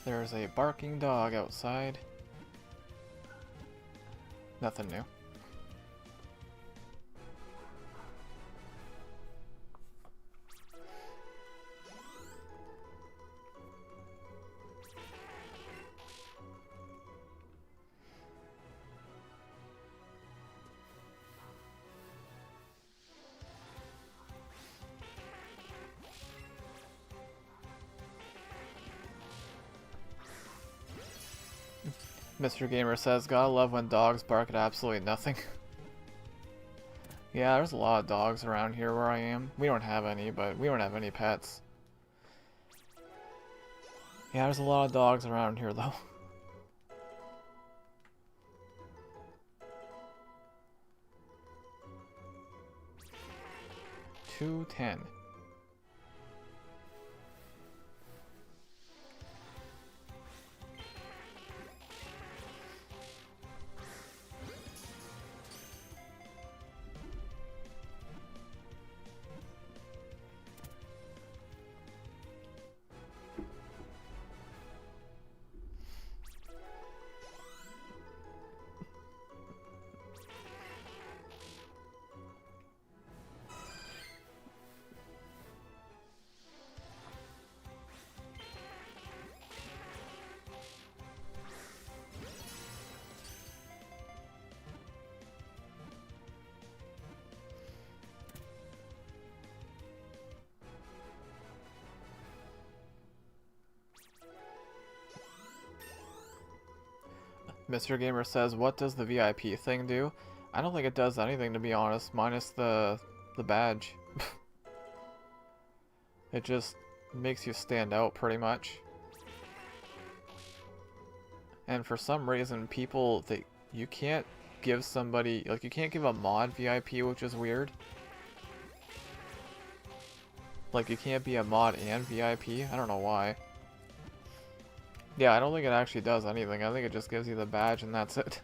Speaker 2: There's a barking dog outside. Nothing new. Mr. Gamer says, gotta love when dogs bark at absolutely nothing. Yeah, there's a lot of dogs around here where I am. We don't have any, but we don't have any pets. Yeah, there's a lot of dogs around here, though. $210. Mr. Gamer says, what does the VIP thing do? I don't think it does anything, to be honest, minus the badge. It just makes you stand out, pretty much. And for some reason, people, you can't give somebody, like, you can't give a mod VIP, which is weird. Like, you can't be a mod and VIP? I don't know why. Yeah, I don't think it actually does anything. I think it just gives you the badge and that's it.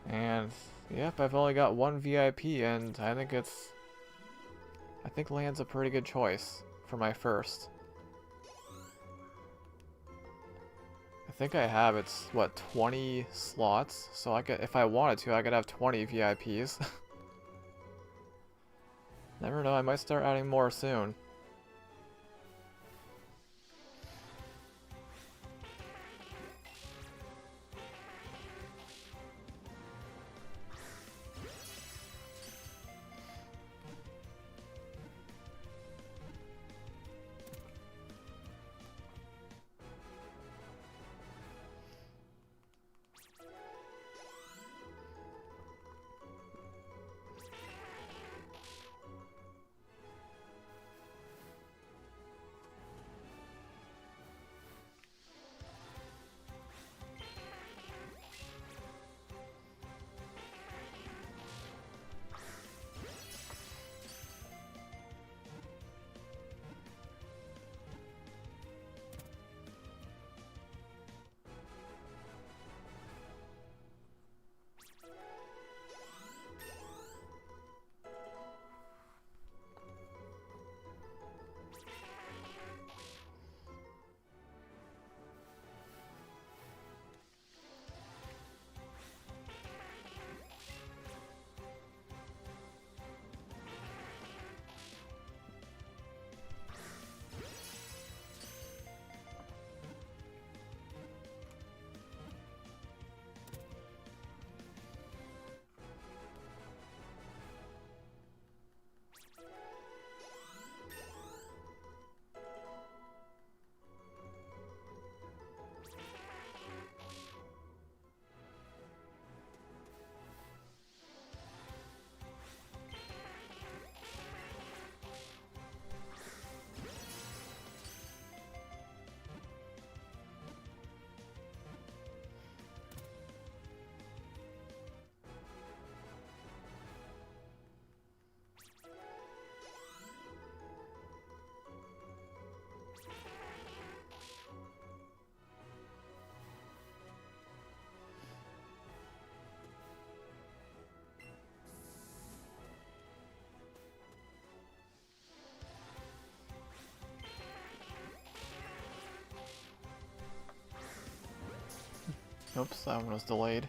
Speaker 2: And, yep, I've only got one VIP and I think Land's a pretty good choice for my first. I think I have, it's, what, 20 slots? So I could, if I wanted to, I could have 20 VIPs. Never know, I might start adding more soon. Oops, that one was delayed.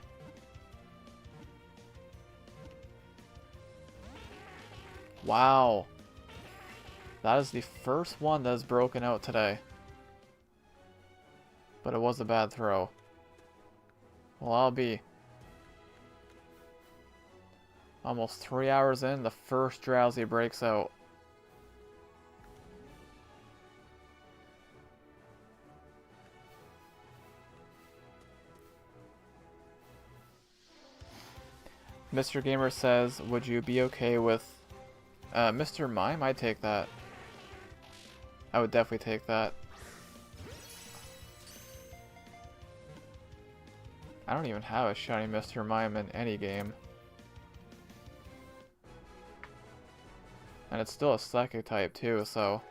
Speaker 2: Wow. That is the first one that is broken out today. But it was a bad throw. Well, I'll be almost 3 hours in, the first Drowzee breaks out. Mr. Gamer says, would you be okay with Mr. Mime? I'd take that. I would definitely take that. I don't even have a shiny Mr. Mime in any game. And it's still a psychic type too, so...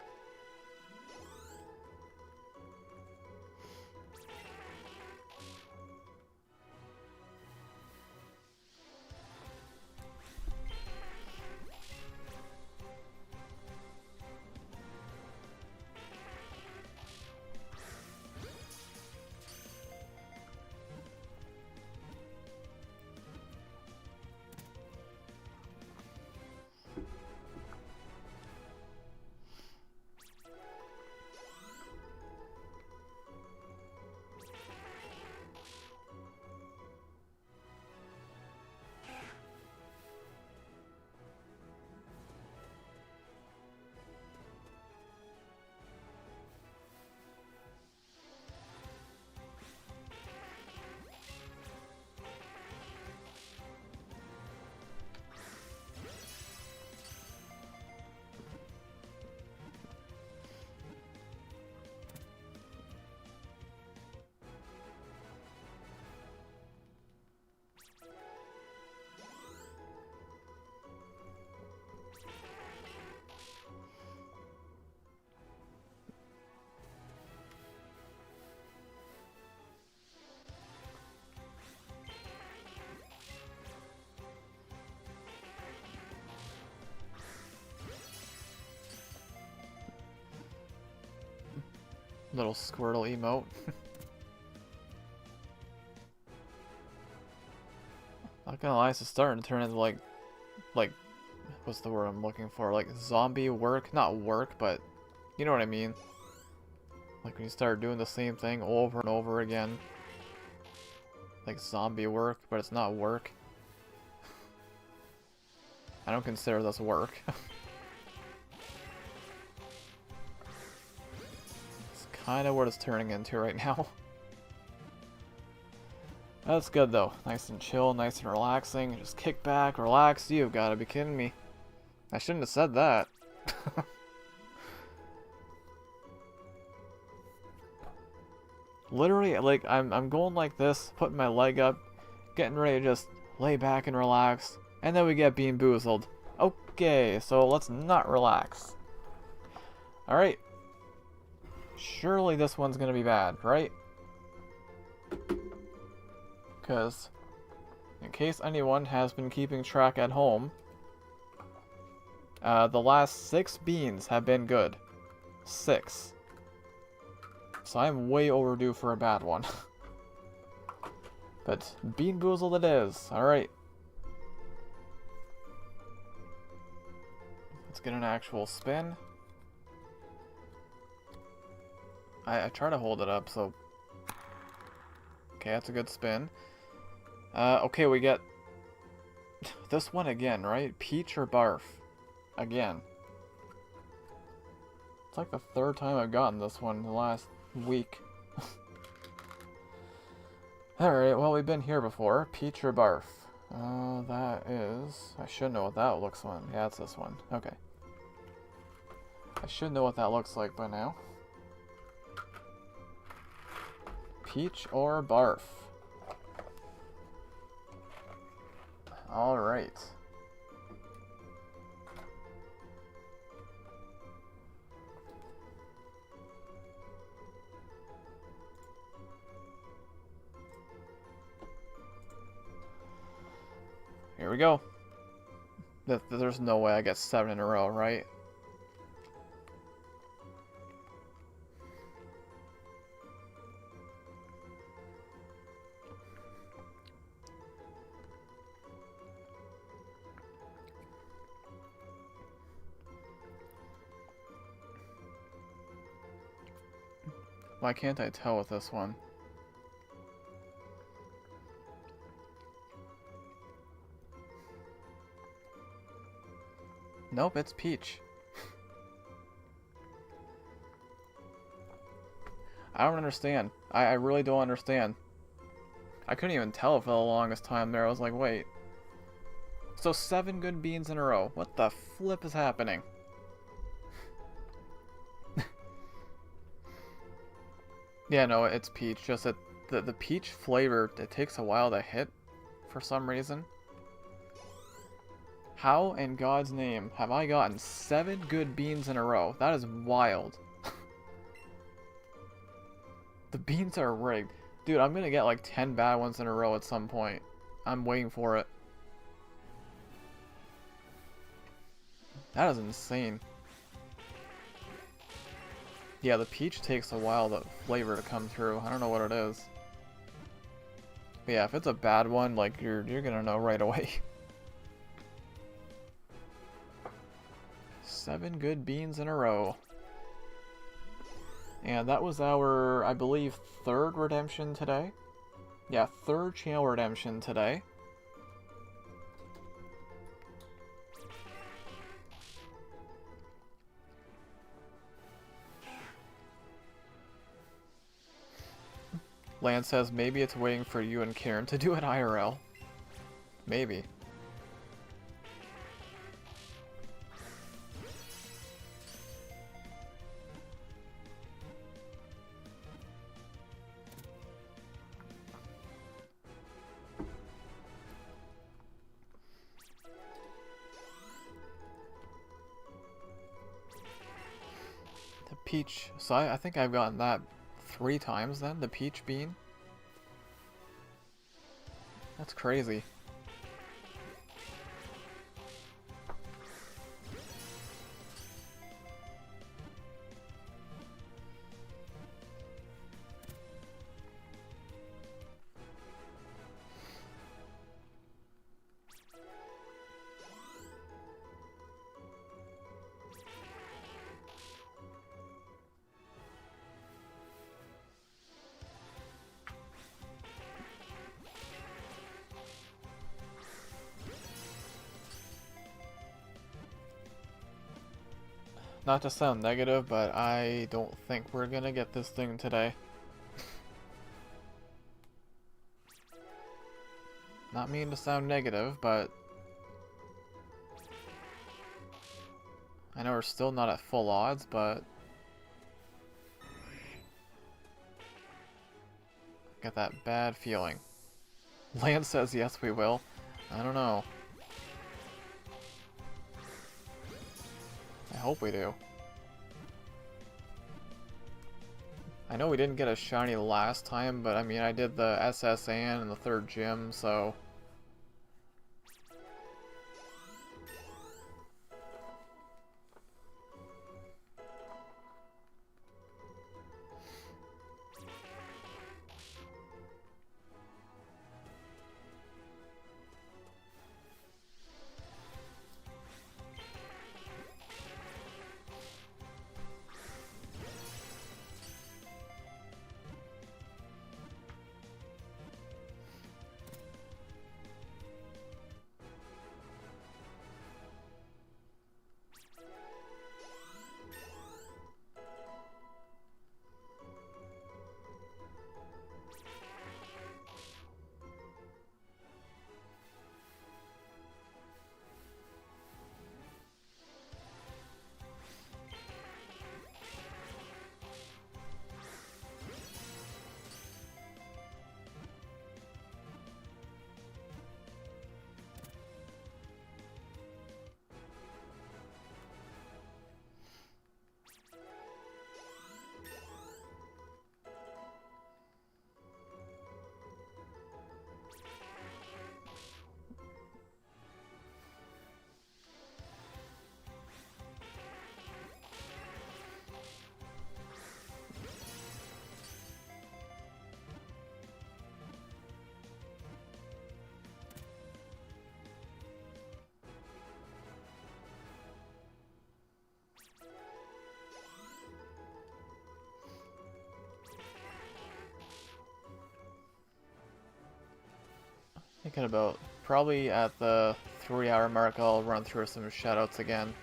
Speaker 2: Little Squirtle emote. Not gonna lie, it's starting to turn into like, what's the word I'm looking for? Like zombie work? Not work, but you know what I mean. Like when you start doing the same thing over and over again. Like zombie work, but it's not work. I don't consider this work. Kind of what it's turning into right now. That's good though. Nice and chill, nice and relaxing. Just kick back, relax. You've got to be kidding me. I shouldn't have said that. Literally, like, I'm going like this, putting my leg up, getting ready to just lay back and relax, and then we get bean boozled. Okay, so let's not relax. Alright. Surely this one's gonna be bad, right? Because, in case anyone has been keeping track at home, the last 6 beans have been good. 6. So I'm way overdue for a bad one. But bean boozled it is. Alright. Let's get an actual spin. I try to hold it up, so... Okay, that's a good spin. Okay, we get... this one again, right? Peach or Barf? Again. It's like the 3rd time I've gotten this one in the last week. Alright, well, we've been here before. Peach or Barf? That is... I should know what that looks like. Yeah, it's this one. Okay. I should know what that looks like by now. Peach or Barf? Alright. Here we go. There's no way I get 7 in a row, right? Why can't I tell with this one? Nope, it's peach. I don't understand. I really don't understand. I couldn't even tell for the longest time there. I was like, wait. So 7 good beans in a row. What the flip is happening? Yeah, no, it's peach. Just that the peach flavor, it takes a while to hit for some reason. How in God's name have I gotten 7 good beans in a row? That is wild. The beans are rigged. Dude, I'm gonna get like 10 bad ones in a row at some point. I'm waiting for it. That is insane. Yeah, the peach takes a while, the flavor to come through. I don't know what it is. But yeah, if it's a bad one, like, you're gonna know right away. 7 good beans in a row. And that was our, I believe, 3rd redemption today. Yeah, 3rd channel redemption today. Lance says maybe it's waiting for you and Karen to do an IRL. Maybe. The peach. So I think I've gotten that 3 times then, the peach bean. That's crazy. Not to sound negative, but I don't think we're gonna get this thing today. Not mean to sound negative, but I know we're still not at full odds, but I get that bad feeling. Lance says yes, we will. I don't know. I hope we do. I know we didn't get a shiny last time, but I mean, I did the SSN and the 3rd gym, so... Thinking about probably at the 3-hour mark I'll run through some shoutouts again.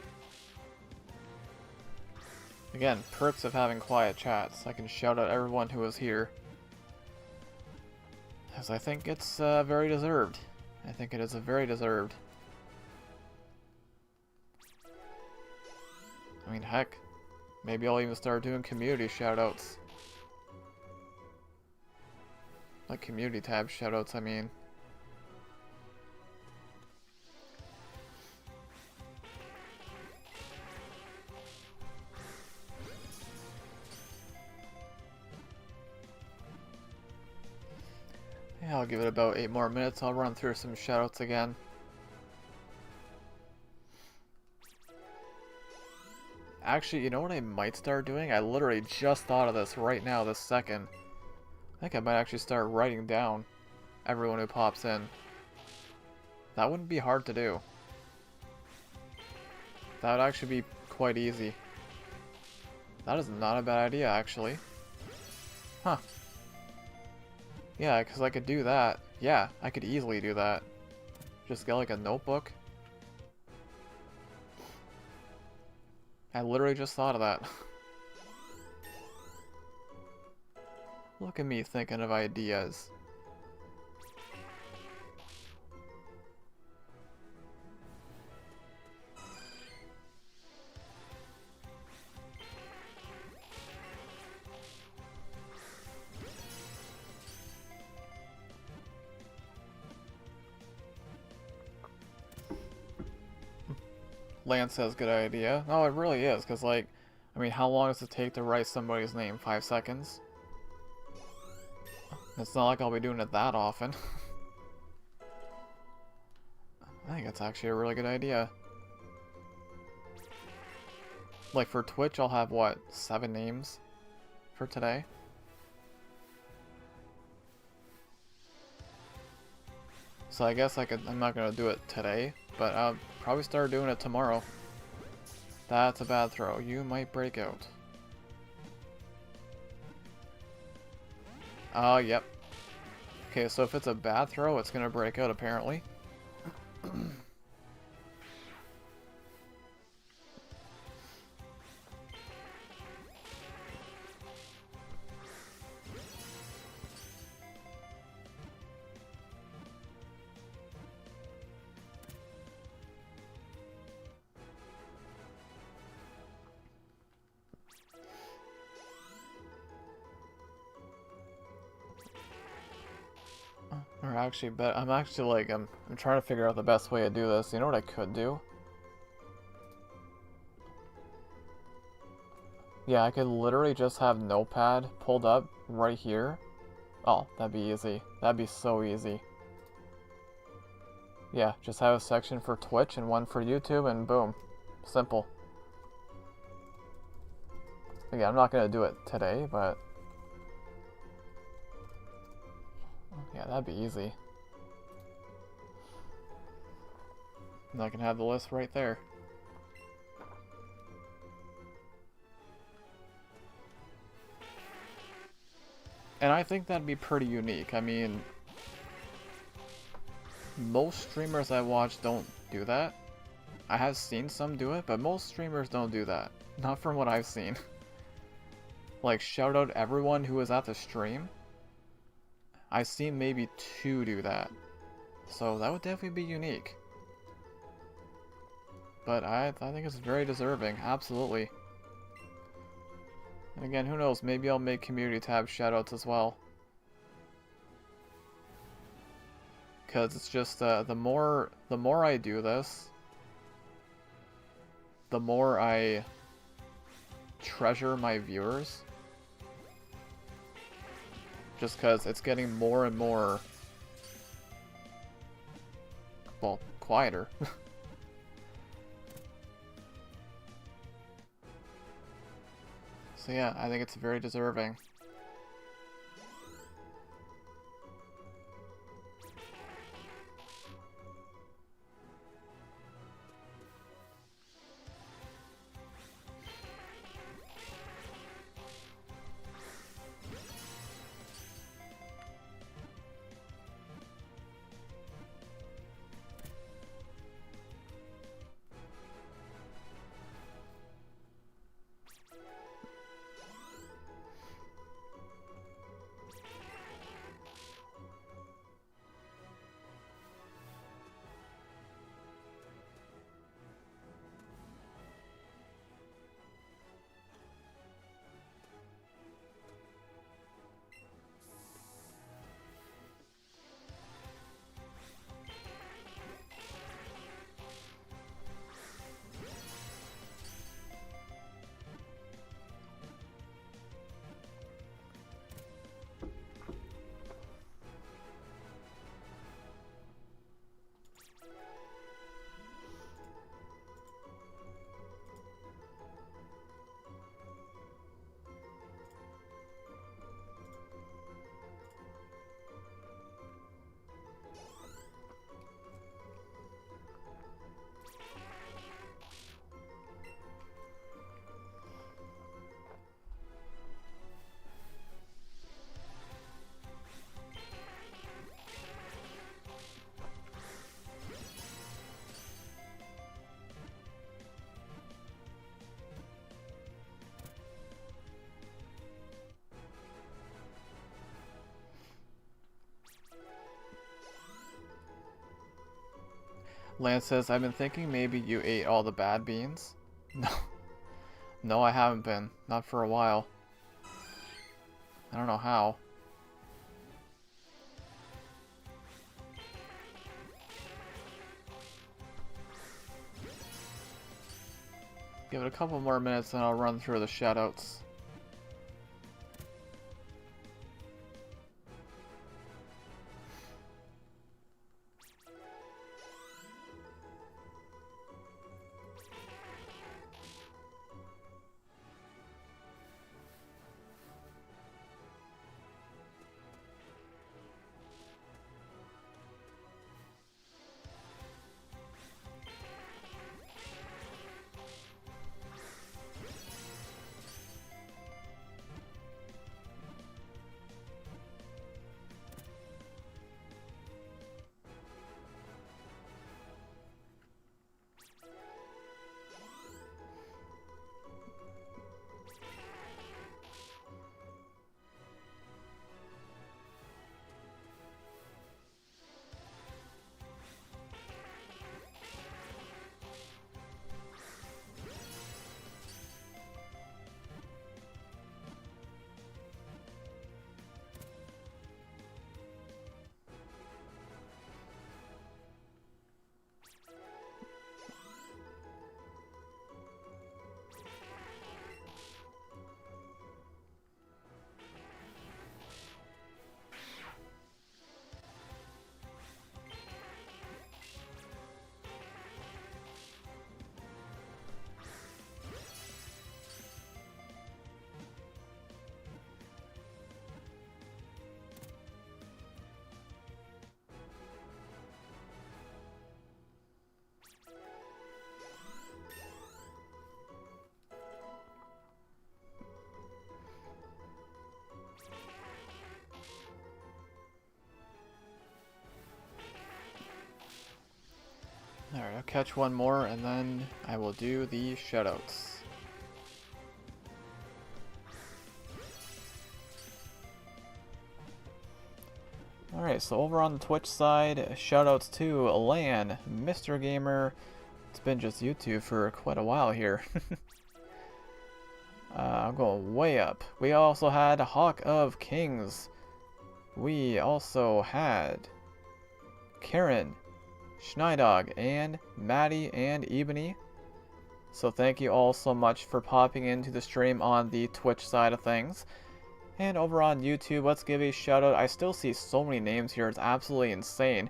Speaker 2: Again, perks of having quiet chats. I can shout out everyone who was here. As I think it's very deserved. I think it is very deserved. I mean, heck, maybe I'll even start doing community shoutouts. Like community tab shoutouts, I mean. Yeah, I'll give it about 8 more minutes. I'll run through some shoutouts again. Actually, you know what I might start doing? I literally just thought of this right now, this second. I think I might actually start writing down everyone who pops in. That wouldn't be hard to do. That would actually be quite easy. That is not a bad idea, actually. Huh. Yeah, because I could do that. Yeah, I could easily do that. Just get like a notebook. I literally just thought of that. Look at me thinking of ideas. Lance says good idea. No, it really is, because like, I mean, how long does it take to write somebody's name? 5 seconds? It's not like I'll be doing it that often. I think that's actually a really good idea. Like for Twitch, I'll have what, 7 names for today? So I guess I'm not gonna do it today, but I'll probably start doing it tomorrow. That's a bad throw. You might break out. Yep. Okay, so if it's a bad throw, it's gonna break out apparently. Or actually, but I'm actually like, I'm trying to figure out the best way to do this. You know what I could do? Yeah, I could literally just have Notepad pulled up right here. Oh, that'd be easy. That'd be so easy. Yeah, just have a section for Twitch and one for YouTube and boom. Simple. Again, I'm not gonna do it today, but yeah, that'd be easy. And I can have the list right there. And I think that'd be pretty unique. I mean, most streamers I watch don't do that. I have seen some do it, but most streamers don't do that. Not from what I've seen. Like, shout out everyone who was at the stream. I've seen maybe 2 do that. So that would definitely be unique. But I think it's very deserving, absolutely. And again, who knows, maybe I'll make community tab shoutouts as well. Because it's just, the more I do this, the more I treasure my viewers. Just because it's getting more and more, well, quieter. So yeah, I think it's very deserving. Lance says, I've been thinking maybe you ate all the bad beans. No. No, I haven't been. Not for a while. I don't know how. Give it a couple more minutes and I'll run through the shoutouts. Alright, I'll catch one more and then I will do the shoutouts. Alright, so over on the Twitch side, shoutouts to Lan, Mr. Gamer. It's been just YouTube for quite a while here. I'm going way up. We also had Hawk of Kings. We also had Karen, Schneidog, and Maddie and Ebony. So thank you all so much for popping into the stream on the Twitch side of things. And over on YouTube, let's give a shout out. I still see so many names here, it's absolutely insane.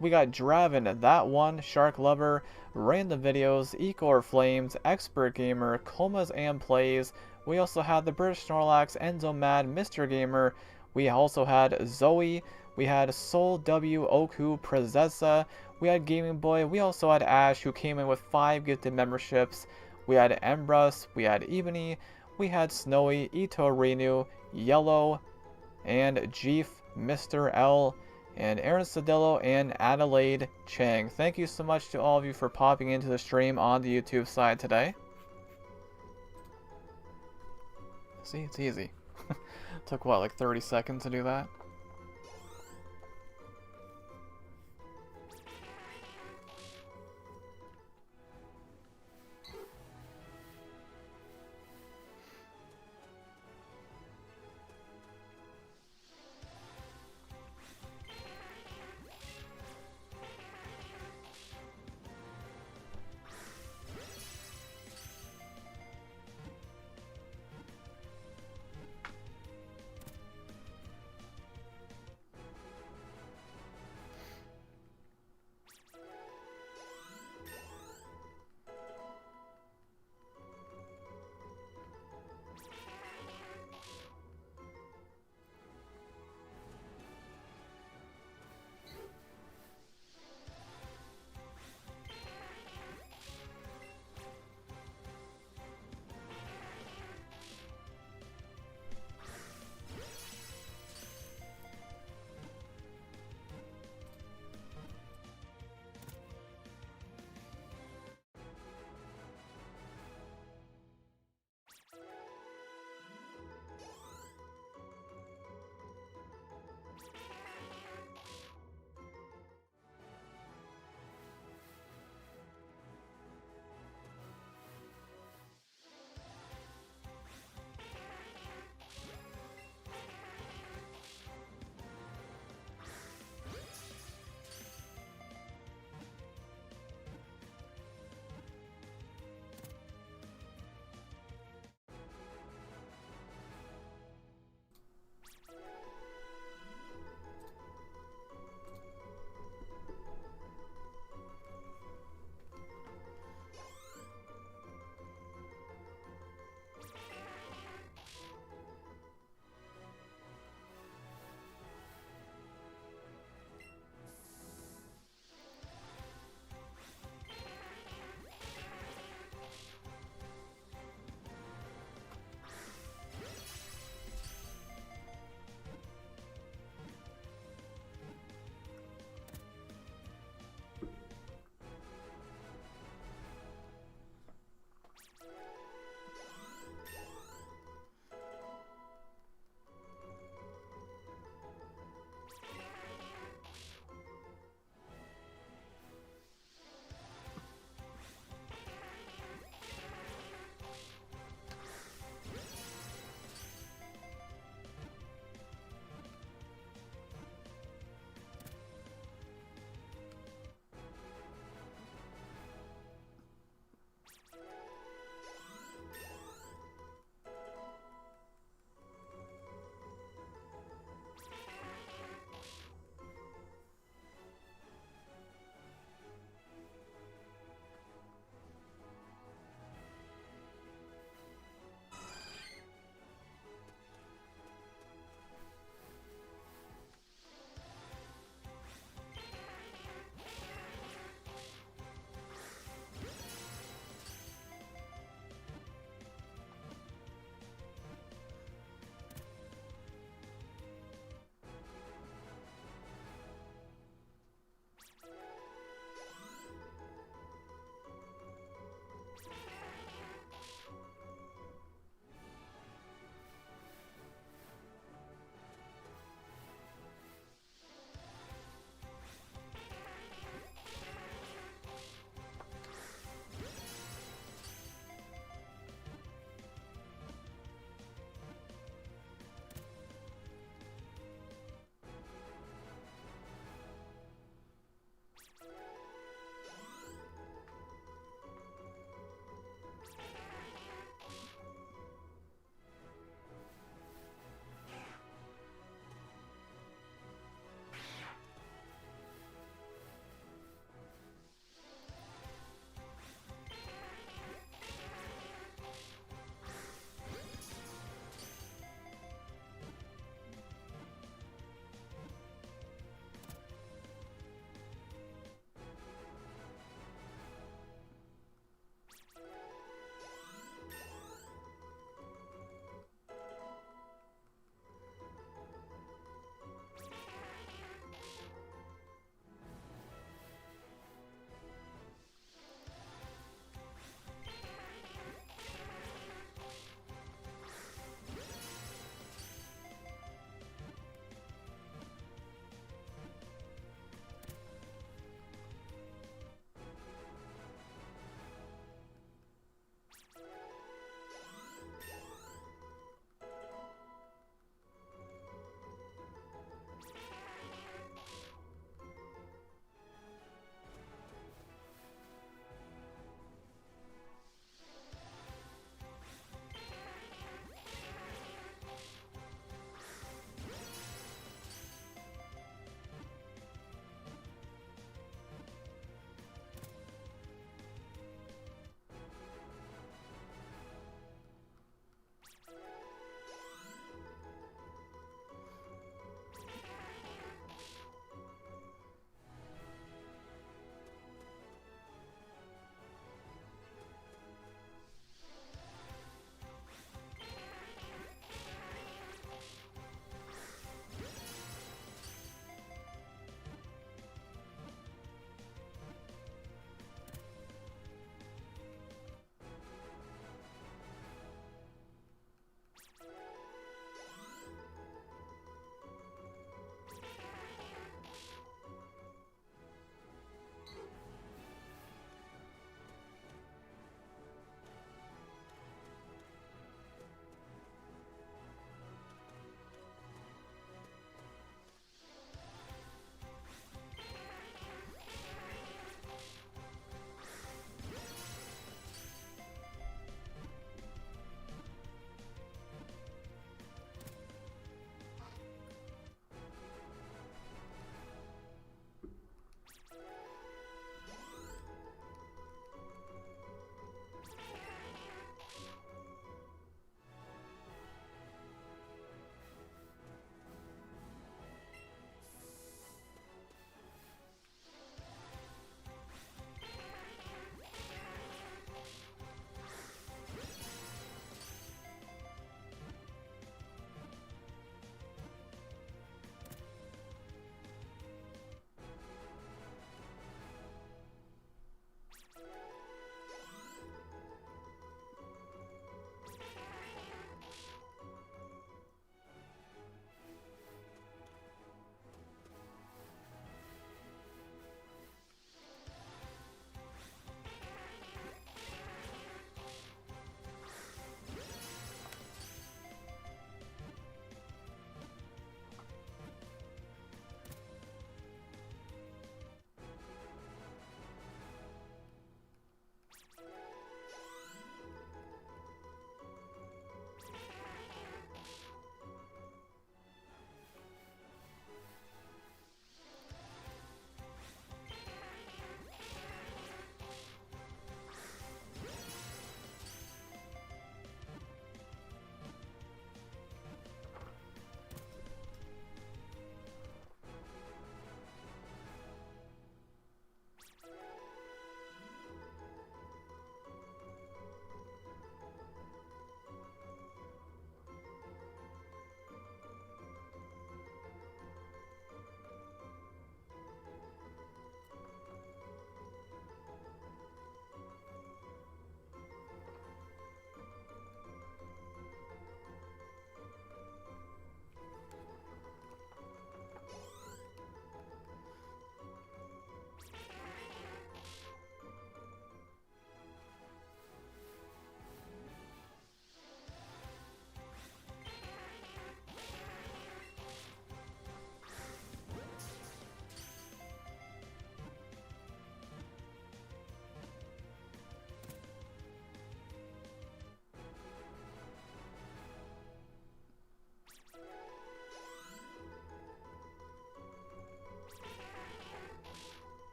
Speaker 2: We got Draven, That One, Shark Lover, Random Videos, Ecor Flames, Expert Gamer, Comas and Plays. We also had the British Snorlax, Enzomad, Mr. Gamer. We also had Zoe. We had Soul W, Oku, Prezessa. We had Gaming Boy. We also had Ash, who came in with 5 gifted memberships. We had Embrus. We had Ebony. We had Snowy, Ito Renu, Yellow, and Jeef, Mr. L, and Aaron Cedillo, and Adelaide Chang. Thank you so much to all of you for popping into the stream on the YouTube side today. See, it's easy. Took what, like 30 seconds to do that?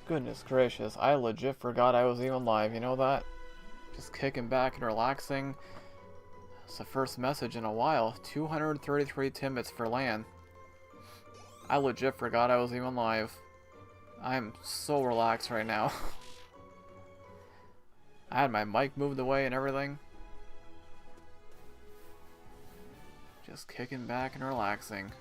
Speaker 2: Goodness gracious, I legit forgot I was even live, you know that? Just kicking back and relaxing. It's the first message in a while. 233 timbits for land. I legit forgot I was even live. I'm so relaxed right now. I had my mic moved away and everything. Just kicking back and relaxing.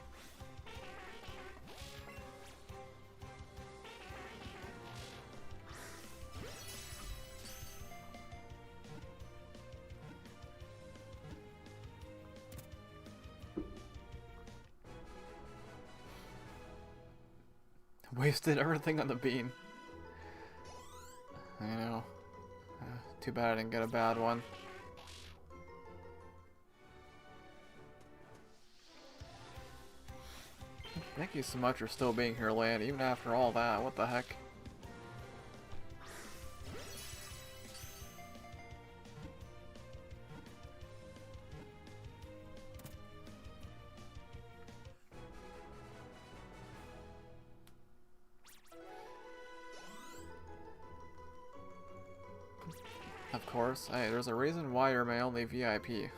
Speaker 2: Wasted everything on the bean. I know. Too bad I didn't get a bad one. Thank you so much for still being here, Land, even after all that. What the heck? Of course. Hey, there's a reason why you're my only VIP.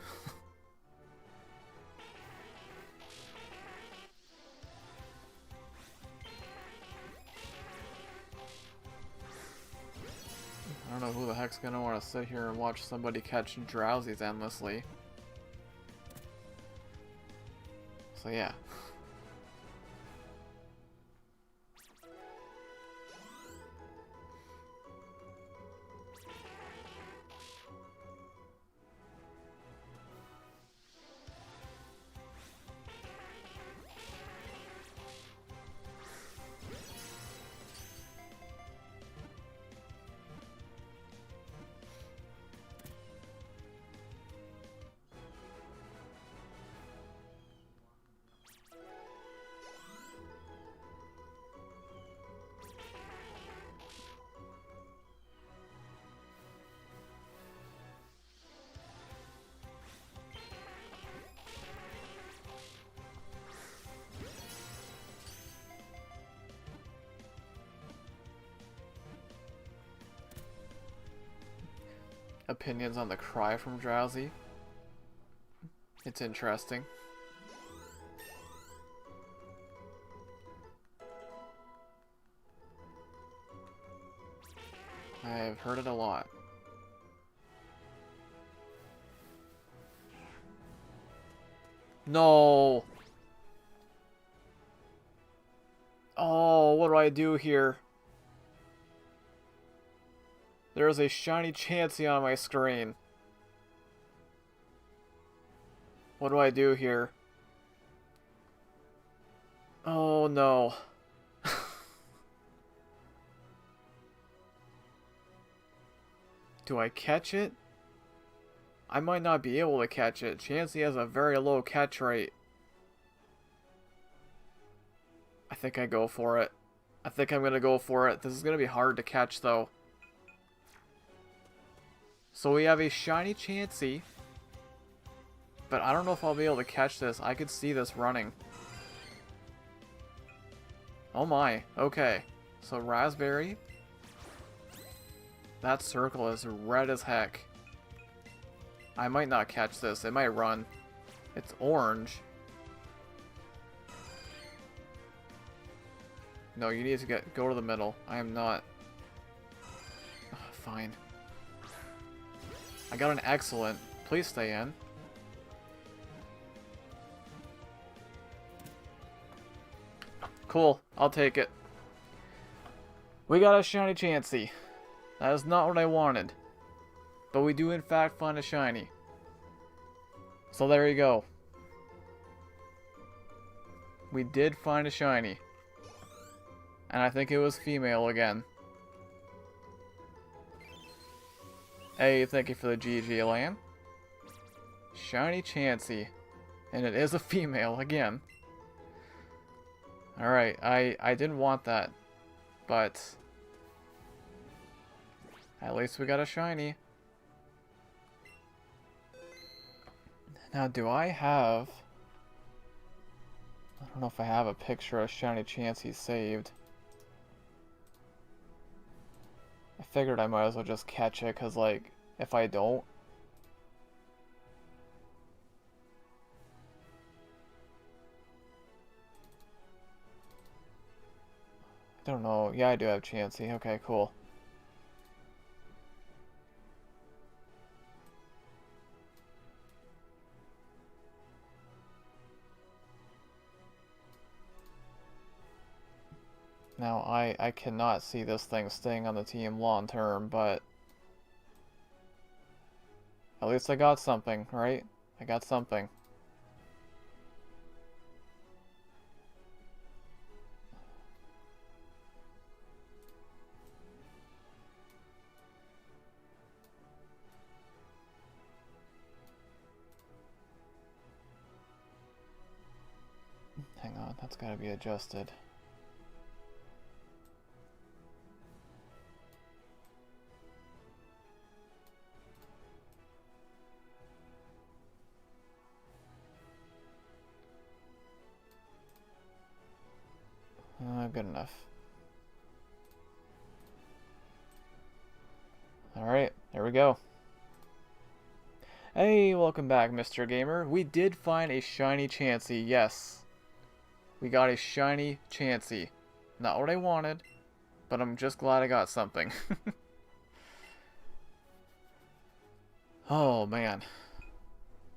Speaker 2: I don't know who the heck's gonna want to sit here and watch somebody catch Drowzees endlessly. So yeah. Opinions on the cry from Drowzee. It's interesting. I've heard it a lot. No! Oh, what do I do here? There's a shiny Chansey on my screen. What do I do here? Oh no. Do I catch it? I might not be able to catch it. Chansey has a very low catch rate. I think I go for it. I think I'm gonna go for it. This is gonna be hard to catch though. So we have a shiny Chansey, but I don't know if I'll be able to catch this. I could see this running. Oh my, okay. So Raspberry. That circle is red as heck. I might not catch this. It might run. It's orange. No, you need to go to the middle. I am not. Ugh, fine. I got an excellent. Please stay in. Cool. I'll take it. We got a shiny Chansey. That is not what I wanted. But we do in fact find a shiny. So there you go. We did find a shiny. And I think it was female again. Hey, thank you for the GG Lamb. Shiny Chansey. And it is a female again. Alright, I didn't want that. But at least we got a shiny. Now, do I have... I don't know if I have a picture of shiny Chansey saved. figured I might as well just catch it, because, like, if I don't... I don't know. Yeah, I do have Chansey. Okay, cool. Now, I cannot see this thing staying on the team long term, but at least I got something, right? I got something. Hang on, that's gotta be adjusted. Good enough. Alright, there we go. Hey, welcome back, Mr. Gamer. We did find a shiny Chansey, yes. We got a shiny Chansey. Not what I wanted, but I'm just glad I got something. Oh, man.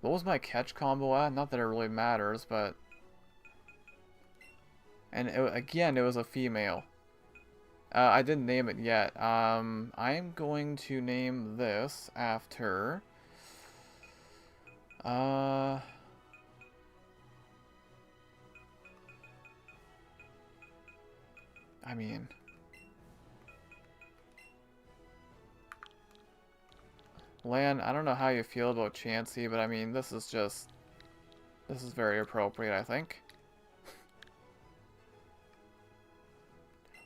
Speaker 2: What was my catch combo at? Not that it really matters, but... And again, it was a female. I didn't name it yet. I'm going to name this after... I mean... Lan, I don't know how you feel about Chansey, but I mean, this is just... This is very appropriate, I think.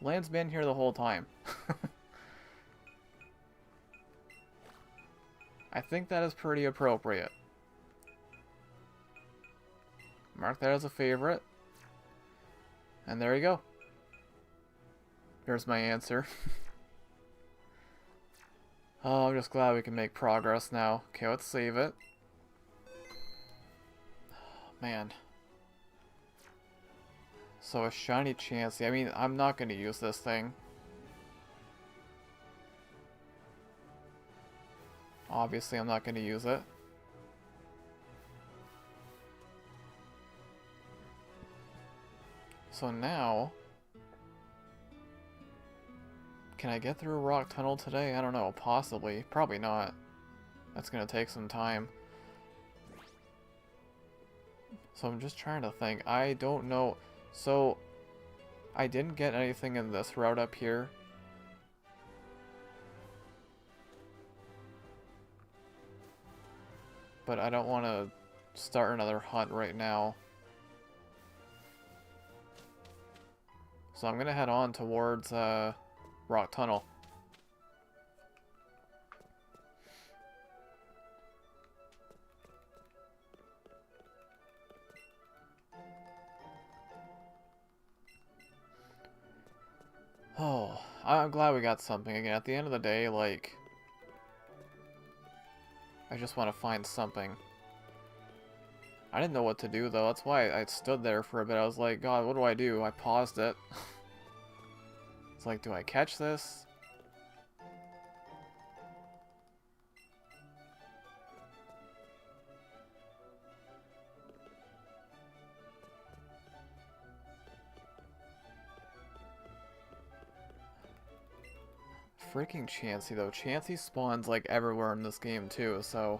Speaker 2: Lan's been here the whole time. I think that is pretty appropriate. Mark that as a favorite. And there you go. There's my answer. Oh, I'm just glad we can make progress now. Okay, let's save it. Man. So a shiny Chansey. I mean, I'm not going to use this thing. Obviously, I'm not going to use it. So now... Can I get through a rock tunnel today? I don't know. Possibly. Probably not. That's going to take some time. So I'm just trying to think. I don't know... So, I didn't get anything in this route up here. But I don't want to start another hunt right now. So I'm going to head on towards Rock Tunnel. Oh, I'm glad we got something again. At the end of the day, like, I just want to find something. I didn't know what to do, though. That's why I stood there for a bit. I was like, God, what do I do? I paused it. It's like, do I catch this? Freaking Chansey, though. Chansey spawns, like, everywhere in this game, too, so...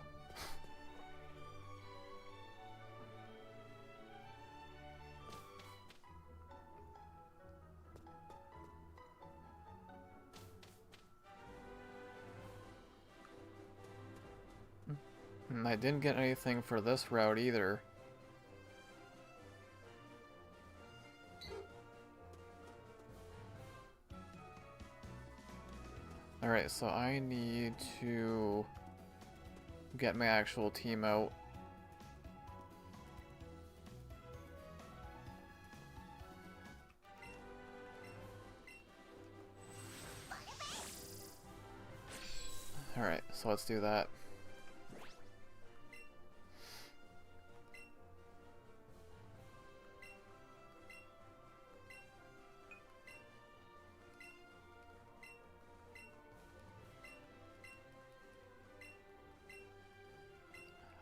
Speaker 2: And I didn't get anything for this route, either. Alright, so I need to get my actual team out. Alright, so let's do that.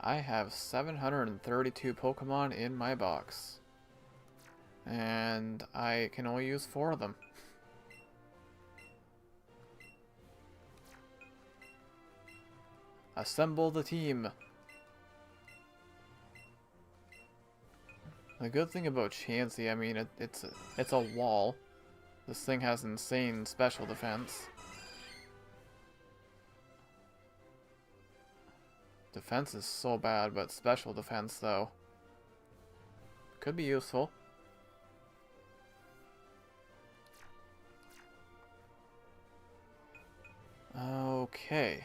Speaker 2: I have 732 Pokemon in my box. And I can only use 4 of them. Assemble the team. The good thing about Chansey, I mean, it's a wall. This thing has insane special defense. Defense is so bad, but special defense, though, could be useful. Okay.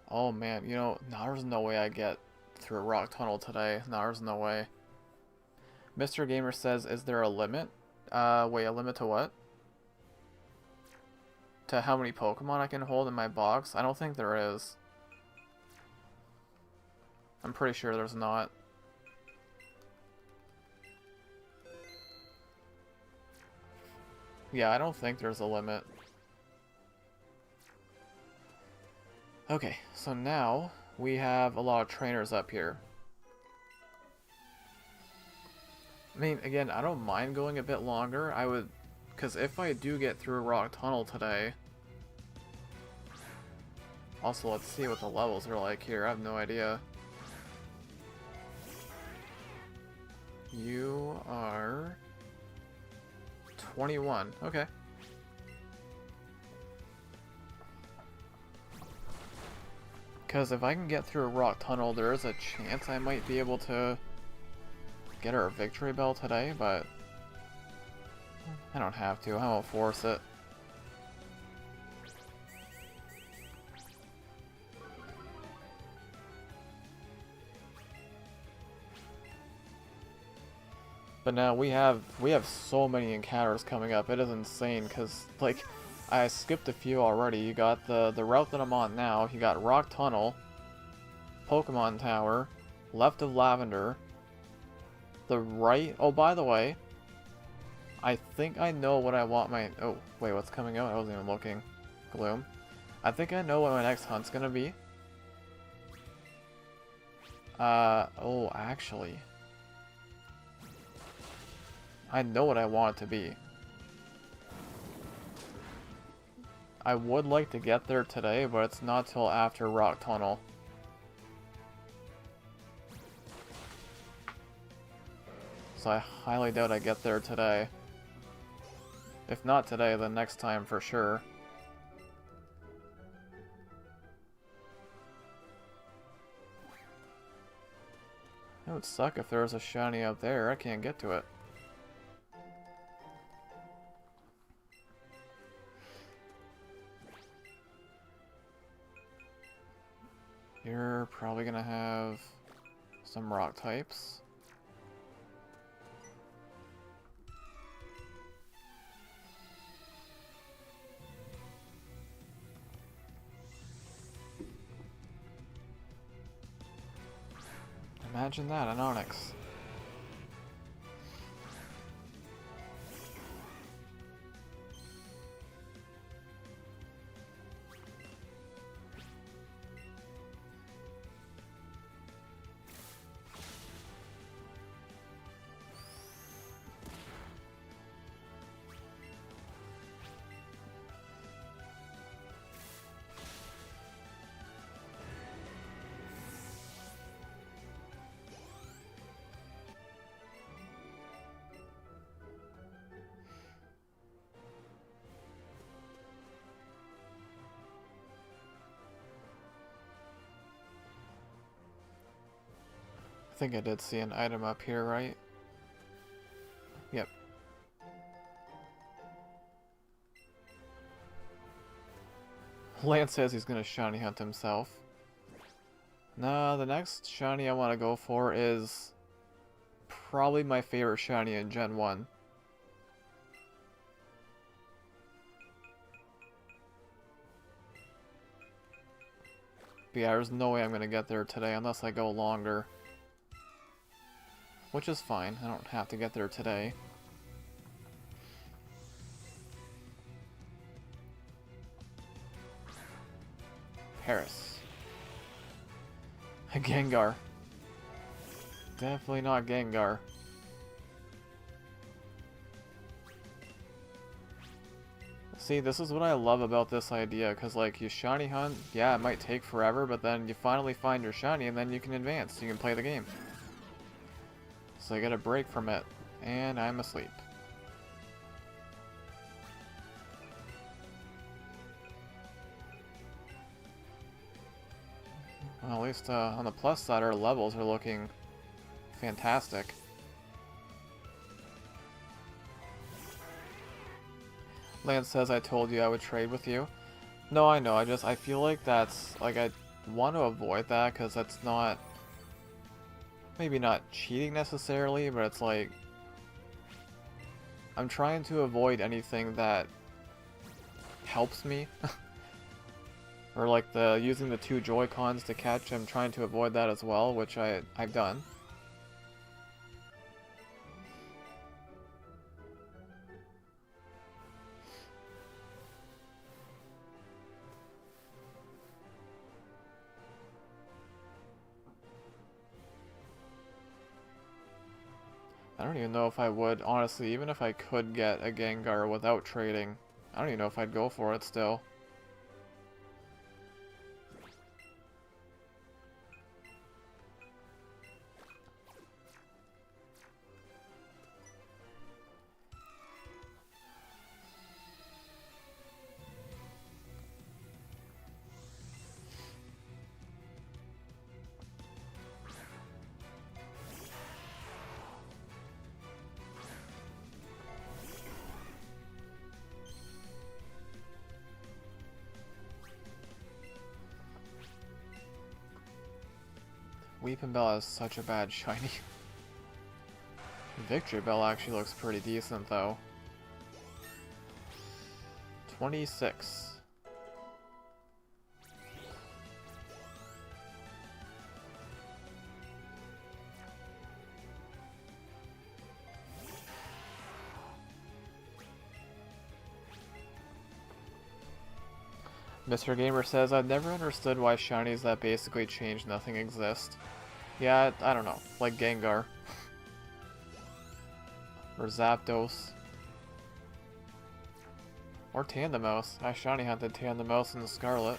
Speaker 2: Oh man, you know, there's no way I get through a rock tunnel today. There's no way. Mr. Gamer says, is there a limit? Wait, a limit to what? To how many Pokemon I can hold in my box? I don't think there is. I'm pretty sure there's not. Yeah, I don't think there's a limit. Okay, so now we have a lot of trainers up here. I mean, again, I don't mind going a bit longer. I would, because if I do get through a rock tunnel today... Also, let's see what the levels are like here. I have no idea. You are 21. Okay. Because if I can get through a rock tunnel, there is a chance I might be able to get her a victory bell today, but I don't have to. I won't force it. But now we have so many encounters coming up. It is insane because, like, I skipped a few already. You got the route that I'm on now. You got Rock Tunnel, Pokemon Tower, left of Lavender, the right... Oh, by the way, I think I know what I want my... Oh, wait, what's coming out? I wasn't even looking. Gloom. I think I know what my next hunt's gonna be. Oh, actually... I know what I want it to be. I would like to get there today, but it's not till after Rock Tunnel. So I highly doubt I get there today. If not today, then next time for sure. It would suck if there was a shiny up there. I can't get to it. You're probably gonna have some rock types. Imagine that, an Onyx. I think I did see an item up here, right? Yep. Lance says he's gonna shiny hunt himself. Nah, the next shiny I want to go for is probably my favorite shiny in Gen 1. But yeah, there's no way I'm gonna get there today unless I go longer. Which is fine, I don't have to get there today. Paris. A Gengar. Definitely not Gengar. See, this is what I love about this idea, because, like, you shiny hunt, yeah, it might take forever, but then you finally find your shiny, and then you can advance, you can play the game. So I get a break from it, and I'm asleep. Well, at least on the plus side, our levels are looking fantastic. Lance says I told you I would trade with you. No, I know, I feel like that's, like, I want to avoid that, because that's not, maybe not cheating necessarily, but it's like, I'm trying to avoid anything that helps me. Or like using the 2 Joy-Cons to catch, I'm trying to avoid that as well, which I've done. I don't even know if I would, honestly, even if I could get a Gengar without trading, I don't even know if I'd go for it still. Weepin' Bell is such a bad shiny. Victory Bell actually looks pretty decent though. 26. Mr. Gamer says, I've never understood why shinies that basically change nothing exist. Yeah, I don't know. Like Gengar. Or Zapdos. Or Tandemaus. I shiny hunted Tandemaus in the Scarlet.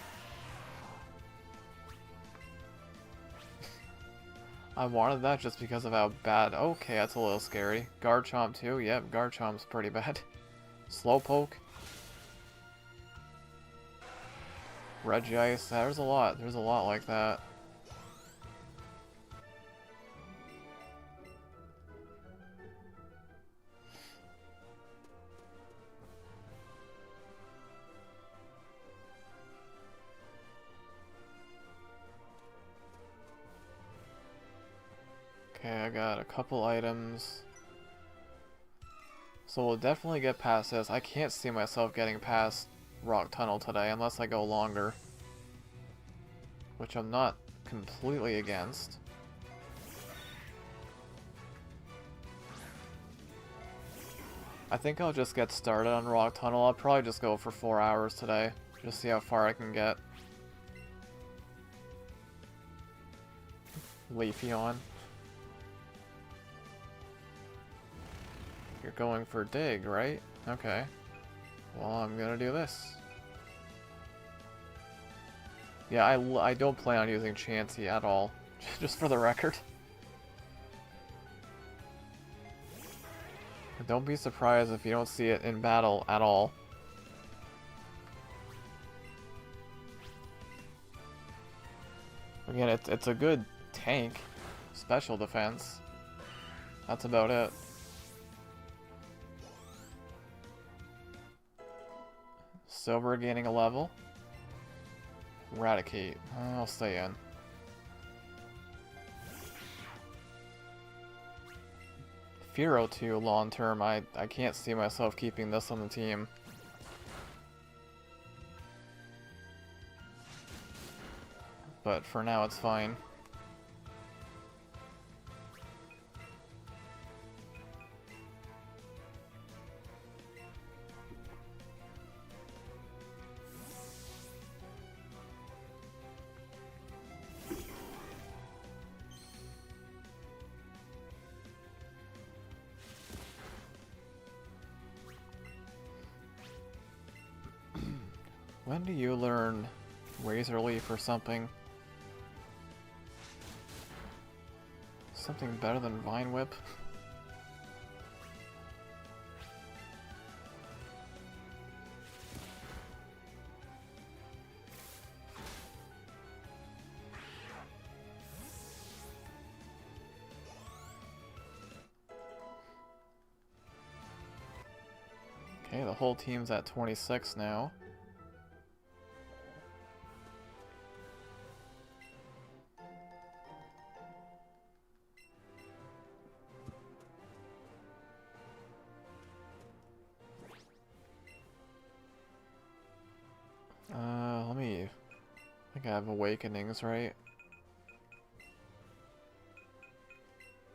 Speaker 2: I wanted that just because of how bad... Okay, that's a little scary. Garchomp too? Yep, Garchomp's pretty bad. Slowpoke. Regice. There's a lot. There's a lot like that. Okay, I got a couple items. So we'll definitely get past this. I can't see myself getting past Rock Tunnel today unless I go longer. Which I'm not completely against. I think I'll just get started on Rock Tunnel. I'll probably just go for 4 hours today. Just see how far I can get. Leafeon. You're going for dig, right? Okay. Well, I'm gonna do this. Yeah, I don't plan on using Chansey at all. Just for the record. Don't be surprised if you don't see it in battle at all. Again, it's a good tank. Special defense. That's about it. Silver gaining a level. Eradicate. I'll stay in. Fearow 2 long term, I can't see myself keeping this on the team. but for now it's fine. When do you learn Razor Leaf or something? Something better than Vine Whip? Okay, the whole team's at 26 now. I think I have Awakenings, right?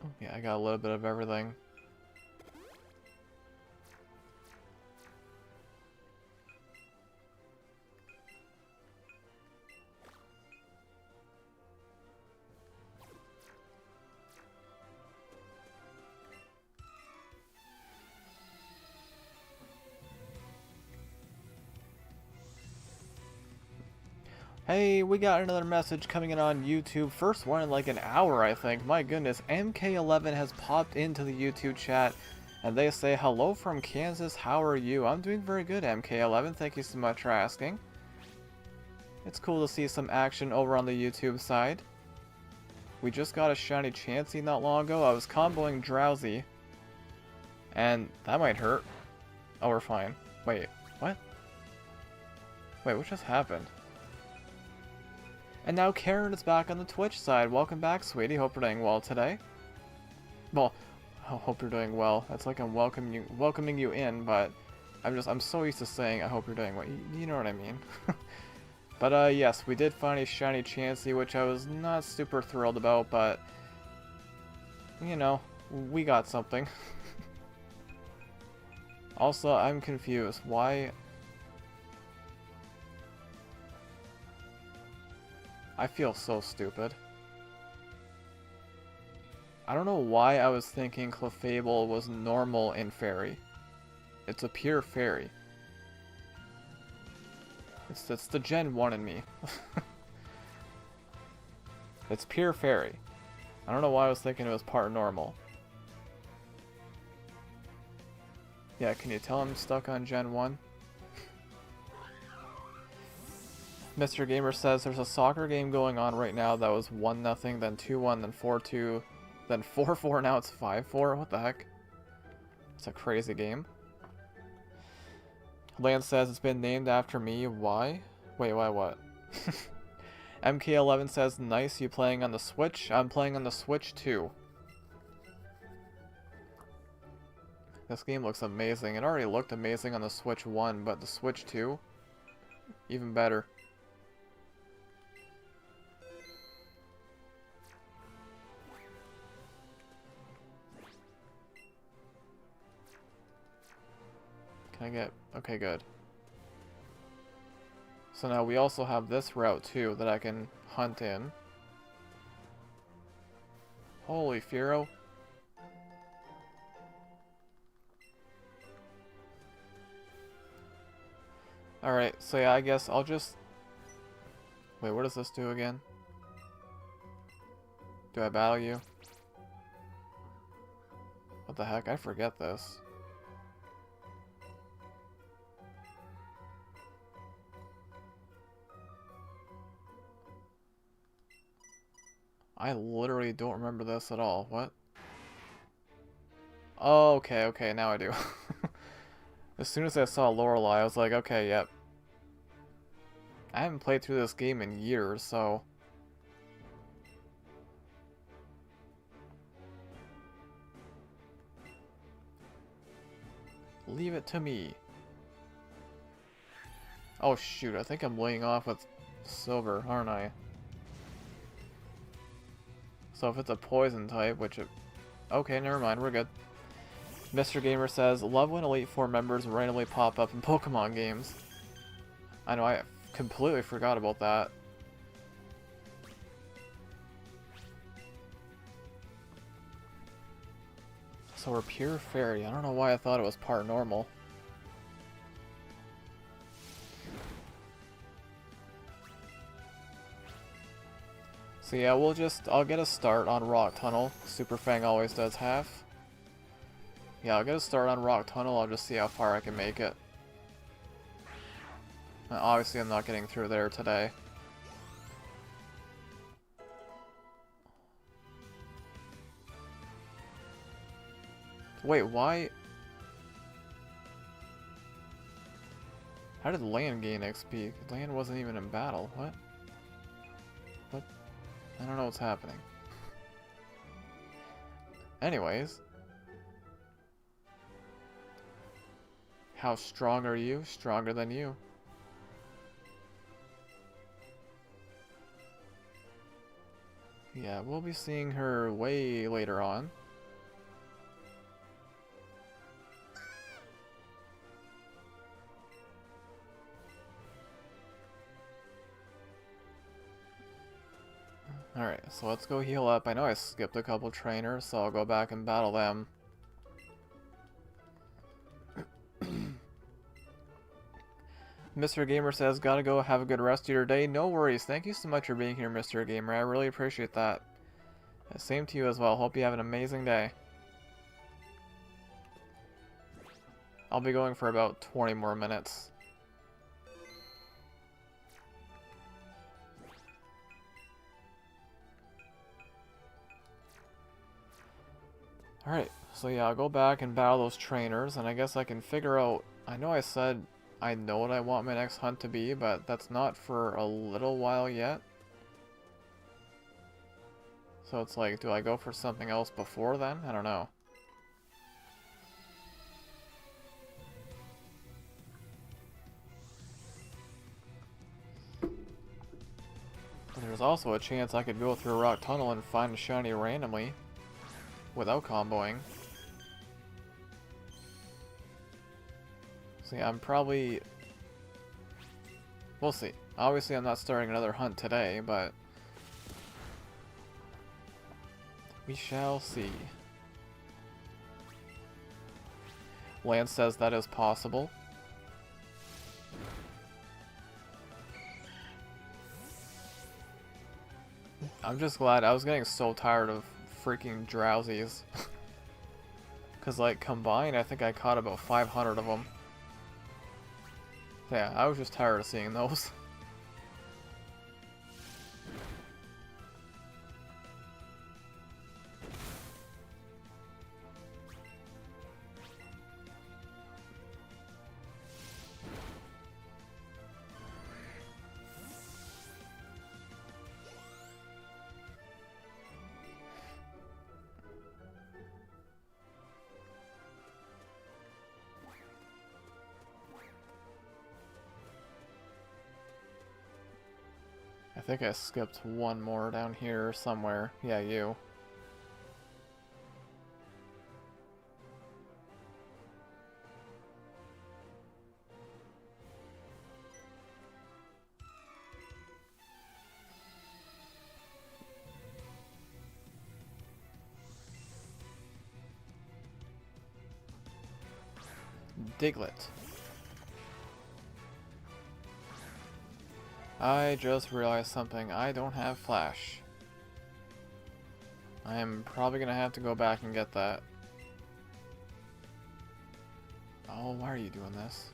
Speaker 2: Oh, yeah, I got a little bit of everything. Hey, we got another message coming in on YouTube. First one in like an hour, I think. My goodness, MK11 has popped into the YouTube chat, and they say, "Hello from Kansas, how are you?" I'm doing very good, MK11. Thank you so much for asking. It's cool to see some action over on the YouTube side. We just got a shiny Chansey not long ago. I was comboing Drowzee, and that might hurt. Oh, we're fine. Wait, what? Wait, what just happened? And now Karen is back on the Twitch side. Welcome back, sweetie. Hope you're doing well today. Well, I hope you're doing well. That's like I'm welcoming you in, but I'm so used to saying I hope you're doing well. You know what I mean. But yes, we did find a shiny Chansey, which I was not super thrilled about, but you know, we got something. Also, I'm confused. Why? I feel so stupid. I don't know why I was thinking Clefable was normal in Fairy. It's a pure Fairy. It's the Gen 1 in me. It's pure Fairy. I don't know why I was thinking it was part normal. Yeah, can you tell I'm stuck on Gen 1? Mr. Gamer says there's a soccer game going on right now that was 1-0, then 2-1, then 4-2, then 4-4, now it's 5-4. What the heck? It's a crazy game. Lance says it's been named after me. Why? Wait, why what? MK11 says, nice, you playing on the Switch? I'm playing on the Switch too. This game looks amazing. It already looked amazing on the Switch 1, but the Switch 2? Even better. Can I get... Okay, good. So now we also have this route too that I can hunt in. Holy Firo. Alright, so yeah, I guess I'll just... Wait, what does this do again? Do I battle you? What the heck? I forget this. I literally don't remember this at all. What? Oh, okay, okay, now I do. As soon as I saw Lorelei, I was like, okay, yep. I haven't played through this game in years, so... Leave it to me. Oh shoot, I think I'm laying off with Silver, aren't I? So if it's a poison type, which it... Okay, never mind, we're good. Mr. Gamer says, love when Elite Four members randomly pop up in Pokemon games. I know, I completely forgot about that. So we're pure fairy. I don't know why I thought it was part normal. So yeah, I'll get a start on Rock Tunnel. Super Fang always does half. Yeah, I'll get a start on Rock Tunnel, I'll just see how far I can make it. And obviously I'm not getting through there today. Wait, why? How did Land gain XP? Land wasn't even in battle. What? What? I don't know what's happening. Anyways. How strong are you? Stronger than you. Yeah, we'll be seeing her way later on. Alright, so let's go heal up. I know I skipped a couple trainers, so I'll go back and battle them. Mr. Gamer says, gotta go, have a good rest of your day. No worries, thank you so much for being here, Mr. Gamer. I really appreciate that. Same to you as well. Hope you have an amazing day. I'll be going for about 20 more minutes. Alright, so yeah, I'll go back and battle those trainers, and I guess I can figure out... I know I said I know what I want my next hunt to be, but that's not for a little while yet. So it's like, do I go for something else before then? I don't know. There's also a chance I could go through a rock tunnel and find a shiny randomly without comboing. So yeah, I'm probably... We'll see. Obviously I'm not starting another hunt today, but... we shall see. Lance says that is possible. I'm just glad. I was getting so tired of freaking Drowzees. Because, like, combined, I think I caught about 500 of them. Yeah, I was just tired of seeing those. I think I skipped one more down here somewhere. Yeah, you. Diglett. I just realized something. I don't have Flash. I am probably gonna have to go back and get that. Oh, why are you doing this?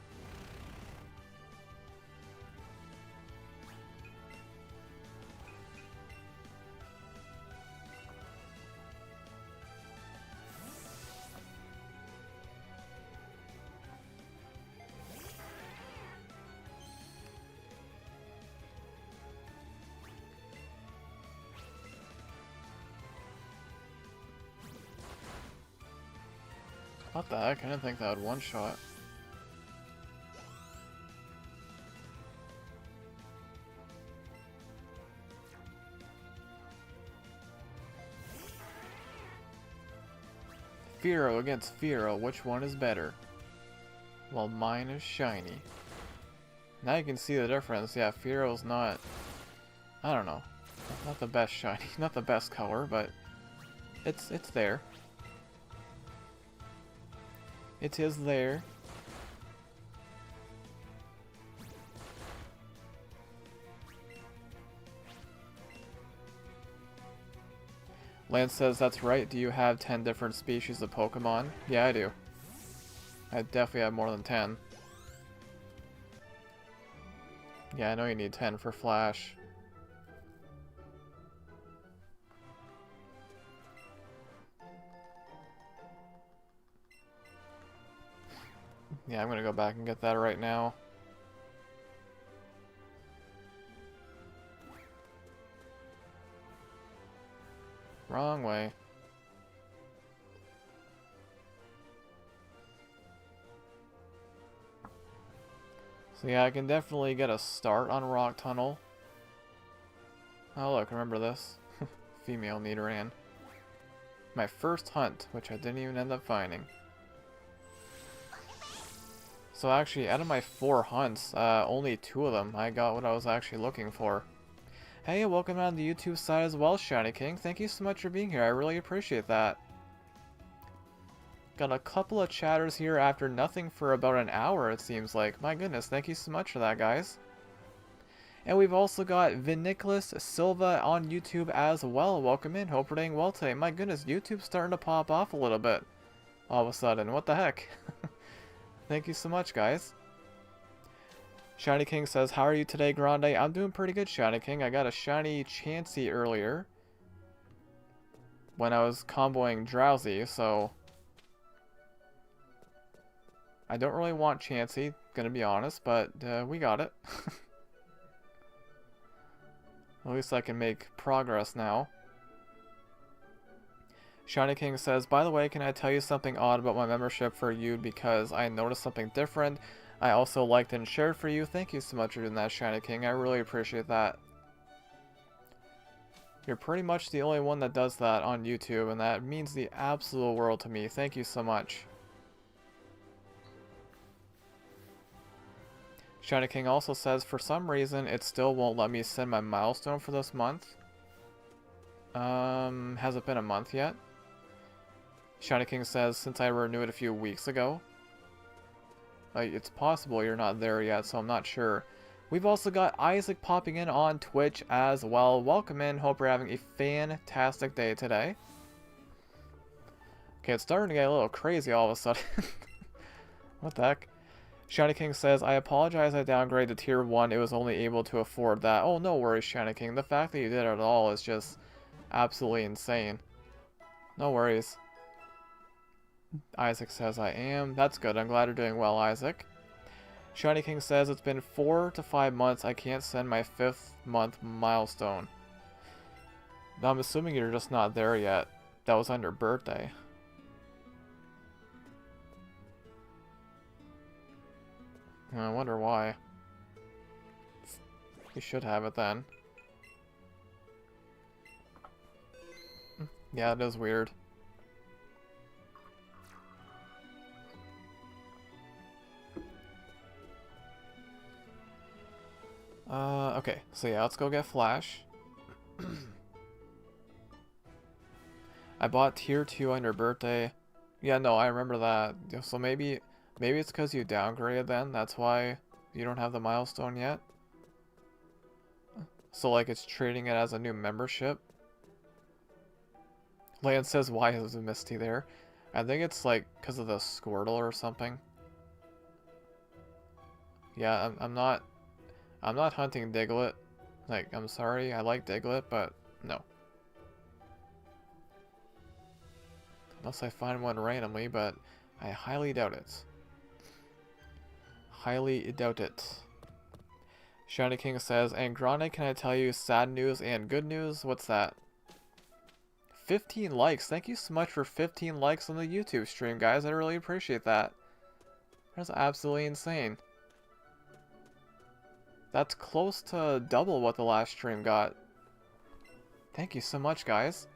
Speaker 2: What the heck? I didn't think that would one-shot. Fearow against Fearow, which one is better? Well, mine is shiny. Now you can see the difference. Yeah, Fearow's not... I don't know. Not the best shiny, not the best color, but it's there. It is there. Lance says, that's right, do you have 10 different species of Pokemon? Yeah, I do. I definitely have more than 10. Yeah, I know you need 10 for Flash. Yeah, I'm gonna go back and get that right now. Wrong way. So yeah, I can definitely get a start on Rock Tunnel. Oh look, remember this? Female Nidoran. My first hunt, which I didn't even end up finding. So actually, out of my 4 hunts, only 2 of them, I got what I was actually looking for. Hey, welcome on the YouTube side as well, Shiny King. Thank you so much for being here. I really appreciate that. Got a couple of chatters here after nothing for about an hour, it seems like. My goodness, thank you so much for that, guys. And we've also got Vinicolas Silva on YouTube as well. Welcome in. Hope we're doing well today. My goodness, YouTube's starting to pop off a little bit. All of a sudden. What the heck? Thank you so much, guys. Shiny King says, how are you today, Grande? I'm doing pretty good, Shiny King. I got a shiny Chansey earlier when I was comboing Drowzee, so I don't really want Chansey, gonna be honest, but we got it. At least I can make progress now. Shiny King says, by the way, can I tell you something odd about my membership for you because I noticed something different. I also liked and shared for you. Thank you so much for doing that, Shiny King. I really appreciate that. You're pretty much the only one that does that on YouTube, and that means the absolute world to me. Thank you so much. Shiny King also says, for some reason, it still won't let me send my milestone for this month. Has it been a month yet? Shiny King says, since I renewed a few weeks ago. Like, it's possible you're not there yet, so I'm not sure. We've also got Isaac popping in on Twitch as well. Welcome in. Hope you're having a fantastic day today. Okay, it's starting to get a little crazy all of a sudden. What the heck? Shiny King says, I apologize I downgraded to tier 1. It was only able to afford that. Oh, no worries, Shiny King. The fact that you did it at all is just absolutely insane. No worries. Isaac says I am. That's good. I'm glad you're doing well, Isaac. Shiny King says it's been 4 to 5 months. I can't send my 5th month milestone. Now, I'm assuming you're just not there yet. That was on your birthday. I wonder why. You should have it then. Yeah, it is weird. Okay, so yeah, let's go get Flash. I bought tier 2 on your birthday. Yeah, no, I remember that. So maybe it's because you downgraded then, that's why you don't have the milestone yet. So like it's treating it as a new membership. Lance says, why is Misty there? I think it's like because of the Squirtle or something. Yeah, I'm not hunting Diglett. Like, I'm sorry, I like Diglett, but no. Unless I find one randomly, but I highly doubt it. Highly doubt it. Shiny King says, and Grande, can I tell you sad news and good news? What's that? 15 likes. Thank you so much for 15 likes on the YouTube stream, guys. I really appreciate that. That's absolutely insane. That's close to double what the last stream got. Thank you so much, guys.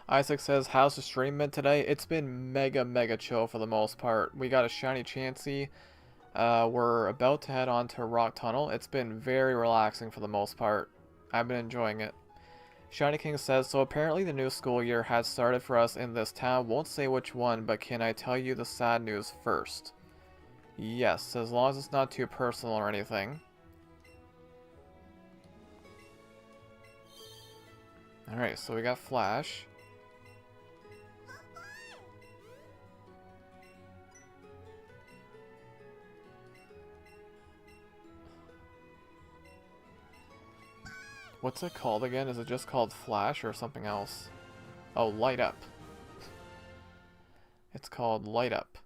Speaker 2: Isaac says, how's the stream been today? It's been mega chill for the most part. We got a shiny Chansey. We're about to head on to Rock Tunnel. It's been very relaxing for the most part. I've been enjoying it. Shiny King says, so apparently the new school year has started for us in this town. Won't say which one, but can I tell you the sad news first? Yes, as long as it's not too personal or anything. Alright, so we got Flash. What's it called again? Is it just called Flash or something else? Oh, Light Up. It's called Light Up.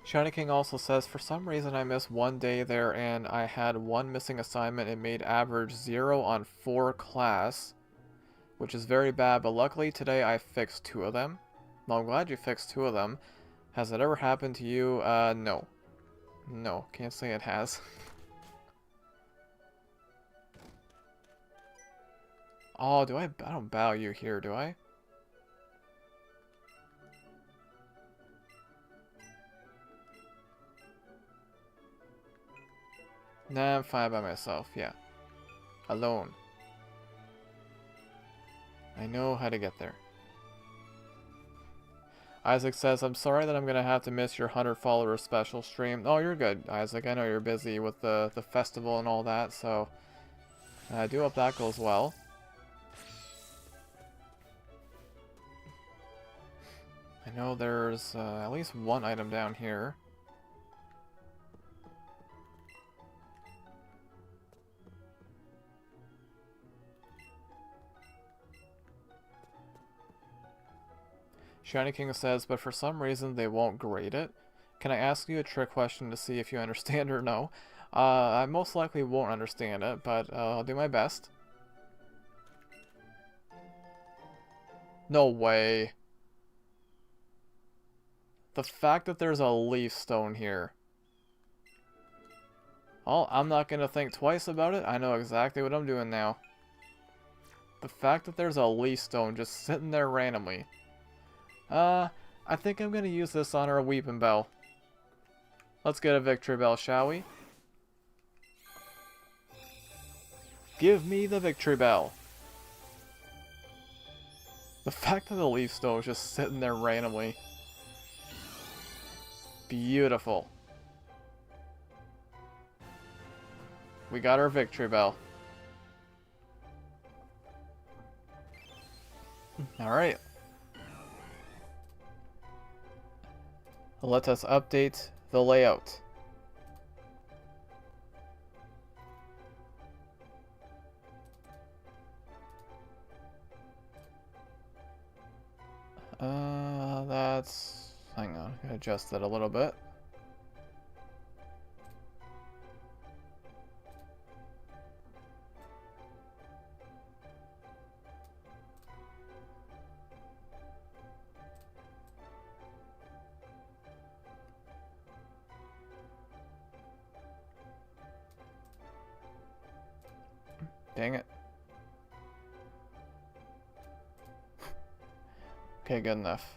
Speaker 2: Shiny King also says, for some reason I missed one day there and I had one missing assignment. It made average 0 on 4 class, which is very bad, but luckily today I fixed 2 of them. Well, I'm glad you fixed 2 of them. Has it ever happened to you? No. No, can't say it has. Oh, I don't bow you here, do I? Nah, I'm fine by myself, yeah. Alone. I know how to get there. Isaac says, I'm sorry that I'm going to have to miss your 100 follower special stream. Oh, you're good, Isaac. I know you're busy with the festival and all that, so I do hope that goes well. I know there's at least one item down here. Shiny King says, but for some reason they won't grade it. Can I ask you a trick question to see if you understand or no? I most likely won't understand it, but I'll do my best. No way. The fact that there's a leaf stone here. Well, I'm not going to think twice about it. I know exactly what I'm doing now. The fact that there's a leaf stone just sitting there randomly. I think I'm gonna use this on our Weeping Bell. Let's get a Victory Bell, shall we? Give me the Victory Bell. The fact that the leaf stone is just sitting there randomly. Beautiful. We got our Victory Bell. Alright. Let us update the layout. That's... hang on, I'm gonna adjust that a little bit. Dang it. Okay, good enough.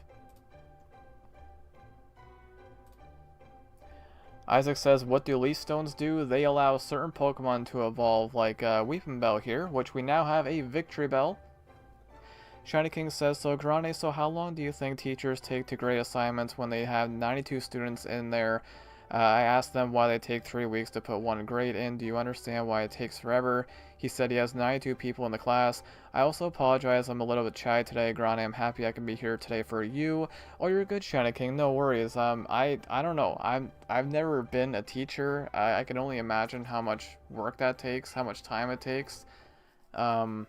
Speaker 2: Isaac says, what do leaf stones do? They allow certain Pokemon to evolve, like Weeping Bell here, which we now have a Victory Bell. Shiny King says, so Grande, so how long do you think teachers take to grade assignments when they have 92 students in there? I asked them why they take 3 weeks to put one grade in. Do you understand why it takes forever? He said he has 92 people in the class. I also apologize, I'm a little bit shy today, Grande. I'm happy I can be here today for you. Oh, you're good, Shiny King. No worries. I don't know. I've never been a teacher. I can only imagine how much work that takes, how much time it takes. It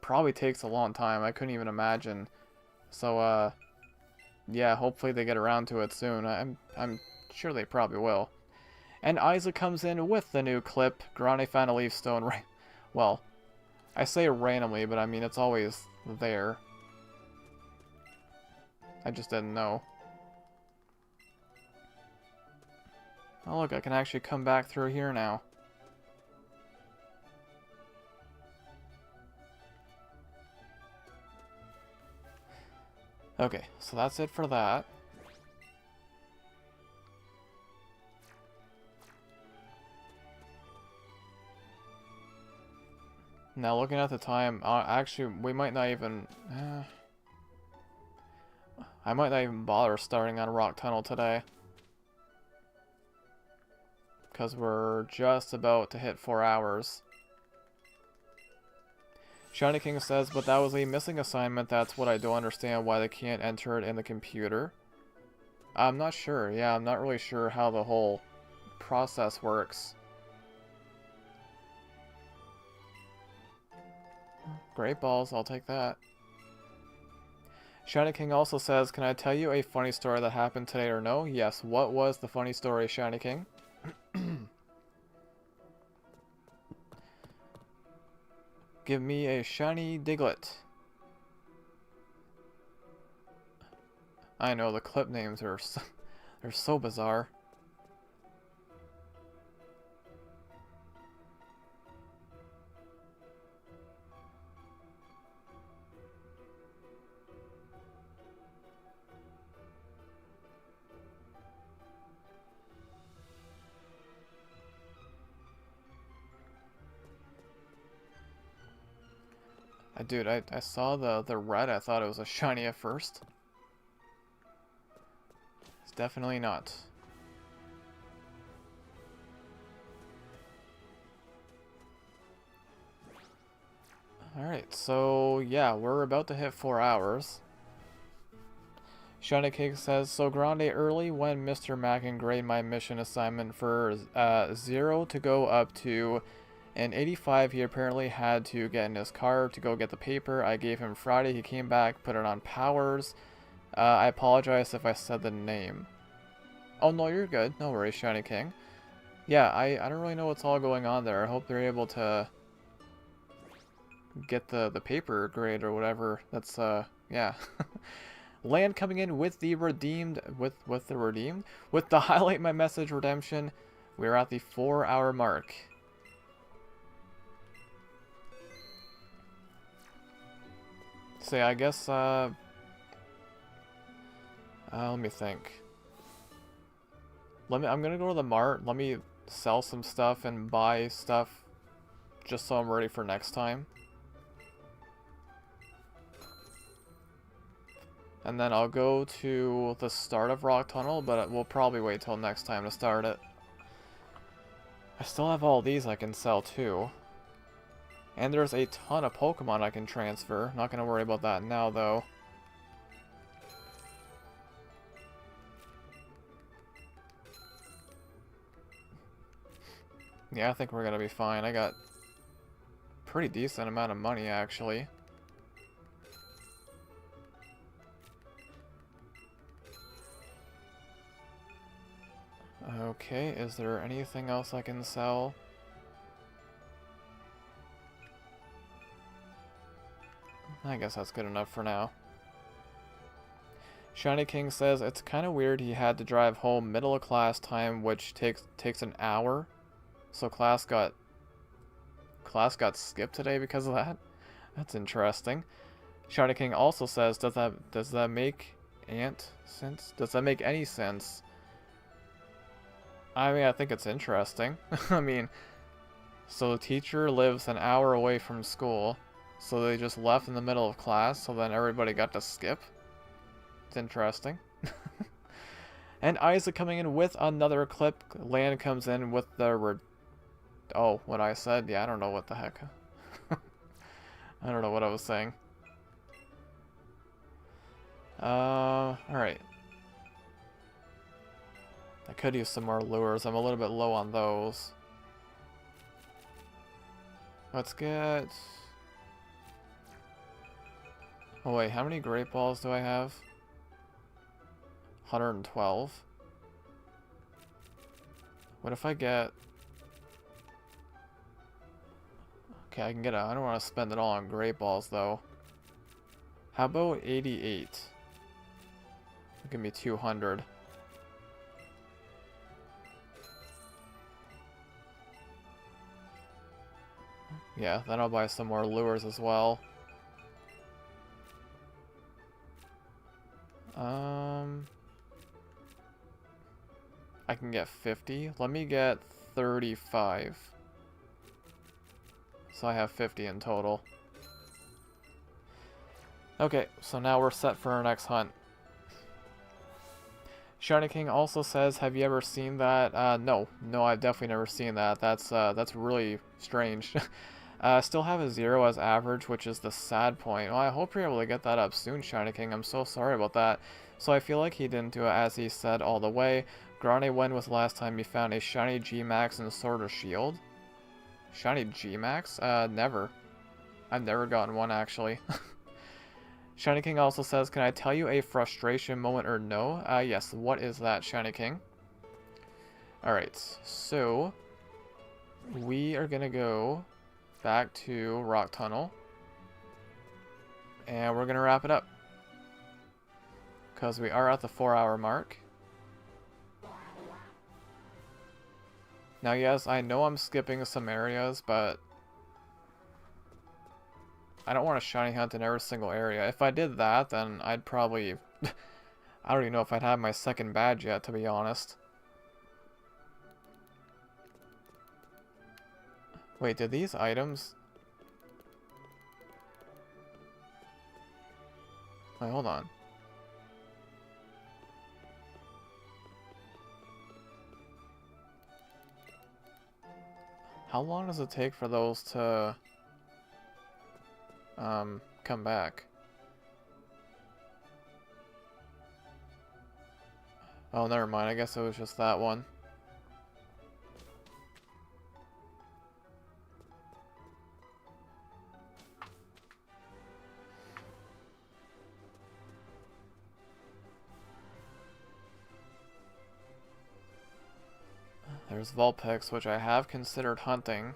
Speaker 2: probably takes a long time. I couldn't even imagine. So, yeah, hopefully they get around to it soon. I'm sure they probably will. And Isaac comes in with the new clip. Grande found a leaf stone right... well, I say randomly, but I mean it's always there. I just didn't know. Oh look, I can actually come back through here now. Okay, so that's it for that. Now looking at the time, actually we might not even... I might not even bother starting on Rock Tunnel today. Because we're just about to hit 4 hours. Shiny King says, but that was a missing assignment. That's what I don't understand, why they can't enter it in the computer. I'm not sure. Yeah, I'm not really sure how the whole process works. Great balls, I'll take that. Shiny King also says, can I tell you a funny story that happened today or no? Yes, what was the funny story, Shiny King? Give me a shiny Diglett. I know, the clip names are so, they're so bizarre. Dude, I saw the red, I thought it was a shiny at first. It's definitely not. Alright, so yeah, we're about to hit 4 hours. Shiny Cake says, so Grande early when Mr. Mac and grade my mission assignment for 0 to go up to an 85. He apparently had to get in his car to go get the paper. I gave him Friday. He came back, put it on Powers. I apologize if I said the name. Oh no, you're good. No worries, Shiny King. Yeah, I don't really know what's all going on there. I hope they're able to get the paper grade or whatever. That's yeah. Land coming in with the redeemed with the highlight my message redemption. We're at the 4-hour mark. So yeah, I guess let me think. I'm gonna go to the mart. Let me sell some stuff and buy stuff just so I'm ready for next time. And then I'll go to the start of Rock Tunnel, but we'll probably wait till next time to start it. I still have all these I can sell too. And there's a ton of Pokemon I can transfer. Not gonna worry about that now though. Yeah, I think we're gonna be fine. I got pretty decent amount of money actually. Okay, is there anything else I can sell? I guess that's good enough for now. Shiny King says it's kind of weird he had to drive home middle of class time, which takes an hour. So class got skipped today because of that. That's interesting. Shiny King also says, does that make sense? Does that make any sense? I mean, I think it's interesting. I mean, so the teacher lives an hour away from school, so they just left in the middle of class, so then everybody got to skip. It's interesting. And Isaac coming in with another clip. Land comes in with the... Oh, what I said? Yeah, I don't know what the heck. I don't know what I was saying. Alright. I could use some more lures. I'm a little bit low on those. Let's get... Oh wait, how many Great Balls do I have? 112. What if I get... Okay, I can get I don't want to spend it all on Great Balls though. How about 88? Give me 200. Yeah, then I'll buy some more lures as well. I can get 50. Let me get 35. So I have 50 in total. Okay, so now we're set for our next hunt. Shiny King also says, have you ever seen that? No, I've definitely never seen that. That's really strange. Still have a 0 as average, which is the sad point. Well, I hope you're able to get that up soon, Shiny King. I'm so sorry about that. So I feel like he didn't do it as he said all the way. Grande, when was the last time you found a shiny G-Max and Sword or Shield? Shiny G-Max? Never. I've never gotten one, actually. Shiny King also says, can I tell you a frustration moment or no? Yes, what is that, Shiny King? Alright, so we are gonna go back to Rock Tunnel. And we're gonna wrap it up. Because we are at the 4-hour mark. Now, yes, I know I'm skipping some areas, but I don't want to shiny hunt in every single area. If I did that, then I'd probably... I don't even know if I'd have my second badge yet, to be honest. Wait, did these items... Wait, hold on. How long does it take for those to come back? Oh, never mind. I guess it was just that one. There's Vulpix, which I have considered hunting.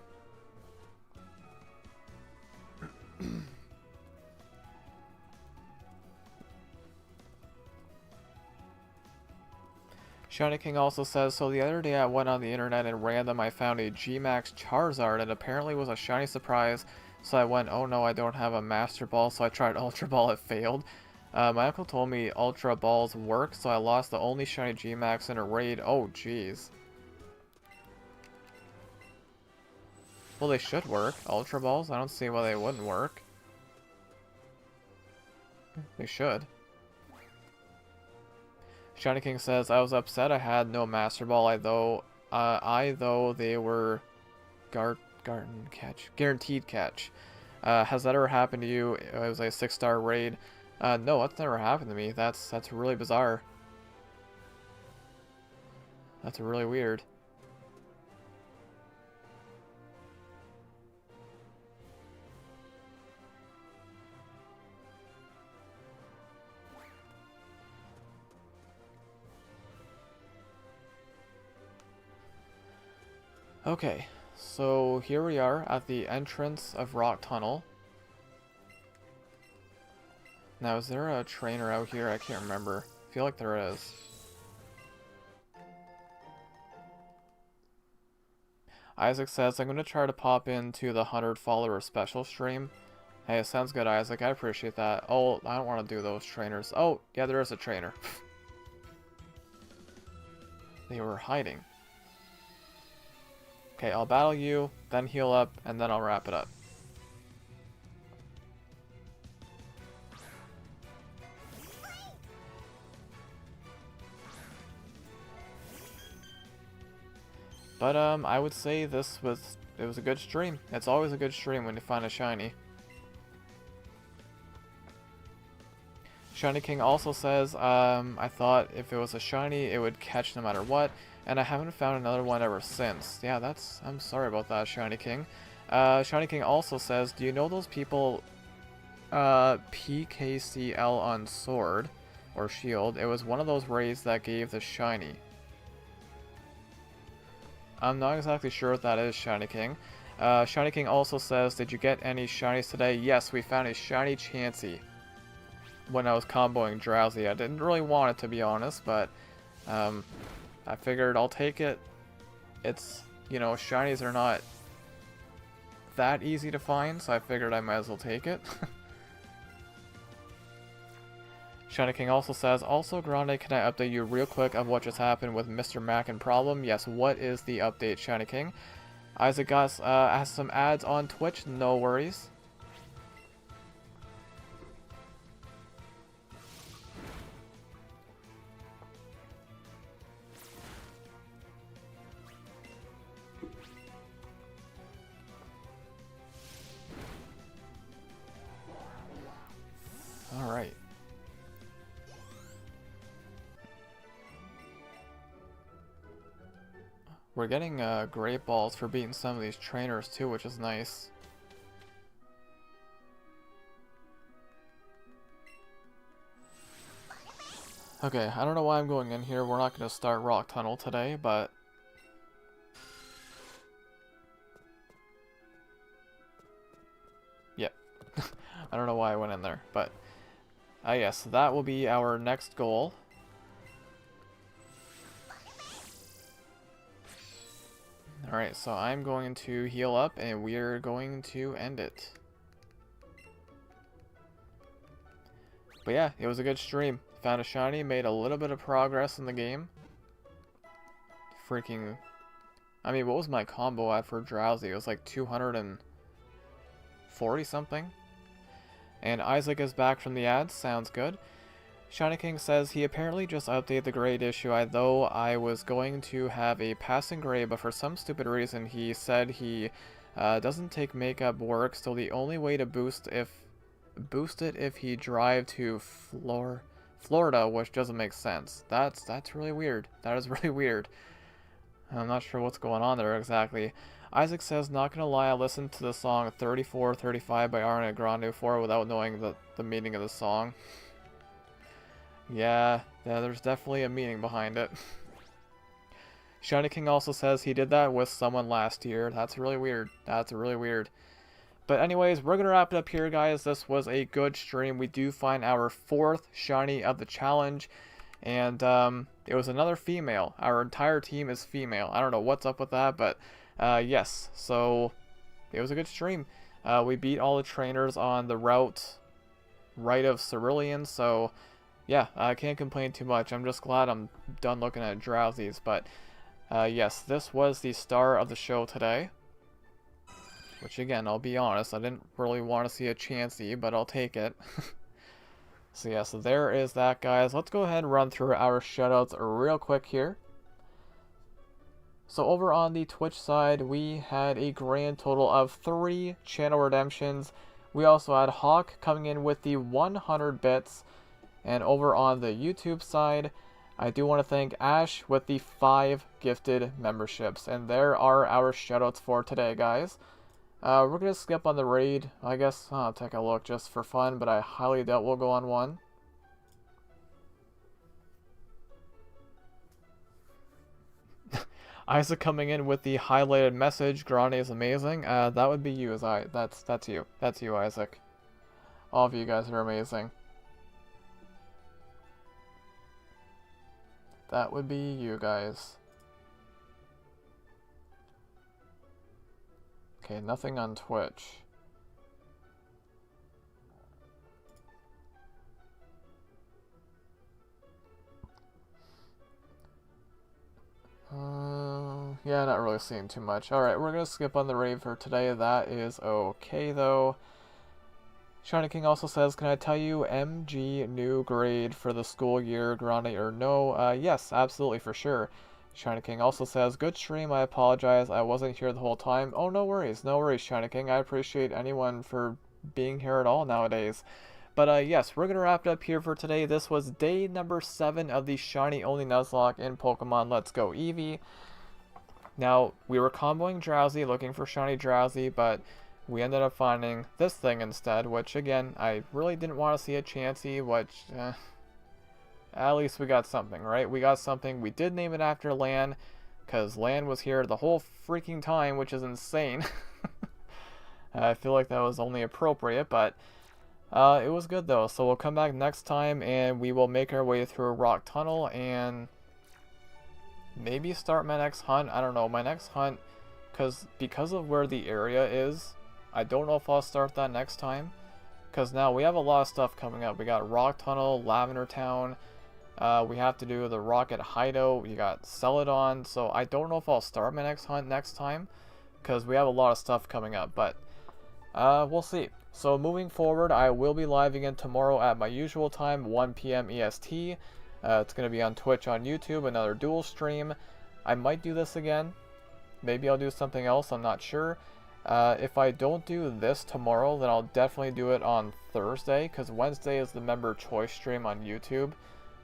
Speaker 2: Shiny King also says, so the other day I went on the internet and random I found a G-Max Charizard and apparently was a shiny surprise. So I went, oh no, I don't have a Master Ball, so I tried Ultra Ball, it failed. My uncle told me Ultra Balls work, so I lost the only shiny G-Max in a raid. Oh jeez. Well, they should work. Ultra Balls? I don't see why they wouldn't work. They should. Shiny King says, I was upset I had no Master Ball, though they were guaranteed catch. Has that ever happened to you? It was a 6-star raid. No, that's never happened to me. That's really bizarre. That's really weird. Okay, so here we are at the entrance of Rock Tunnel. Now, is there a trainer out here? I can't remember. I feel like there is. Isaac says, I'm going to try to pop into the 100 follower special stream. Hey, it sounds good, Isaac. I appreciate that. Oh, I don't want to do those trainers. Oh, yeah, there is a trainer. They were hiding. Okay, I'll battle you, then heal up, and then I'll wrap it up. But I would say it was a good stream. It's always a good stream when you find a shiny. Shiny King also says, I thought if it was a shiny, it would catch no matter what. And I haven't found another one ever since. Yeah, I'm sorry about that, Shiny King. Shiny King also says, do you know those people, PKCL on Sword, or Shield? It was one of those raids that gave the shiny. I'm not exactly sure what that is, Shiny King. Shiny King also says, did you get any shinies today? Yes, we found a shiny Chansey when I was comboing Drowzee. I didn't really want it, to be honest, but, I figured I'll take it. It's, you know, shinies are not that easy to find, so I figured I might as well take it. Shiny King also says, also Grande, can I update you real quick of what just happened with Mr. Mac and Problem? Yes, what is the update, Shiny King? Isaac Gus has some ads on Twitch, no worries. Alright. We're getting great balls for beating some of these trainers too, which is nice. Okay, I don't know why I'm going in here. We're not going to start Rock Tunnel today, but... Yep. I don't know why I went in there, but... yes, that will be our next goal. Alright, so I'm going to heal up, and we're going to end it. But yeah, it was a good stream. Found a shiny, made a little bit of progress in the game. Freaking... I mean, what was my combo at for Drowzee? It was like 240 something. And Isaac is back from the ads, sounds good. Shiny King says he apparently just updated the grade issue, though I was going to have a passing grade, but for some stupid reason he said he doesn't take makeup work, so the only way to boost it if he drive to Florida, which doesn't make sense. That's really weird. That is really weird. I'm not sure what's going on there exactly. Isaac says, not gonna lie, I listened to the song 3435 by Ariana Grande before without knowing the meaning of the song. Yeah, there's definitely a meaning behind it. Shiny King also says he did that with someone last year. That's really weird. That's really weird. But anyways, we're going to wrap it up here, guys. This was a good stream. We do find our 4th shiny of the challenge. And it was another female. Our entire team is female. I don't know what's up with that, but yes. So it was a good stream. We beat all the trainers on the route right of Cerulean, so... yeah, I can't complain too much. I'm just glad I'm done looking at Drowzees. But yes, this was the star of the show today. Which again, I'll be honest, I didn't really want to see a Chansey, but I'll take it. So yeah, so there is that, guys. Let's go ahead and run through our shoutouts real quick here. So over on the Twitch side, we had a grand total of 3 channel redemptions. We also had Hawk coming in with the 100 bits. And over on the YouTube side, I do want to thank Ash with the 5 gifted memberships. And there are our shoutouts for today, guys. We're going to skip on the raid. I guess I'll take a look just for fun, but I highly doubt we'll go on one. Isaac coming in with the highlighted message, Grande is amazing. That would be you, that's you. That's you, Isaac. All of you guys are amazing. That would be you guys. Okay, nothing on Twitch. Yeah, not really seeing too much. Alright, we're gonna skip on the raid for today. That is okay, though. Shiny King also says, can I tell you MG new grade for the school year, Grande or no? Yes, absolutely, for sure. Shiny King also says, good stream, I apologize, I wasn't here the whole time. Oh, no worries, Shiny King. I appreciate anyone for being here at all nowadays. But yes, we're going to wrap it up here for today. This was day number 7 of the Shiny Only Nuzlocke in Pokemon Let's Go Eevee. Now, we were comboing Drowzee, looking for Shiny Drowzee, but... we ended up finding this thing instead, which again, I really didn't want to see a Chansey, which, at least we got something, right? We got something. We did name it after Lan, because Lan was here the whole freaking time, which is insane. I feel like that was only appropriate, but it was good though. So we'll come back next time, and we will make our way through Rock Tunnel, and maybe start my next hunt. I don't know, my next hunt, because of where the area is, I don't know if I'll start that next time, because now we have a lot of stuff coming up. We got Rock Tunnel, Lavender Town, we have to do the Rocket Hideout, we got Celadon, so I don't know if I'll start my next hunt next time, because we have a lot of stuff coming up, but we'll see. So moving forward, I will be live again tomorrow at my usual time, 1 p.m. EST. It's going to be on Twitch, on YouTube, another dual stream. I might do this again. Maybe I'll do something else, I'm not sure. If I don't do this tomorrow, then I'll definitely do it on Thursday, because Wednesday is the member choice stream on YouTube,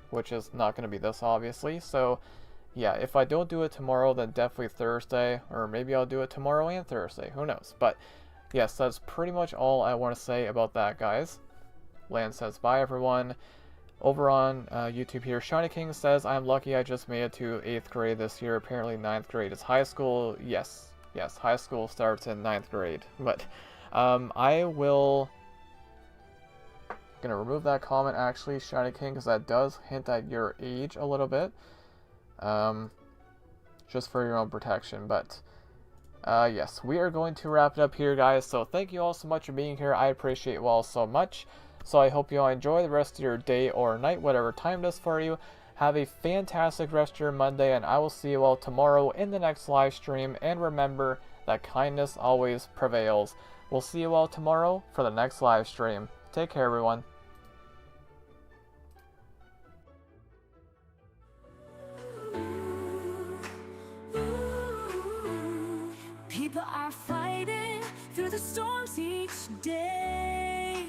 Speaker 2: which is not going to be this, obviously. So, yeah, if I don't do it tomorrow, then definitely Thursday, or maybe I'll do it tomorrow and Thursday, who knows. But, yes, that's pretty much all I want to say about that, guys. Lan says, bye, everyone. Over on YouTube here, Shiny King says, I'm lucky I just made it to 8th grade this year. Apparently 9th grade is high school. Yes, high school starts in 9th grade. But I will... gonna remove that comment, actually, Shiny King, because that does hint at your age a little bit. Just for your own protection. But yes, we are going to wrap it up here, guys. So thank you all so much for being here. I appreciate you all so much. So I hope you all enjoy the rest of your day or night, whatever time it is for you. Have a fantastic rest of your Monday, and I will see you all tomorrow in the next live stream. And remember that kindness always prevails. We'll see you all tomorrow for the next live stream. Take care, everyone.
Speaker 3: People are fighting through the storms each day,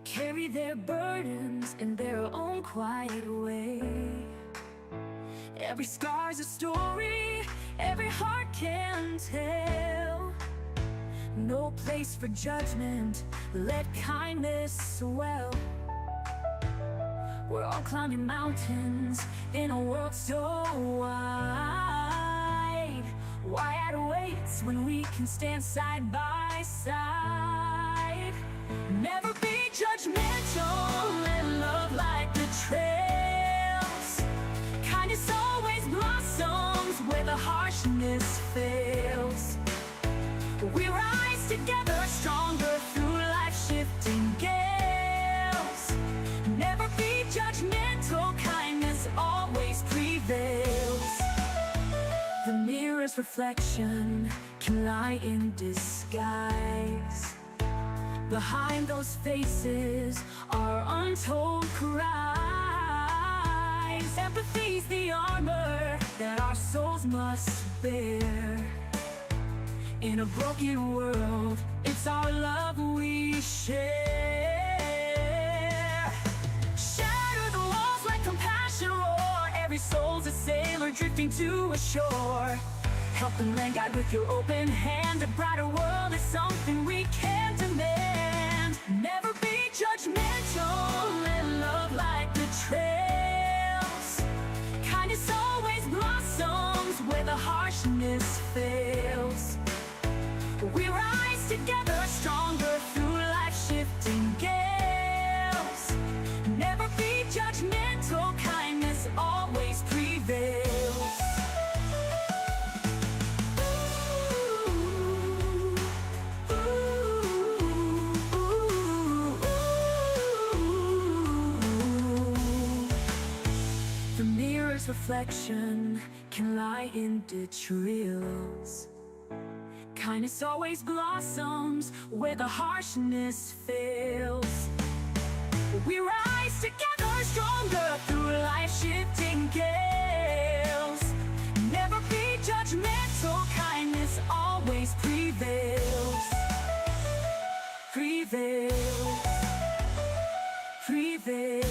Speaker 3: carry their burdens in their own quiet way. Every scar's a story, every heart can tell. No place for judgment, let kindness swell. We're all climbing mountains in a world so wide. Why add weights when we can stand side by side? Never be judgmental, let love light the trails. Kindness always blossoms where the harshness fails. We rise together stronger through life-shifting gales. Never be judgmental, kindness always prevails. The mirror's reflection can lie in disguise. Behind those faces are untold cries. Empathy's the armor that our souls must bear. In a broken world, it's our love we share. Shatter the walls, let compassion roar. Every soul's a sailor drifting to a shore. Help the land guide with your open hand. A brighter world is something we can't demand. Never be judgmental, let love light the trails. Kindness always blossoms where the harshness fails. We rise together stronger through life-shifting gales. Never be judgmental, kindness always prevails. The mirror's reflection can lie in detritus. Kindness always blossoms where the harshness fails. We rise together stronger through life-shifting gales. Never be judgmental, kindness always prevails. Prevails. Prevails.